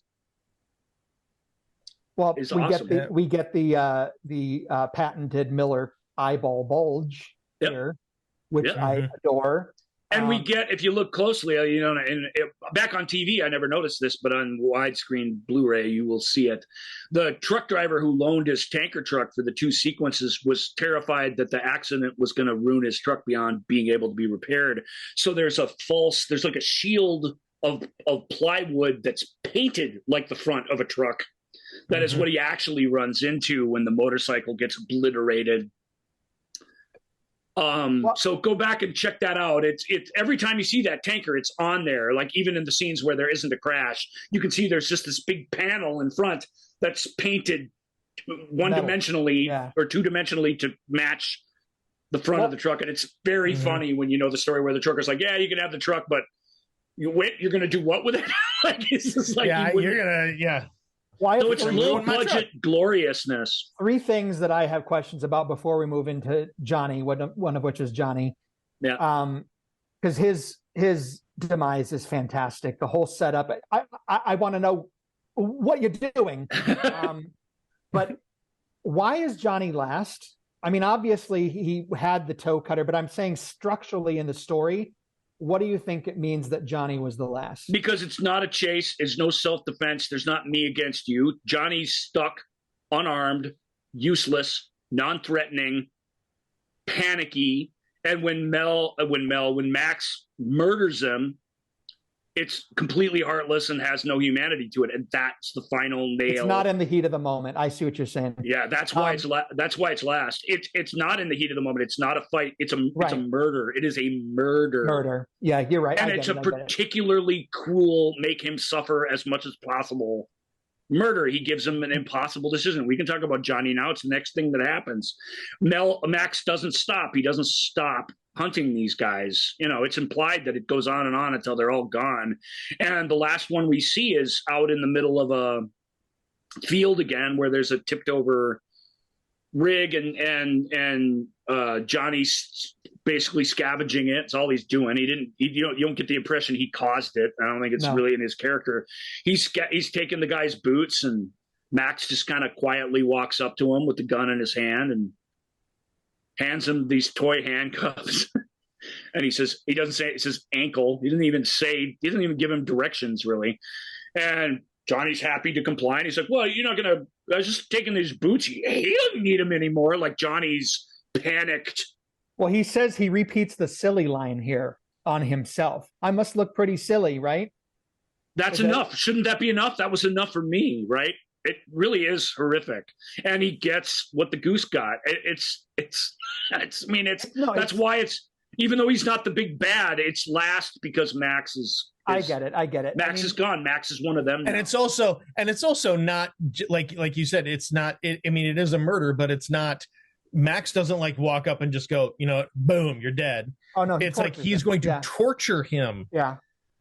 Well, awesome. we get the patented Miller eyeball bulge here, which I adore. And we get, if you look closely, back on TV, I never noticed this, but on widescreen Blu-ray, you will see it. The truck driver who loaned his tanker truck for the 2 sequences was terrified that the accident was going to ruin his truck beyond being able to be repaired. So there's like a shield of plywood that's painted like the front of a truck. That is what he actually runs into when the motorcycle gets obliterated. So go back and check that out. It's every time you see that tanker, it's on there. Like even in the scenes where there isn't a crash, you can see there's just this big panel in front that's painted one-dimensionally or two-dimensionally to match the front of the truck. And it's very funny when you know the story where the trucker's like, yeah, you can have the truck, but you're going to do what with it? Like, it's just like, So it's low-budget gloriousness. 3 things that I have questions about before we move into Johnny, one of which is Johnny. Yeah. Because his demise is fantastic. The whole setup. I want to know what you're doing. But why is Johnny last? I mean, obviously he had the toe cutter, but I'm saying structurally in the story, what do you think it means that Johnny was the last? Because it's not a chase. It's no self-defense. There's not me against you. Johnny's stuck, unarmed, useless, non-threatening, panicky. And when Max murders him, it's completely heartless and has no humanity to it. And that's the final nail. It's not in the heat of the moment. I see what you're saying. Yeah, that's why it's last. It's not in the heat of the moment. It's not a fight. It's a murder. It is a murder. Murder. Yeah, you're right. And it's a particularly cruel, make him suffer as much as possible murder. He gives him an impossible decision. We can talk about Johnny now. It's the next thing that happens. Max doesn't stop. He doesn't stop hunting these guys. It's implied that it goes on and on until they're all gone. And the last one we see is out in the middle of a field again, where there's a tipped over rig and Johnny's basically scavenging it. It's all he's doing. You don't get the impression he caused it. I don't think it's really in his character. He's taking the guy's boots, and Max just kind of quietly walks up to him with the gun in his hand and hands him these toy handcuffs. And he says ankle. He doesn't even give him directions really. And Johnny's happy to comply. And he's like, well, you're not going to, I was just taking these boots. He doesn't need them anymore. Like Johnny's panicked. Well, he says he repeats the silly line here on himself. I must look pretty silly, right? That's enough. Shouldn't that be enough? That was enough for me, right? It really is horrific. And he gets what the goose got. That's why it's, even though he's not the big bad, it's last because Max is I get it. Max is gone. Max is one of them now. And it's also not like you said, it's not, it is a murder, but it's not, Max doesn't walk up and just go, boom, you're dead. Oh no. It's like he's going to torture him. Yeah.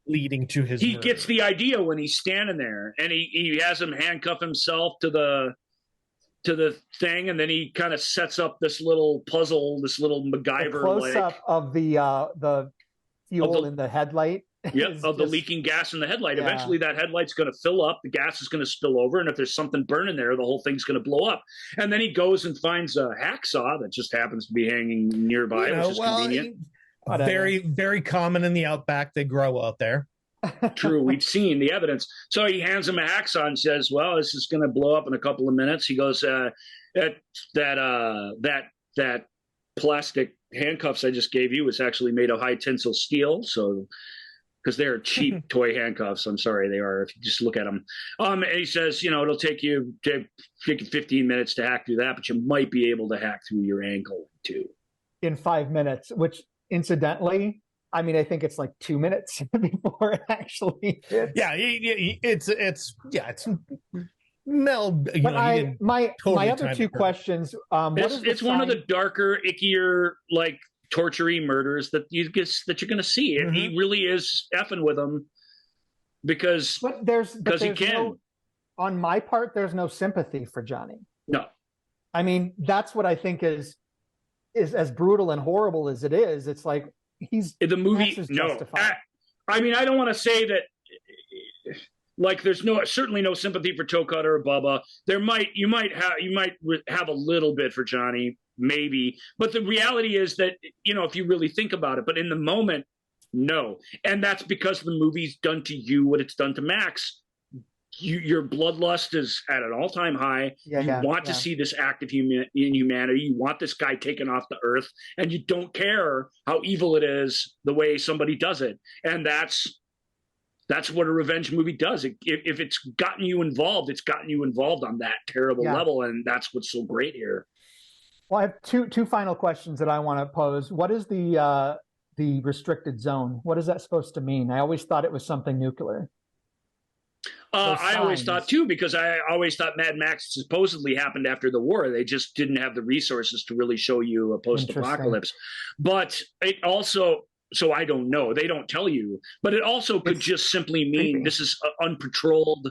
Leading to his murder. Gets the idea when he's standing there, and he has him handcuff himself to the thing, and then he kind of sets up this little puzzle, this little MacGyver close up of the fuel in the headlight. Yep, of the leaking gas in the headlight. Yeah. Eventually that headlight's going to fill up, the gas is going to spill over, and if there's something burning there, the whole thing's going to blow up. And then he goes and finds a hacksaw that just happens to be hanging nearby, which is convenient. Very, very common in the outback. They grow out there. True, we've seen the evidence. So he hands him a hacksaw and says, "Well, this is going to blow up in a couple of minutes." He goes, "That plastic handcuffs I just gave you was actually made of high tensile steel, so." Because they're cheap toy handcuffs. I'm sorry, they are. If you just look at them, and he says, it'll take you 15 minutes to hack through that, but you might be able to hack through your ankle too in 5 minutes. Which, incidentally, I mean, I think it's like 2 minutes before it actually hits. Yeah, it's Mel. But my other two questions. It's one of the darker, ickier, like, tortury murders that you're going to see. And he really is effing with them because he can. On my part, there's no sympathy for Johnny. No. I mean, that's what I think is as brutal and horrible as it is. It's like the movie. No, I mean, I don't want to say that. Like, there's certainly no sympathy for Toe Cutter or Bubba. You might have a little bit for Johnny, maybe, but the reality is that, if you really think about it, but in the moment, no. And that's because the movie's done to you what it's done to Max. Your bloodlust is at an all-time high. You want to see this act of inhumanity. You want this guy taken off the earth, and you don't care how evil it is the way somebody does it. And that's what a revenge movie does. If it's gotten you involved, it's gotten you involved on that terrible level, and that's what's so great here. Well, I have two final questions that I want to pose. What is the restricted zone? What is that supposed to mean? I always thought it was something nuclear. I always thought too, because I always thought Mad Max supposedly happened after the war. They just didn't have the resources to really show you a post-apocalypse. But it also, so I don't know. They don't tell you. But it also could just simply mean this is an unpatrolled,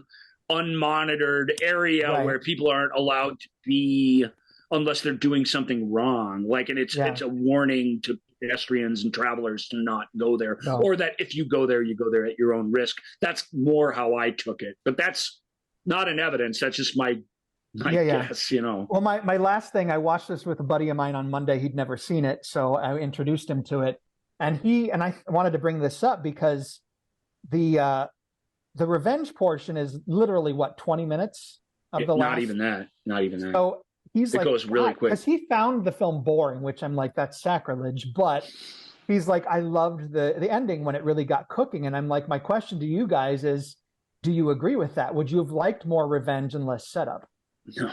unmonitored area where people aren't allowed to be unless they're doing something wrong. Like, and it's a warning to pedestrians and travelers to not go there, or that if you go there at your own risk. That's more how I took it, but that's not an evidence. That's just my guess, Well, my last thing, I watched this with a buddy of mine on Monday. He'd never seen it, so I introduced him to it, and I wanted to bring this up because the revenge portion is literally 20 minutes of the last. Not even that. So it goes really quick because he found the film boring, which I'm like, that's sacrilege. But he's like, I loved the ending when it really got cooking. And I'm like, my question to you guys is, do you agree with that? Would you have liked more revenge and less setup? No.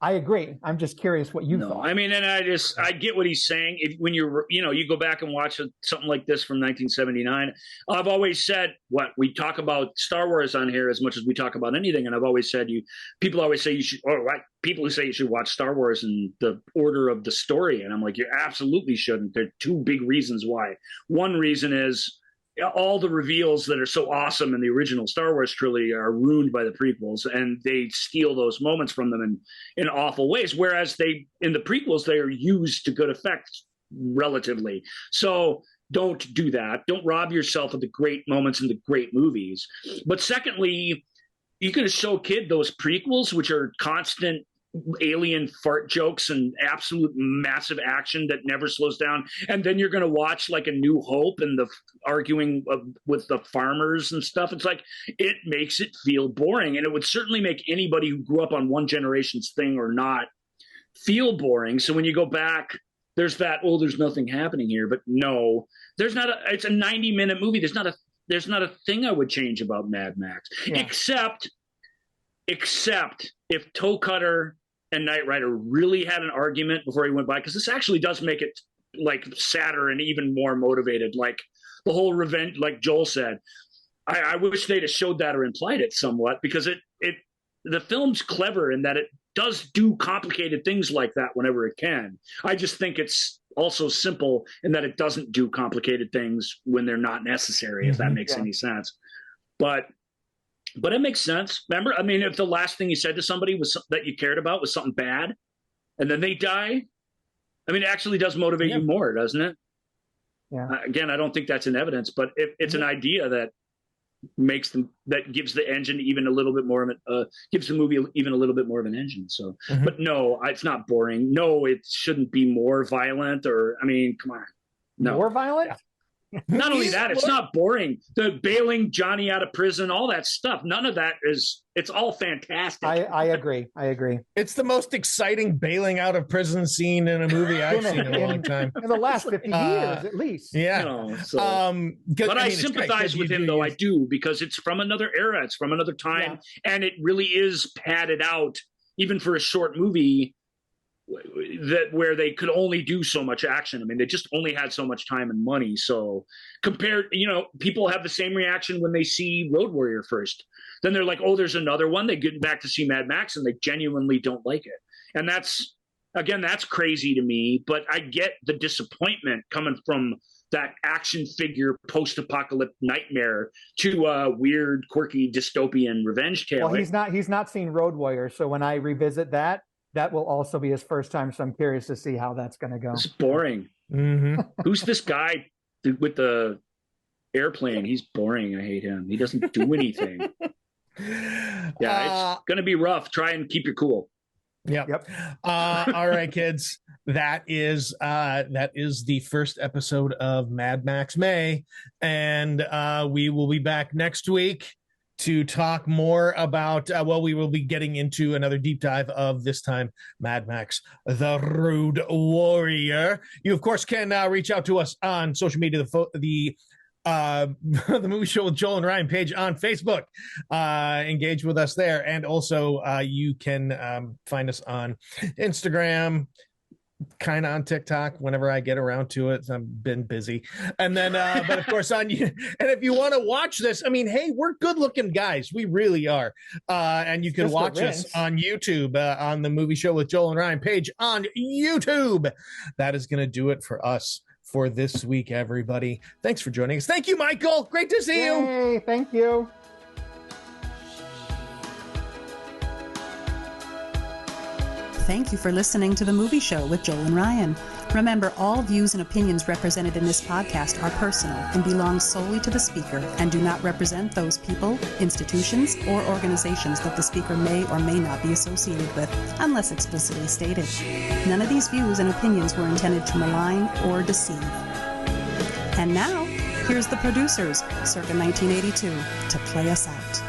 I agree. I'm just curious what you thought. I mean, and I get what he's saying. When you go back and watch something like this from 1979, I've always said, we talk about Star Wars on here as much as we talk about anything. And I've always said, people always say you should, people who say you should watch Star Wars in the order of the story. And I'm like, you absolutely shouldn't. There are two big reasons why. One reason is, all the reveals that are so awesome in the original Star Wars trilogy are ruined by the prequels, and they steal those moments from them in awful ways. Whereas in the prequels, they are used to good effect relatively. So don't do that. Don't rob yourself of the great moments in the great movies. But secondly, you're going to show a kid those prequels, which are constant alien fart jokes and absolute massive action that never slows down, and then you're going to watch like A New Hope and the arguing with the farmers and stuff. It's like, it makes it feel boring, and it would certainly make anybody who grew up on one generation's thing or not feel boring. So when you go back, there's that, there's nothing happening here. But no, there's not. It's a 90-minute movie. There's not a thing I would change about Mad Max, except if Toe Cutter and Knight Rider really had an argument before he went by, because this actually does make it like sadder and even more motivated. Like the whole revenge, like Joel said, I wish they'd have showed that or implied it somewhat, because the film's clever in that it does do complicated things like that whenever it can. I just think it's also simple in that it doesn't do complicated things when they're not necessary, if that makes any sense. But it makes sense. Remember, I mean, if the last thing you said to somebody that you cared about was something bad, and then they die, I mean, it actually does motivate you more, doesn't it? Yeah. Again, I don't think that's an evidence, but it's an idea that gives the engine even a little bit more of gives the movie even a little bit more of an engine. So, but no, it's not boring. No, it shouldn't be more violent, or, I mean, come on. No. More violent? Not only that, it's not boring. The bailing Johnny out of prison, all that stuff. None of that it's all fantastic. I agree. It's the most exciting bailing out of prison scene in a movie I've seen in a long time. In the last 50 years, at least. Yeah. But I sympathize with him, though. I do, because it's from another era. It's from another time. Yeah. And it really is padded out, even for a short movie, where they could only do so much action. I mean, they just only had so much time and money. So compared, people have the same reaction when they see Road Warrior first. Then they're like, oh, there's another one. They get back to see Mad Max and they genuinely don't like it. And that's crazy to me, but I get the disappointment coming from that action figure post-apocalyptic nightmare to a weird, quirky, dystopian revenge tale. Well, he's not seen Road Warrior. So when I revisit that will also be his first time. So I'm curious to see how that's going to go. It's boring. Mm-hmm. Who's this guy with the airplane? He's boring. I hate him. He doesn't do anything. Yeah, it's going to be rough. Try and keep your cool. Yep. All right, kids. That is the first episode of Mad Max May, and we will be back next week to talk more about, we will be getting into another deep dive of, this time, Mad Max, The Road Warrior. You, of course, can reach out to us on social media, the Movie Show with Joel and Ryan page on Facebook. Engage with us there. And also you can find us on Instagram, kind of on TikTok whenever I get around to it. I've been busy. And then, but of course on you. And if you want to watch this, I mean, hey, we're good looking guys. We really are. And you can watch us on YouTube, on the Movie Show with Joel and Ryan page on YouTube. That is going to do it for us for this week, everybody. Thanks for joining us. Thank you, Michael. Great to see you. Hey, thank you. Thank you for listening to The Movie Show with Joel and Ryan. Remember, all views and opinions represented in this podcast are personal and belong solely to the speaker and do not represent those people, institutions, or organizations that the speaker may or may not be associated with, unless explicitly stated. None of these views and opinions were intended to malign or deceive. And now, here's the producers, circa 1982, to play us out.